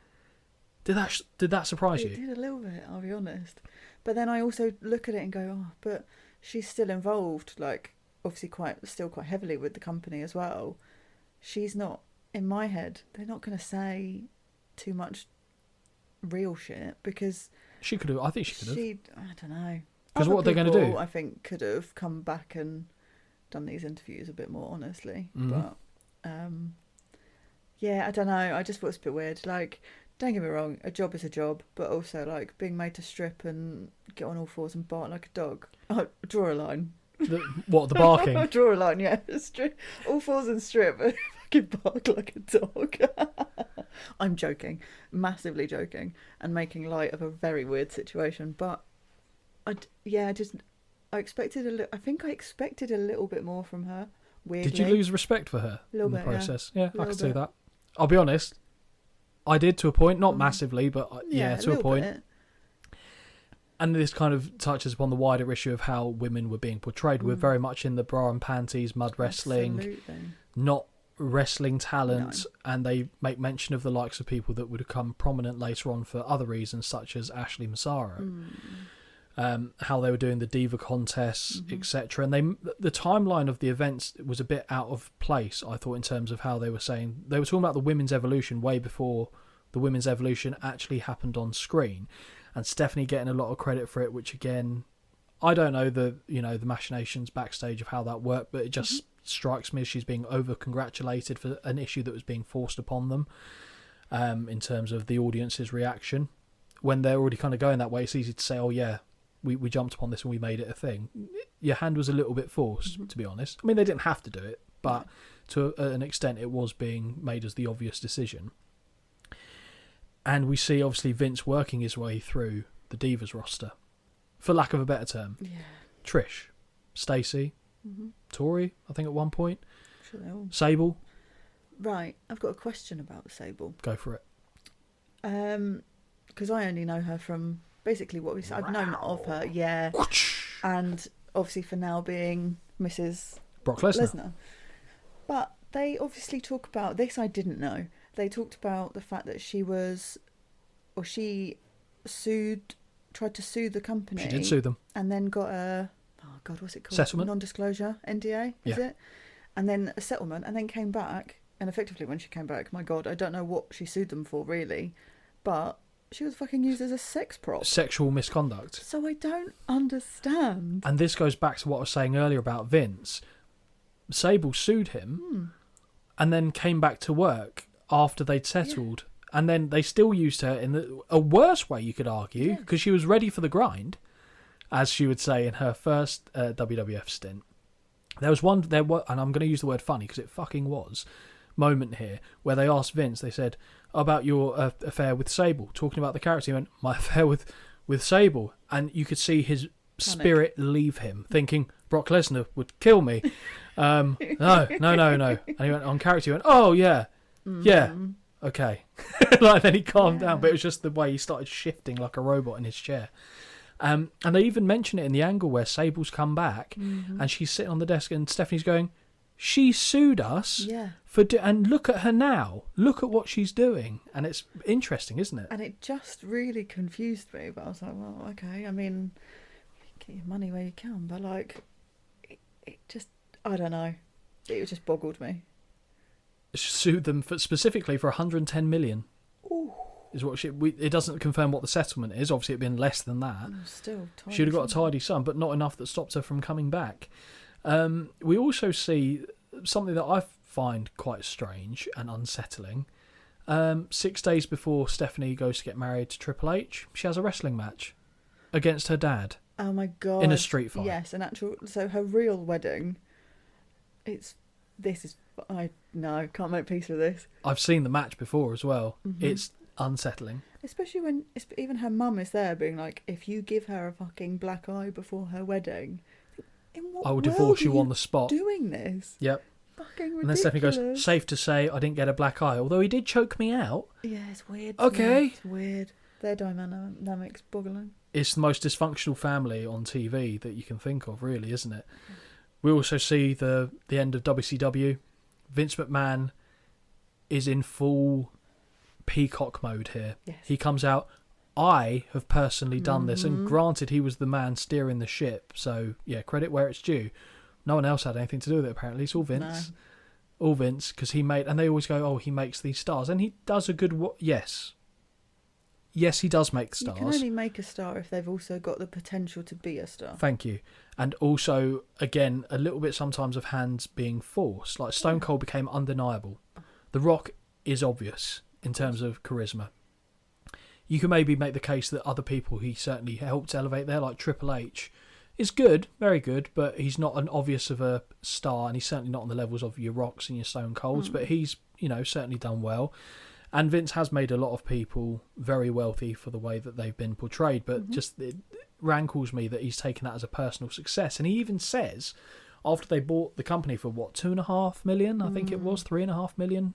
Did that surprise you? It did a little bit, I'll be honest. But then I also look at it and go, oh, but she's still involved, like, obviously still quite heavily with the company as well. She's not, in my head, they're not going to say too much real shit because... She could have, I think she could have. I don't know. Because what are they going to do? I think could have come back and done these interviews a bit more honestly. But, yeah, I don't know. I just thought it was a bit weird. Like, don't get me wrong, a job is a job, but also, like, being made to strip and get on all fours and bark like a dog. Oh, draw a line. The barking? Draw a line, yeah. All fours and strip and fucking bark like a dog. I'm joking. Massively joking. And making light of a very weird situation. But, I expected I think I expected a little bit more from her, weirdly. Did you lose respect for her in the process? Yeah, I can see that. I'll be honest. I did to a point, not massively, but to a point. Bit. And this kind of touches upon the wider issue of how women were being portrayed. We're very much in the bra and panties, mud wrestling, Absolutely. not wrestling talent. No. And they make mention of the likes of people that would become prominent later on for other reasons, such as Ashley Massaro. How they were doing the diva contests, etc. And the timeline of the events was a bit out of place, I thought, in terms of how they were saying. They were talking about the women's evolution way before the women's evolution actually happened on screen. And Stephanie getting a lot of credit for it, which again, I don't know the machinations backstage of how that worked, but it just strikes me as she's being over-congratulated for an issue that was being forced upon them in terms of the audience's reaction. When they're already kind of going that way, it's easy to say, oh yeah, we jumped upon this and we made it a thing. Your hand was a little bit forced, to be honest. I mean, they didn't have to do it, but to an extent it was being made as the obvious decision. And we see, obviously, Vince working his way through the Divas roster, for lack of a better term. Yeah. Trish, Stacey, Tori, I think at one point. Sure they all. Sable. Right, I've got a question about Sable. Go for it. Because I only know her from basically what I've known of her, yeah. And obviously for now being Mrs. Brock Lesnar. But they obviously talk about this. I didn't know. They talked about the fact that she tried to sue the company. She did sue them. And then got what's it called? Settlement. Non-disclosure, NDA, is it? And then a settlement, and then came back. And effectively when she came back, my God, I don't know what she sued them for really, but she was fucking used as a sex prop. Sexual misconduct. So I don't understand. And this goes back to what I was saying earlier about Vince. Sable sued him and then came back to work after they'd settled. And then they still used her in a worse way, you could argue, because she was ready for the grind, as she would say in her first WWF stint. There was and I'm going to use the word funny because it fucking was, moment here where they asked Vince, they said, about your affair with Sable, talking about the character. He went, my affair with Sable. And you could see his spirit leave him, thinking Brock Lesnar would kill me. No. And he went on character, he went, oh yeah, okay. Like, then he calmed down, but it was just the way he started shifting like a robot in his chair. And they even mention it in the angle where Sable's come back and she's sitting on the desk and Stephanie's going, she sued us and look at her now. Look at what she's doing. And it's interesting, isn't it? And it just really confused me. But I was like, well, okay. I mean, get your money where you can. But, like, it just, I don't know. It just boggled me. She sued them specifically for 110 million. Ooh. Is what it doesn't confirm what the settlement is. Obviously, it'd been less than that. Still, she'd have got a tidy sum, but not enough that stopped her from coming back. We also see something that I find quite strange and unsettling. 6 days before Stephanie goes to get married to Triple H, she has a wrestling match against her dad. Oh my God. In a street fight. Yes, so her real wedding, can't make peace with this. I've seen the match before as well. Mm-hmm. It's unsettling. Especially when even her mum is there being like, if you give her a fucking black eye before her wedding, in what I will world divorce you are on the spot. doing this? Yep. Fucking ridiculous. And then Stephanie goes, safe to say I didn't get a black eye, although he did choke me out. Yeah, it's weird. Okay. It's weird. Their dynamics boggling. It's the most dysfunctional family on TV that you can think of, really, isn't it? We also see the end of WCW. Vince McMahon is in full peacock mode here. Yes. He comes out, I have personally done this, and granted he was the man steering the ship, so yeah, credit where it's due. No one else had anything to do with it, apparently. It's all Vince. No. All Vince, because he made, and they always go, oh, he makes these stars, and he does a good, yes, he does make stars. You can only make a star if they've also got the potential to be a star. Thank you. And also, again, a little bit sometimes of hands being forced. Like Stone Cold became undeniable. The Rock is obvious in terms of charisma. You can maybe make the case that other people he certainly helped elevate there, like Triple H, is good, very good, but he's not an obvious of a star, and he's certainly not on the levels of your Rocks and your Stone Colds, but he's, certainly done well. And Vince has made a lot of people very wealthy for the way that they've been portrayed, but just it rankles me that he's taken that as a personal success. And he even says, after they bought the company for what, $2.5 million, I think it was $3.5 million,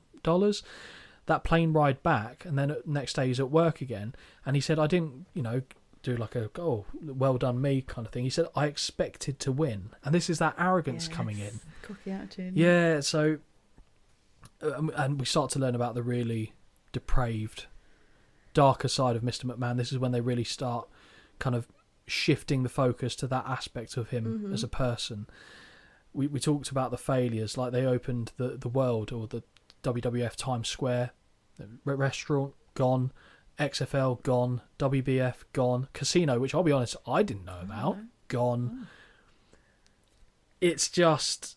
that plane ride back, and then next day he's at work again, and he said, I didn't, do like a, oh, well done me kind of thing. He said, I expected to win. And this is that arrogance coming in. Cocky attitude. Yeah, so, and we start to learn about the really depraved, darker side of Mr. McMahon. This is when they really start kind of shifting the focus to that aspect of him as a person. We talked about the failures, like they opened the World or the WWF Times Square restaurant, gone. XFL, gone. WBF, gone. Casino, which I'll be honest, I didn't know about, gone. It's just,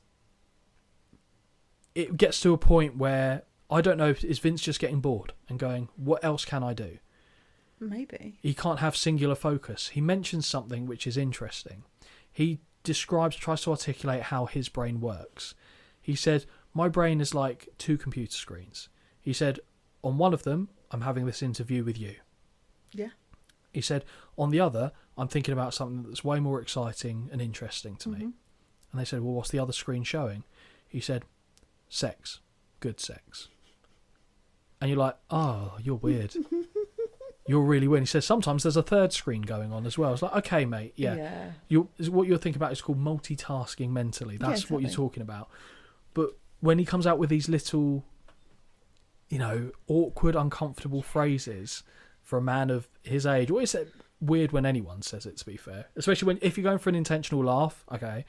it gets to a point where I don't know, is Vince just getting bored and going, what else can I do? Maybe. He can't have singular focus. He mentions something which is interesting. He tries to articulate how his brain works. He said, my brain is like 2 computer screens. He said, on one of them, I'm having this interview with you. Yeah. He said, on the other, I'm thinking about something that's way more exciting and interesting to me. And they said, well, what's the other screen showing? He said, sex. Good sex. And you're like, oh, you're weird. You're really weird. He says, sometimes there's a third screen going on as well. It's like, okay, mate, yeah. What you're thinking about is called multitasking mentally. That's what you're talking about. But when he comes out with these little, awkward, uncomfortable phrases for a man of his age, or is it weird when anyone says it, to be fair? Especially if you're going for an intentional laugh, okay.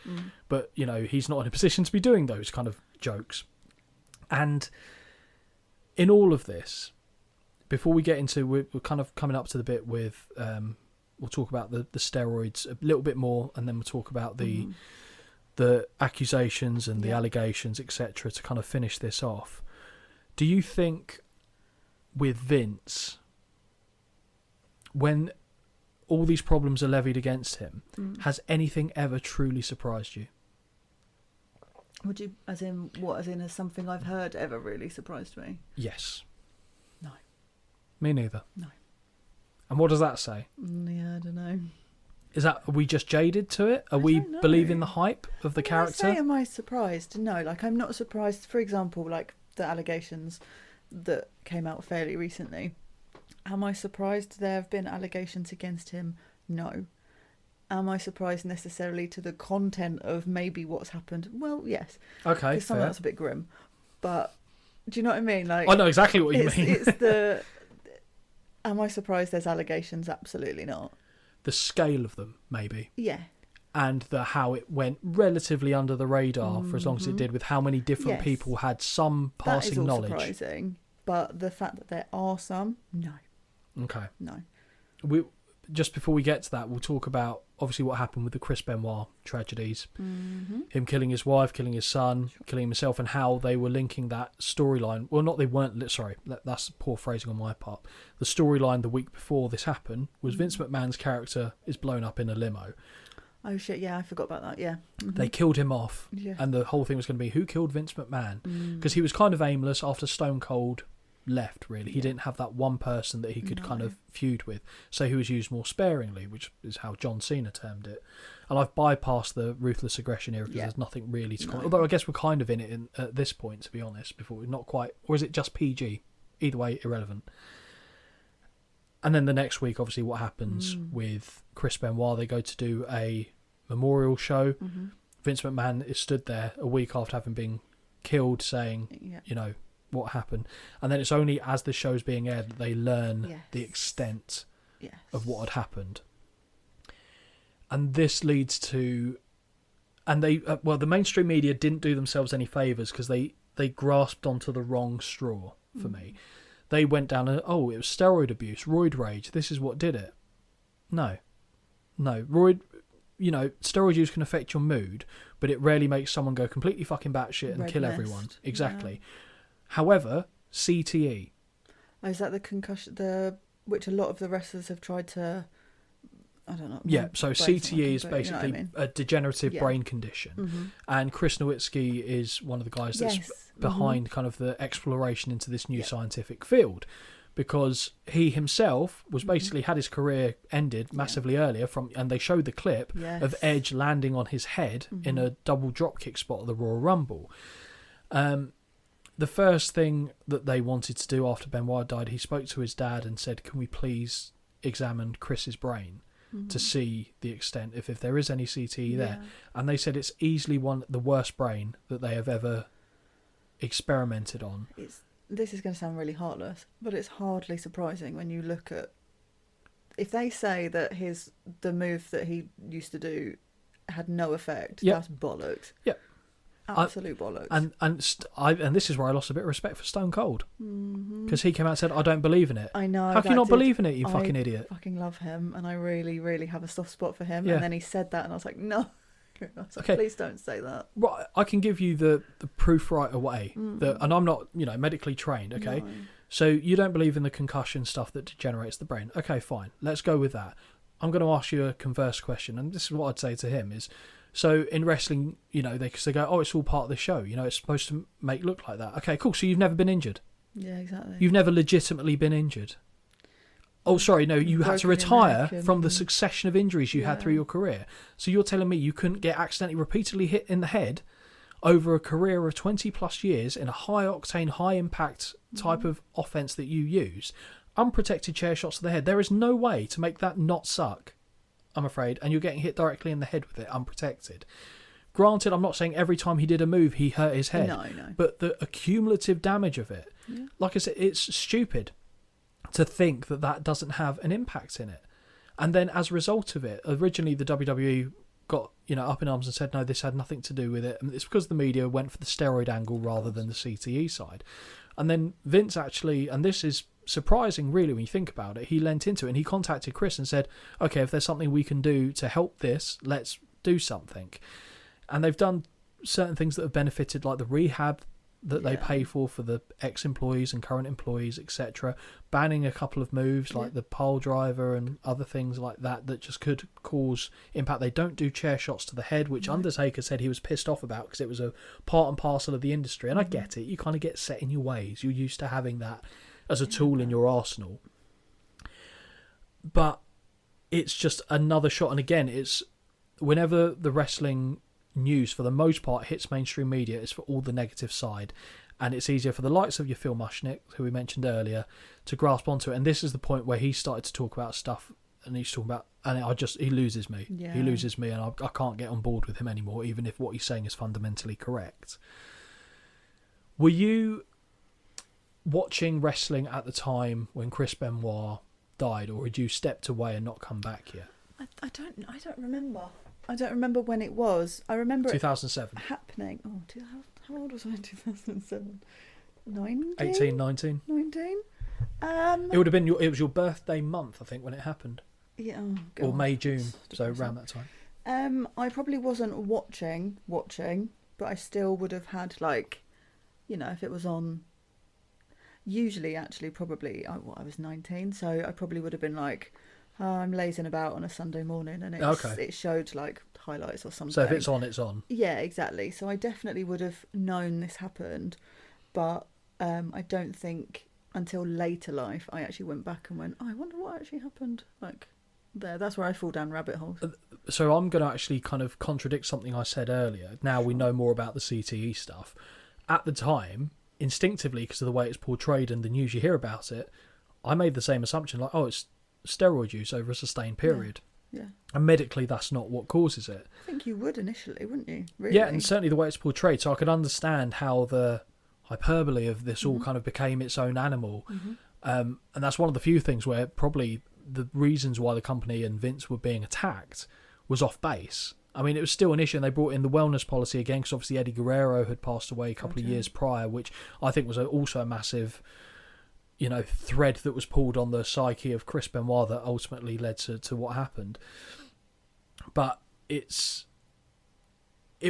But, he's not in a position to be doing those kind of jokes. And in all of this, before we get into, we're kind of coming up to the bit with, we'll talk about the steroids a little bit more, and then we'll talk about the accusations and the allegations, etc., to kind of finish this off. Do you think with Vince, when all these problems are levied against him, has anything ever truly surprised you? Would you, as in what? As in, has something I've heard ever really surprised me? Yes. No. Me neither. No. And what does that say? Yeah, I don't know. Are we just jaded to it? Are we believing the hype of the character? Am I surprised? No, I'm not surprised. For example, the allegations that came out fairly recently. Am I surprised there have been allegations against him? No. Am I surprised necessarily to the content of maybe what's happened? Well, yes. Okay, because some of that's a bit grim. But do you know what I mean? I know exactly what you mean. It's the... Am I surprised there's allegations? Absolutely not. The scale of them, maybe. Yeah. And how it went relatively under the radar for as long as it did, with how many different people had some passing knowledge. That is all surprising. But the fact that there are some, no. Okay. No. Just before we get to that, we'll talk about obviously what happened with the Chris Benoit tragedies, him killing his wife, killing his son, killing himself, and how they were linking that storyline. Well, they weren't. Sorry, that's poor phrasing on my part. The storyline the week before this happened was Vince McMahon's character is blown up in a limo. Oh shit! Yeah, I forgot about that. Yeah, they killed him off, Yeah. and the whole thing was going to be who killed Vince McMahon, because he was kind of aimless after Stone Cold left. Really, he didn't have that one person that he could kind of feud with, so he was used more sparingly, which is how John Cena termed it. And I've bypassed the ruthless aggression era because there's nothing really to comment. Although I guess we're kind of in it at this point, to be honest. Before we're not quite, or is it just PG? Either way, irrelevant. And then the next week, obviously, what happens with Chris Benoit? They go to do a memorial show. Vince McMahon is stood there a week after having been killed, saying, you know, what happened. And then it's only as the show's being aired that they learn the extent of what had happened. And this leads to... And they... the mainstream media didn't do themselves any favours because they grasped onto the wrong straw for me. They went down and, it was steroid abuse, roid rage. This is what did it. No. Steroid use can affect your mood, but it rarely makes someone go completely fucking batshit and kill everyone. Exactly. Yeah. However, CTE. Oh, is that the concussion? Which a lot of the wrestlers have tried to... I don't know. Yeah, so CTE is basically a degenerative brain condition. And Chris Nowitzki is one of the guys that's behind kind of the exploration into this new scientific field, because he himself was basically had his career ended massively earlier and they showed the clip of Edge landing on his head in a double dropkick spot at the Royal Rumble. The first thing that they wanted to do after Benoit died, he spoke to his dad and said, can we please examine Chris's brain to see the extent if there is any CTE there. And they said it's easily the worst brain that they have ever experimented on. This is going to sound really heartless, but it's hardly surprising when you look at... If they say that the move that he used to do had no effect, that's bollocks. Yep. Absolute bollocks. And this is where I lost a bit of respect for Stone Cold, because he came out and said, I don't believe in it. I know. How can you not believe in it, you fucking idiot? I fucking love him, and I really, really have a soft spot for him. And then he said that, and I was like, no. I was like, please don't say that. Right, I can give you the proof right away. And I'm not, medically trained, okay? No. So you don't believe in the concussion stuff that degenerates the brain. Okay, fine. Let's go with that. I'm going to ask you a converse question, and this is what I'd say to him is, so in wrestling, they go, it's all part of the show. It's supposed to make look like that. Okay, cool. So you've never been injured? Yeah, exactly. You've never legitimately been injured? Oh, sorry, no, you had to retire from the succession of injuries you had through your career. So you're telling me you couldn't get accidentally repeatedly hit in the head over a career of 20 plus years in a high octane, high impact type of offense that you use, unprotected chair shots to the head. There is no way to make that not suck, I'm afraid, and you're getting hit directly in the head with it, unprotected. Granted, I'm not saying every time he did a move he hurt his head, no. But the accumulative damage of it, like I said, it's stupid to think that doesn't have an impact in it. And then as a result of it, originally the WWE got up in arms and said, no, this had nothing to do with it. And it's because the media went for the steroid angle rather than the CTE side. And then Vince actually, and this is surprising really when you think about it, he leant into it and he contacted Chris and said, okay, if there's something we can do to help this, let's do something. And they've done certain things that have benefited, like the rehab that they pay for the ex-employees and current employees, etc. Banning a couple of moves like the pole driver and other things like that just could cause impact. They don't do chair shots to the head, which Undertaker said he was pissed off about because it was a part and parcel of the industry. And I get it. You kind of get set in your ways. You're used to having that as a tool in your arsenal. But it's just another shot. And again, it's whenever the wrestling news for the most part hits mainstream media, it's for all the negative side, and it's easier for the likes of your Phil Mushnick, who we mentioned earlier, to grasp onto it. And this is the point where he started to talk about stuff, and he's talking about, and he loses me. He loses me, and I can't get on board with him anymore, even if what he's saying is fundamentally correct. Were you watching wrestling at the time when Chris Benoit died, or had you stepped away and not come back yet? I don't remember. I don't remember when it was. I remember 2007. It happening. Oh, how old was I in 2007? 19? 18, 19. 19? It would have been it was your birthday month, I think, when it happened. Yeah, or God. May, June, It's so depressing. around that time. I probably wasn't watching, but I still would have had, like, if it was on. Usually, actually, probably I was 19, so I probably would have been like, I'm lazing about on a Sunday morning, and it showed like highlights or something. So if it's on, it's on. Yeah, exactly. So I definitely would have known this happened, but I don't think until later life I actually went back and went, I wonder what actually happened. Like, that's where I fall down rabbit holes. So I'm going to actually kind of contradict something I said earlier. Now we know more about the CTE stuff. At the time, instinctively, because of the way it's portrayed and the news you hear about it, I made the same assumption, like, oh, it's steroid use over a sustained period. Yeah. And medically, that's not what causes it. I think you would initially, wouldn't you? Really? Yeah, and certainly the way it's portrayed. So I could understand how the hyperbole of this all kind of became its own animal. And that's one of the few things where probably the reasons why the company and Vince were being attacked was off base. I mean, it was still an issue, and they brought in the wellness policy again, because obviously Eddie Guerrero had passed away a couple of years prior, which I think was also a massive, thread that was pulled on the psyche of Chris Benoit that ultimately led to what happened. But it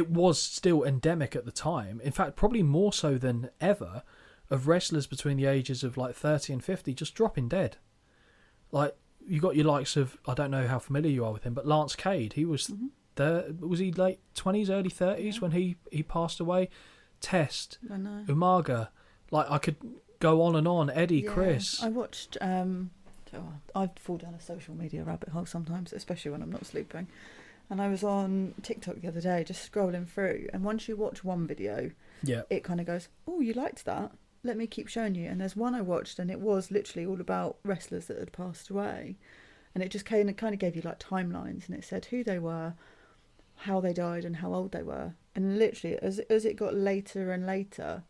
was still endemic at the time. In fact, probably more so than ever, of wrestlers between the ages of like 30 and 50 just dropping dead. Like, you got your likes of, I don't know how familiar you are with him, but Lance Cade, he was was he late 20s, early 30s when he passed away? Test, I know. Umaga, like, I could go on and on. Eddie, Chris. I watched. I fall down a social media rabbit hole sometimes, especially when I'm not sleeping. And I was on TikTok the other day, just scrolling through. And once you watch one video, it kind of goes, "Oh, you liked that? Let me keep showing you." And there's one I watched, and it was literally all about wrestlers that had passed away, and it just kind of gave you like timelines, and it said who they were, how they died, and how old they were. And literally, as it got later and later,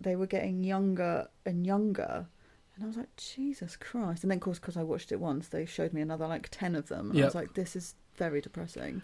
they were getting younger and younger. And I was like, Jesus Christ. And then, of course, because I watched it once, they showed me another, like, 10 of them. And I was like, this is very depressing.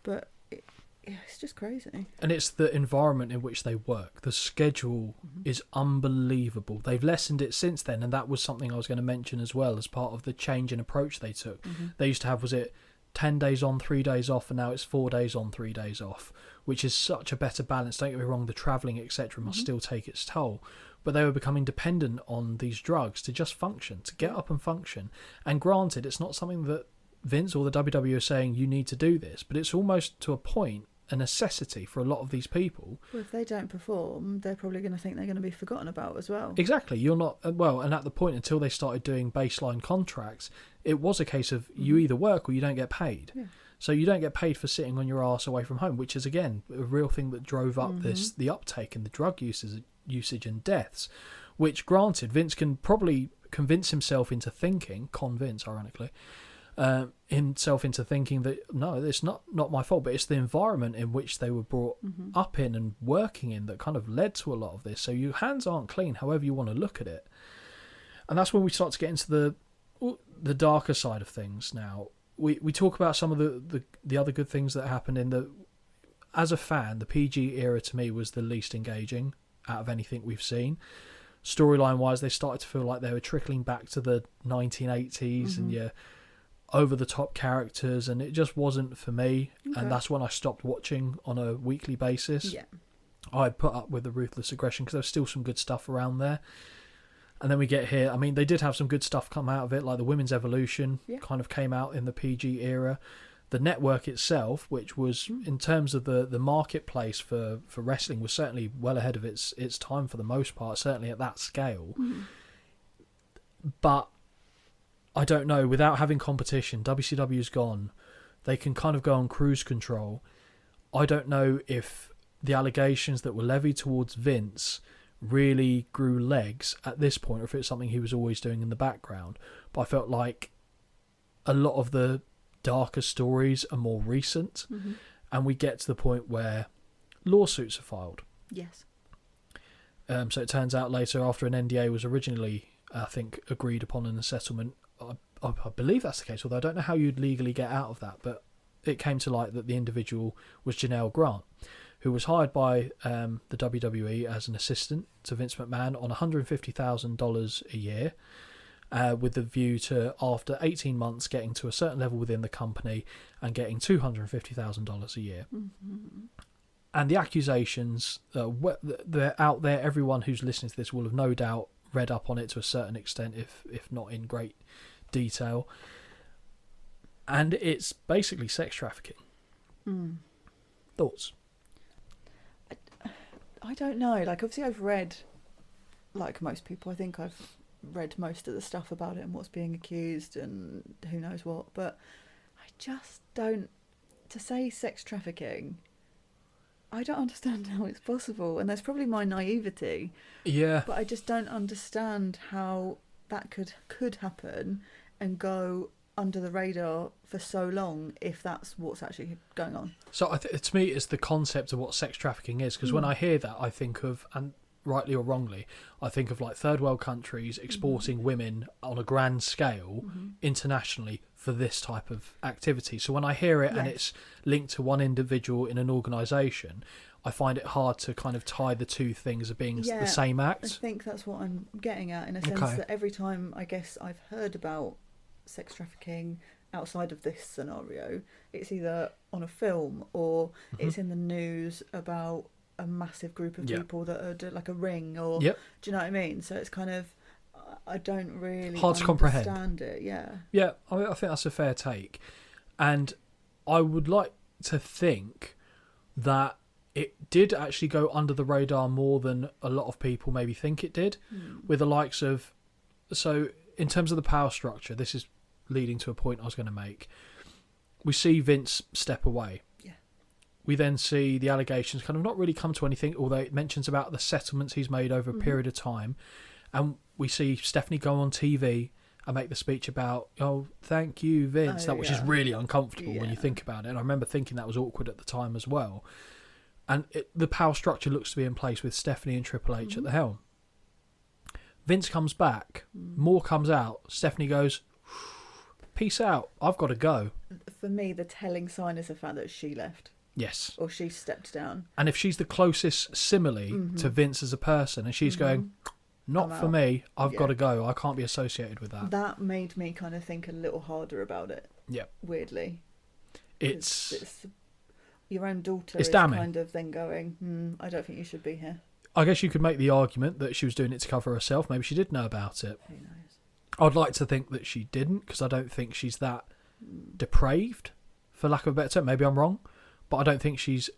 But it's just crazy. And it's the environment in which they work. The schedule is unbelievable. They've lessened it since then, and that was something I was going to mention as well as part of the change in approach they took. They used to have, was it 10 days on, 3 days off, and now it's 4 days on, 3 days off, which is such a better balance. Don't get me wrong, the travelling, etc. must still take its toll. But they were becoming dependent on these drugs to just function, to get up and function. And granted, it's not something that Vince or the WWE are saying you need to do this, but it's almost to a point a necessity for a lot of these people. Well, if they don't perform, they're probably going to think they're going to be forgotten about as well. Exactly. You're not, well, and at the point until they started doing baseline contracts, it was a case of you either work or you don't get paid. Yeah. So you don't get paid for sitting on your arse away from home, which is, again, a real thing that drove up the uptake in the drug usage and deaths, which, granted, Vince can probably convince himself into thinking, ironically, himself into thinking that, no, it's not my fault, but it's the environment in which they were brought up in and working in that kind of led to a lot of this. So your hands aren't clean, however you want to look at it. And that's when we start to get into the darker side of things now. We talk about some of the other good things that happened in the... As a fan, the PG era to me was the least engaging out of anything we've seen. Storyline-wise, they started to feel like they were trickling back to the 1980s and your over-the-top characters, and it just wasn't for me. Okay. And that's when I stopped watching on a weekly basis. Yeah. I put up with the ruthless aggression because there's still some good stuff around there. And then we get here. I mean, they did have some good stuff come out of it, like the Women's Evolution kind of came out in the PG era. The network itself, which was, in terms of the marketplace for wrestling, was certainly well ahead of its time for the most part, certainly at that scale. But I don't know, without having competition, WCW's gone. They can kind of go on cruise control. I don't know if the allegations that were levied towards Vince really grew legs at this point, or if it's something he was always doing in the background. But I felt like a lot of the darker stories are more recent, and we get to the point where lawsuits are filed. Yes. So it turns out later, after an NDA was originally, I think, agreed upon in a settlement, I believe that's the case, although I don't know how you'd legally get out of that, but it came to light that the individual was Janelle Grant, who was hired by the WWE as an assistant to Vince McMahon on $150,000 a year. with the view to, after 18 months, getting to a certain level within the company and getting $250,000 a year. And the accusations, they're out there. Everyone who's listening to this will have no doubt read up on it to a certain extent, if not in great detail. And it's basically sex trafficking. Thoughts? I don't know. Like, obviously I've read, like most people, I think I've read most of the stuff about it and what's being accused and who knows what, but I just don't, to say sex trafficking, I don't understand how it's possible, and that's probably my naivety. Yeah. But I just don't understand how that could happen and go under the radar for so long if that's what's actually going on. So to me, it's the concept of what sex trafficking is, because when I hear that, I think of, and rightly or wrongly, I think of like third world countries exporting women on a grand scale internationally for this type of activity. So when I hear it and it's linked to one individual in an organisation, I find it hard to kind of tie the two things as being the same act. I think that's what I'm getting at, in a sense that every time I guess I've heard about sex trafficking outside of this scenario, it's either on a film or it's in the news about a massive group of people that are like a ring, or do you know what I mean? So it's kind of, I don't really hard to comprehend. Understand it. Yeah, I think that's a fair take, and I would like to think that it did actually go under the radar more than a lot of people maybe think it did, with the likes of, so in terms of the power structure, this is leading to a point I was going to make. We see Vince step away. We then see the allegations kind of not really come to anything, although it mentions about the settlements he's made over a period of time. And we see Stephanie go on TV and make the speech about, oh, thank you, Vince, which is really uncomfortable when you think about it. And I remember thinking that was awkward at the time as well. And the power structure looks to be in place with Stephanie and Triple H at the helm. Vince comes back, more comes out, Stephanie goes, peace out, I've got to go. For me, the telling sign is the fact that she left. Yes. Or she stepped down. And if she's the closest simile to Vince as a person, and she's going, not for me, I've got to go, I can't be associated with that. That made me kind of think a little harder about it. Yeah. Weirdly. It's your own daughter it's is damning. Kind of then going, I don't think you should be here. I guess you could make the argument that she was doing it to cover herself. Maybe she did know about it. Who knows? I'd like to think that she didn't, because I don't think she's that depraved, for lack of a better term. Maybe I'm wrong, but I don't think she's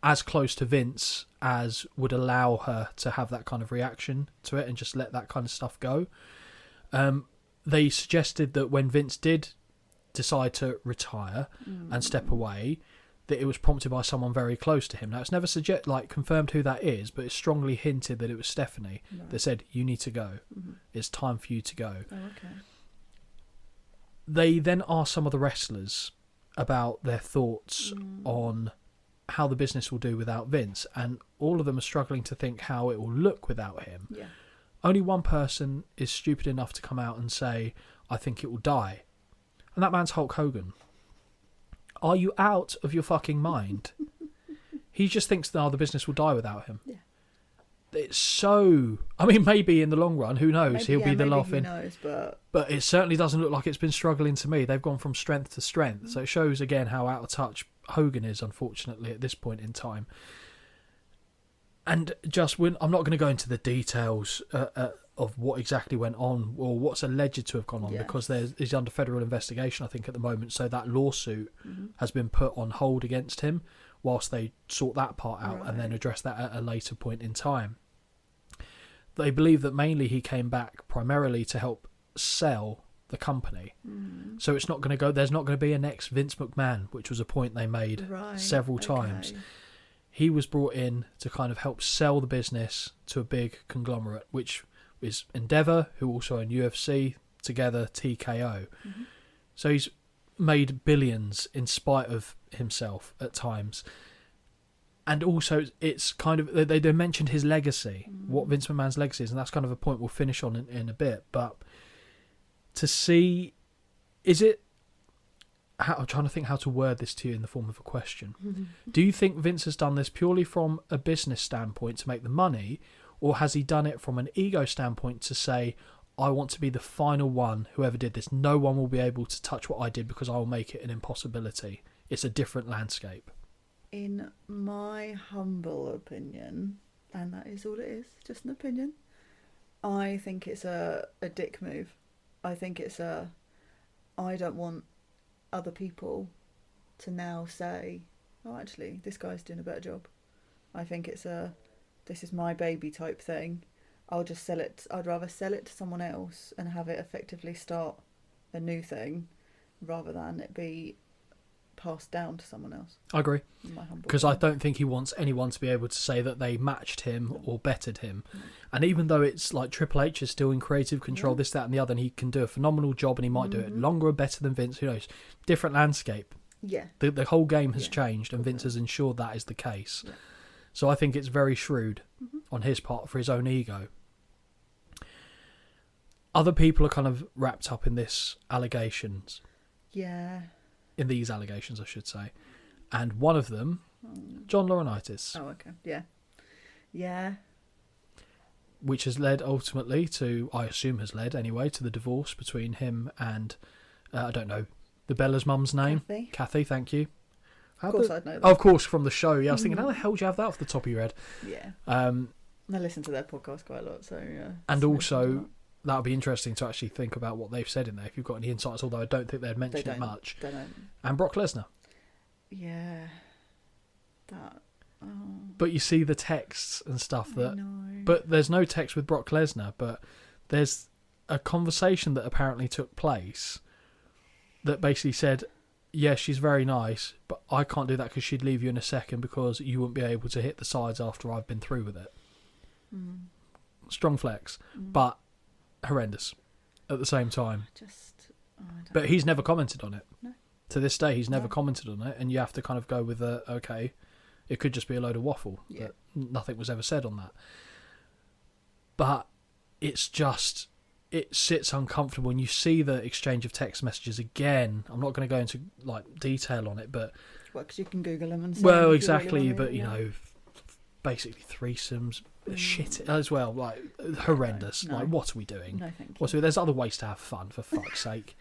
as close to Vince as would allow her to have that kind of reaction to it and just let that kind of stuff go. They suggested that when Vince did decide to retire and step away, that it was prompted by someone very close to him. Now, it's never confirmed who that is, but it's strongly hinted that it was Stephanie that said, you need to go. It's time for you to go. Oh, okay. They then asked some of the wrestlers about their thoughts on how the business will do without Vince, and all of them are struggling to think how it will look without him. Yeah. Only one person is stupid enough to come out and say, I think it will die. And that man's Hulk Hogan. Are you out of your fucking mind? He just thinks that the business will die without him. Yeah. It's so... I mean, maybe in the long run, who knows? He'll be the laughing. Who knows, but it certainly doesn't look like it's been struggling to me. They've gone from strength to strength. So it shows, again, how out of touch Hogan is, unfortunately, at this point in time. And just when... I'm not going to go into the details of what exactly went on or what's alleged to have gone on, because he's under federal investigation, I think, at the moment. So that lawsuit has been put on hold against him whilst they sort that part out and then address that at a later point in time. They believe that mainly he came back primarily to help sell the company. So it's not going to go... There's not going to be a next Vince McMahon, which was a point they made several times. He was brought in to kind of help sell the business to a big conglomerate, which is Endeavour, who also own UFC, together TKO. So he's made billions in spite of himself at times. And also, it's kind of... They mentioned his legacy, what Vince McMahon's legacy is, and that's kind of a point we'll finish on in a bit. But to see... Is it... I'm trying to think how to word this to you in the form of a question. Do you think Vince has done this purely from a business standpoint to make the money, or has he done it from an ego standpoint to say, I want to be the final one, whoever did this. No one will be able to touch what I did because I will make it an impossibility. It's a different landscape. In my humble opinion, and that is all it is, just an opinion, I think it's a dick move. I think it's I don't want other people to now say, oh, actually, this guy's doing a better job. I think it's this is my baby type thing. I'll just sell it. I'd rather sell it to someone else and have it effectively start a new thing rather than it be passed down to someone else. I agree. Because I don't think he wants anyone to be able to say that they matched him or bettered him. And even though it's like Triple H is still in creative control, this, that and the other, and he can do a phenomenal job and he might do it longer or better than Vince, who knows. Different landscape. Yeah. The whole game has changed and Vince has ensured that is the case. Yeah. So I think it's very shrewd on his part for his own ego. Other people are kind of wrapped up in this allegations. Yeah. In these allegations, I should say. And one of them, John Laurinaitis. Oh, okay. Yeah. Yeah. Which has led ultimately to, I assume has led anyway, to the divorce between him and, I don't know, the Bella's mum's name? Kathy, thank you. Of course I'd know that. Of course, from the show. Yeah, I was thinking, how the hell do you have that off the top of your head? Yeah. I listen to their podcast quite a lot, so yeah. And also, that would be interesting to actually think about what they've said in there, if you've got any insights, although I don't think they'd mention it much. They don't. And Brock Lesnar. Yeah. That. Oh. But you see the texts and stuff that... No. But there's no text with Brock Lesnar, but there's a conversation that apparently took place that basically said, yeah, she's very nice, but I can't do that because she'd leave you in a second because you wouldn't be able to hit the sides after I've been through with it. Strong flex, but horrendous at the same time. But he's never commented on it. No. To this day, he's never commented on it, and you have to kind of go with okay, it could just be a load of waffle. Yeah. That nothing was ever said on that. But it's just... It sits uncomfortable when you see the exchange of text messages again. I'm not going to go into like detail on it, but because you can Google them and. Well, exactly, really but you know, basically threesomes, shit as well, like horrendous. No. Like, what are we doing? No, thank you. There's other ways to have fun, for fuck's sake.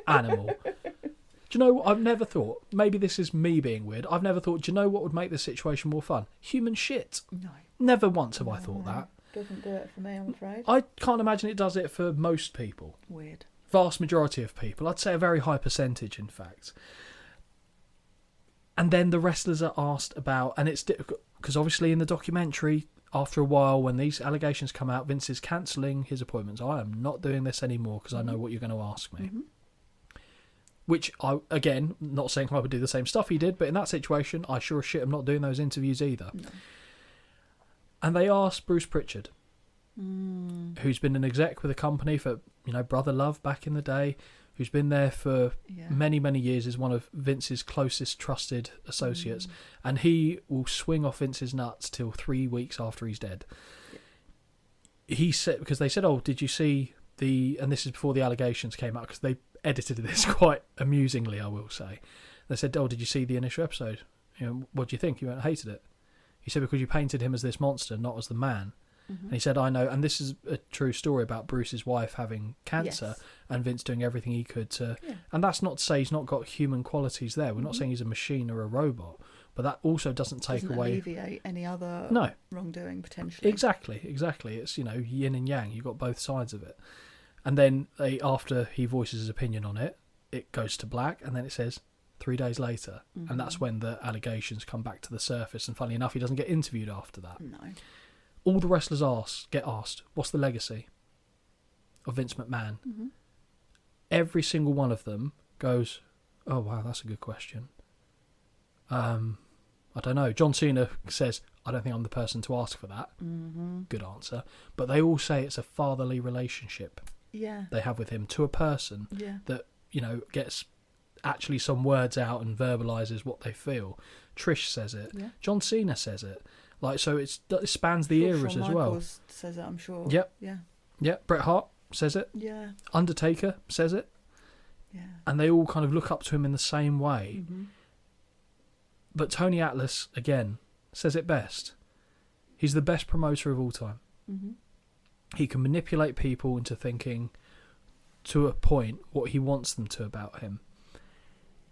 Animal. Do you know? I've never thought. Maybe this is me being weird. I've never thought. Do you know what would make this situation more fun? Human shit. No. Never once have I thought that. Doesn't do it for me, I'm afraid. I can't imagine it does it for most people. Weird. Vast majority of people. I'd say a very high percentage, in fact. And then the wrestlers are asked about, and it's difficult, because obviously in the documentary, after a while, when these allegations come out, Vince is cancelling his appointments. I am not doing this anymore because I know what you're going to ask me. Which, again, not saying I would do the same stuff he did, but in that situation, I sure as shit am not doing those interviews either. No. And they asked Bruce Pritchard, who's been an exec with the company for, Brother Love back in the day, who's been there for many, many years, is one of Vince's closest trusted associates, and he will swing off Vince's nuts till 3 weeks after he's dead. Yeah. He said, because they said, oh, did you see and this is before the allegations came out, because they edited this quite amusingly, I will say. They said, oh, did you see the initial episode? What do you think? He went, hated it. He said, because you painted him as this monster, not as the man. And he said, I know, and this is a true story about Bruce's wife having cancer and Vince doing everything he could to... Yeah. And that's not to say he's not got human qualities there. We're not saying he's a machine or a robot, but that also doesn't away... alleviate any other wrongdoing, potentially. Exactly. It's, yin and yang. You've got both sides of it. And then after he voices his opinion on it, it goes to black, and then it says... 3 days later, and that's when the allegations come back to the surface, and funnily enough, he doesn't get interviewed after that. No. All the wrestlers get asked, what's the legacy of Vince McMahon? Every single one of them goes, oh wow, that's a good question. I don't know. John Cena says, I don't think I'm the person to ask for that. Good answer. But they all say it's a fatherly relationship they have with him to a person that, gets actually some words out and verbalises what they feel. Trish says it. Yeah. John Cena says it. So it spans the eras as well. Michaels says it, I'm sure. Yep. Yeah. Yep. Bret Hart says it. Yeah. Undertaker says it. Yeah. And they all kind of look up to him in the same way. But Tony Atlas, again, says it best. He's the best promoter of all time. He can manipulate people into thinking, to a point, what he wants them to about him.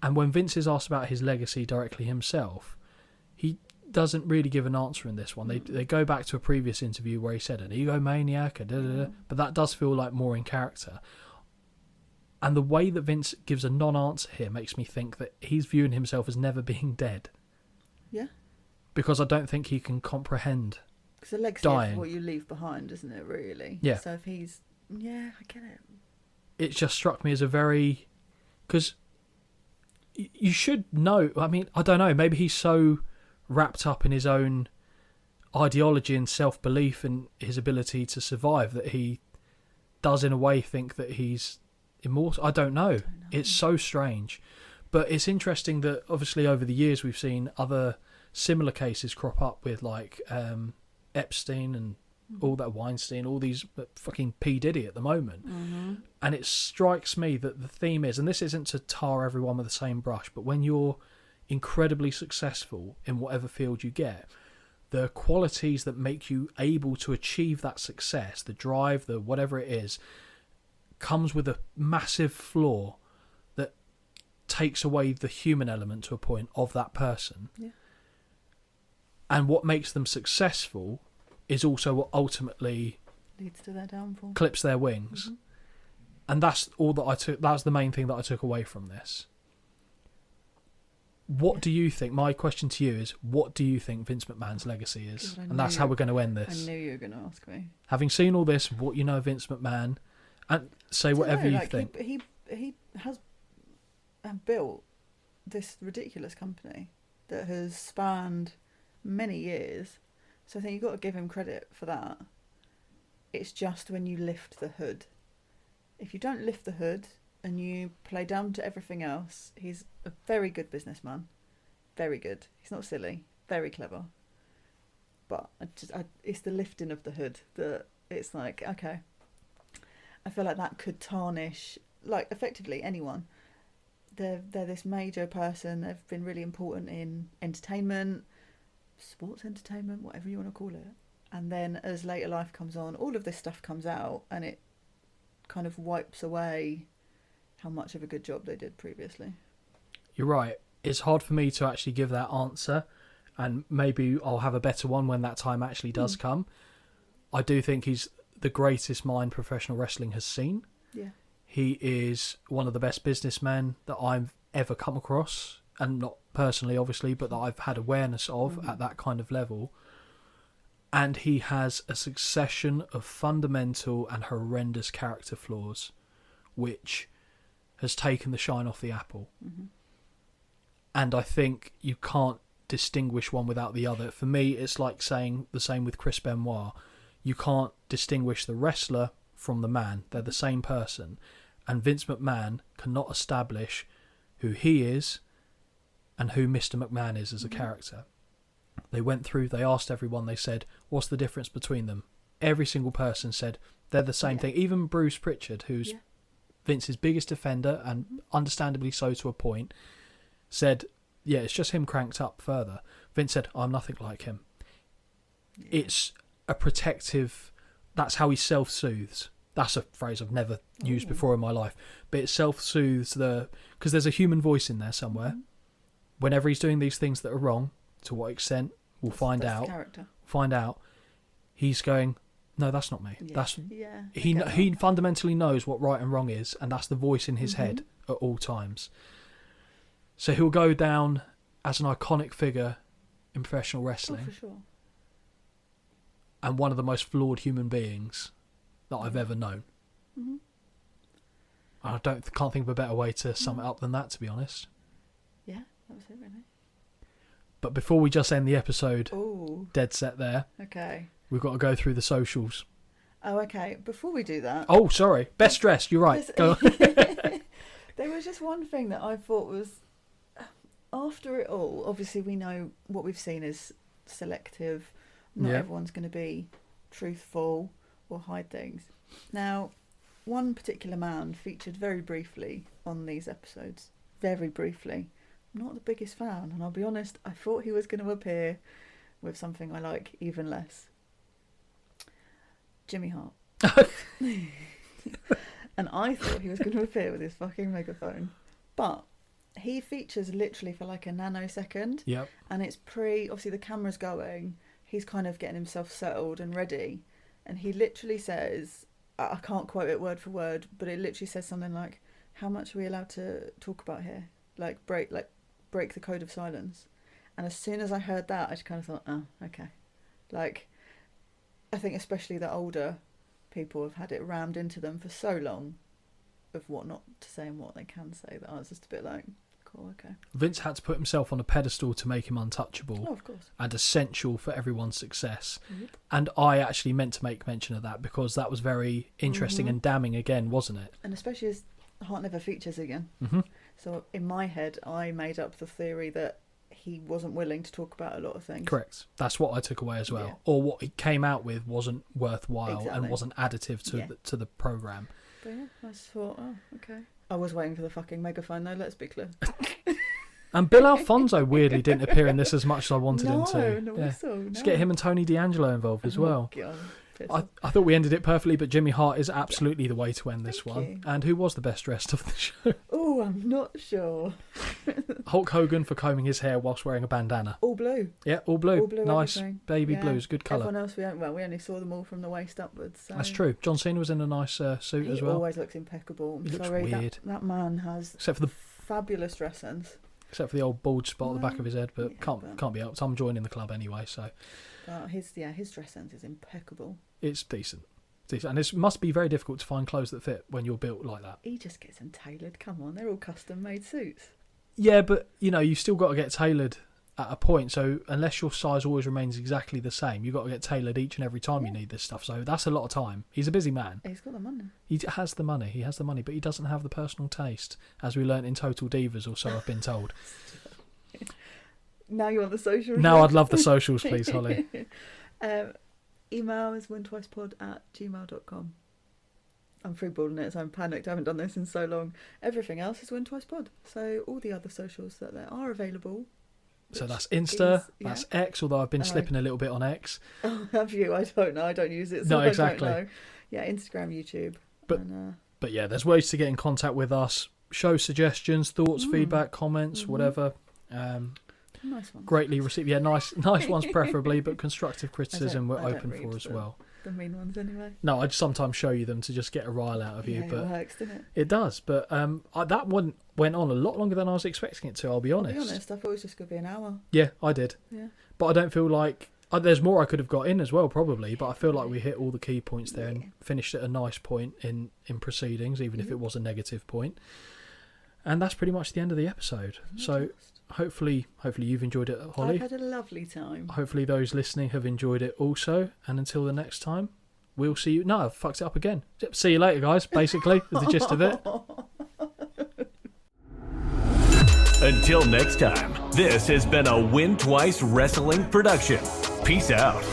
And when Vince is asked about his legacy directly himself, he doesn't really give an answer in this one. They go back to a previous interview where he said an egomaniac, but that does feel like more in character. And the way that Vince gives a non-answer here makes me think that he's viewing himself as never being dead. Yeah. Because I don't think he can comprehend Because the legacy dying. is what you leave behind, isn't it, really? Yeah. So if he's... Yeah, I get it. It just struck me as a very... Because you should know... I mean, I don't know. Maybe he's so wrapped up in his own ideology and self-belief and his ability to survive that he does, in a way, think that he's immortal. I don't know. It's so strange. But it's interesting that, obviously, over the years, we've seen other similar cases crop up with, like, Epstein and all that, Weinstein, all these fucking P. Diddy at the moment. And it strikes me that the theme is, and this isn't to tar everyone with the same brush, but when you're incredibly successful in whatever field you get, the qualities that make you able to achieve that success, the drive, the whatever it is, comes with a massive flaw that takes away the human element to a point of that person. Yeah. And what makes them successful is also what ultimately Leads to their downfall. clips their wings. And that's all that I took. That's the main thing that I took away from this. What do you think? My question to you is, what do you think Vince McMahon's legacy is? God, And that's how we're going to end this. I knew you were going to ask me. Having seen all this, what you know of Vince McMahon, and say whatever you think. He has built this ridiculous company that has spanned many years. So I think you've got to give him credit for that. It's just when you lift the hood. If you don't lift the hood and you play down to everything else, he's a very good businessman. Very good. He's not silly. Very clever. But it's the lifting of the hood that it's like, okay. I feel like that could tarnish, like, effectively anyone. They're this major person. They've been really important in entertainment, sports entertainment, whatever you want to call it. And then as later life comes on, all of this stuff comes out and it kind of wipes away how much of a good job they did previously. You're right. It's hard for me to actually give that answer, and maybe I'll have a better one when that time actually does come. I do think he's the greatest mind professional wrestling has seen. Yeah. He is one of the best businessmen that I've ever come across, and not personally, obviously, but that I've had awareness of at that kind of level. And he has a succession of fundamental and horrendous character flaws, which has taken the shine off the apple. And I think you can't distinguish one without the other. For me, it's like saying the same with Chris Benoit. You can't distinguish the wrestler from the man. They're the same person. And Vince McMahon cannot establish who he is and who Mr McMahon is as a character. They went through, they asked everyone, they said, what's the difference between them? Every single person said they're the same thing. Even Bruce Pritchard, who's Vince's biggest defender, and understandably so to a point, said, yeah, it's just him cranked up further. Vince said, I'm nothing like him. It's a protective, that's how he self-soothes. That's a phrase I've never used before in my life. But it self-soothes because there's a human voice in there somewhere. Whenever he's doing these things that are wrong, to what extent, we'll find out. Find out. He's going, no, that's not me. He fundamentally knows what right and wrong is, and that's the voice in his head at all times. So he'll go down as an iconic figure in professional wrestling. For sure. And one of the most flawed human beings that I've ever known. I can't think of a better way to sum it up than that, to be honest. Yeah, that was it, really. But before we just end the episode, dead set there. Okay. We've got to go through the socials. Oh, okay. Before we do that... Oh, sorry. Best dressed. You're right. Go. There was just one thing that I thought was... After it all, obviously we know what we've seen is selective. Not everyone's going to be truthful or hide things. Now, one particular man featured very briefly on these episodes. Very briefly. I'm not the biggest fan, and I'll be honest, I thought he was going to appear with something I like even less. Jimmy Hart. And I thought he was going to appear with his fucking megaphone. But he features literally for like a nanosecond. Yep. And it's obviously the camera's going, he's kind of getting himself settled and ready. And he literally says, I can't quote it word for word, but it literally says something like, how much are we allowed to talk about here? Like break the code of silence. And as soon as I heard that, I just kind of thought, oh, okay. Like, I think especially the older people have had it rammed into them for so long of what not to say and what they can say, that I was just a bit like, cool, okay. Vince had to put himself on a pedestal to make him untouchable. Oh, of course. And essential for everyone's success. Yep. And I actually meant to make mention of that because that was very interesting and damning again, wasn't it? And especially as Hart never features again. Mm-hmm. So in my head, I made up the theory that he wasn't willing to talk about a lot of things. Correct. That's what I took away as well. Yeah. Or what he came out with wasn't worthwhile and Exactly. wasn't additive to the programme. But yeah, I just thought, oh, okay. I was waiting for the fucking megaphone though, let's be clear. And Bill Alfonso weirdly didn't appear in this as much as I wanted him to. No, Yeah. no. Let's get him and Tony D'Angelo involved as well. God, I thought we ended it perfectly, but Jimmy Hart is absolutely the way to end this Thank one. you. And who was the best dressed of the show? Oh, I'm not sure. Hulk Hogan for combing his hair whilst wearing a bandana. All blue. Yeah, all blue. All blue, Nice everything. baby Yeah. blues, good colour. Everyone else, we only saw them all from the waist upwards. So. That's true. John Cena was in a nice suit He as well. always looks impeccable. I'm He looks sorry, weird. That man has Except for the fabulous dress sense. the old bald spot at the back of his head, but Yeah, can't be helped. I'm joining the club anyway, so But his dress sense is impeccable. it's decent. And it must be very difficult to find clothes that fit when you're built like that. He just gets them tailored. Come on, they're all custom made suits. Yeah, but you've still got to get tailored at a point. So unless your size always remains exactly the same, you've got to get tailored each and every time you need this stuff. So that's a lot of time. He's a busy man. He's got the money. He has the money, but he doesn't have the personal taste, as we learnt in Total Divas, or so I've been told. Now you want the socials? Now I'd love the socials, please, Holly. Email is wintwicepod@gmail.com. I'm freeballing it, so I'm panicked. I haven't done this in so long. Everything else is wintwicepod. So all the other socials that there are available. So that's Insta, is- yeah. that's X, although I've been slipping a little bit on X. Oh, have you? I don't know. I don't use it. So No, exactly. I don't know. Yeah, Instagram, YouTube. But- But yeah, there's ways to get in contact with us. Show suggestions, thoughts, feedback, comments, whatever. Nice one. Greatly received. Yeah, nice ones preferably, but constructive criticism we're I don't open read for as well. The mean ones anyway. No, I just sometimes show you them to just get a rile out of you, Yeah, but it works, doesn't it? it does. But that one went on a lot longer than I was expecting it to. I'll be honest. I thought it was just going to be an hour. Yeah, I did. Yeah. But I don't feel like there's more I could have got in as well, probably. But I feel like we hit all the key points there and finished at a nice point in proceedings, even if it was a negative point. And that's pretty much the end of the episode. So hopefully you've enjoyed it, Holly. I've had a lovely time. Hopefully those listening have enjoyed it also. And until the next time, we'll see you. No, I fucked it up again. See you later, guys, basically, is the gist of it. Until next time, this has been a Win Twice Wrestling production. Peace out.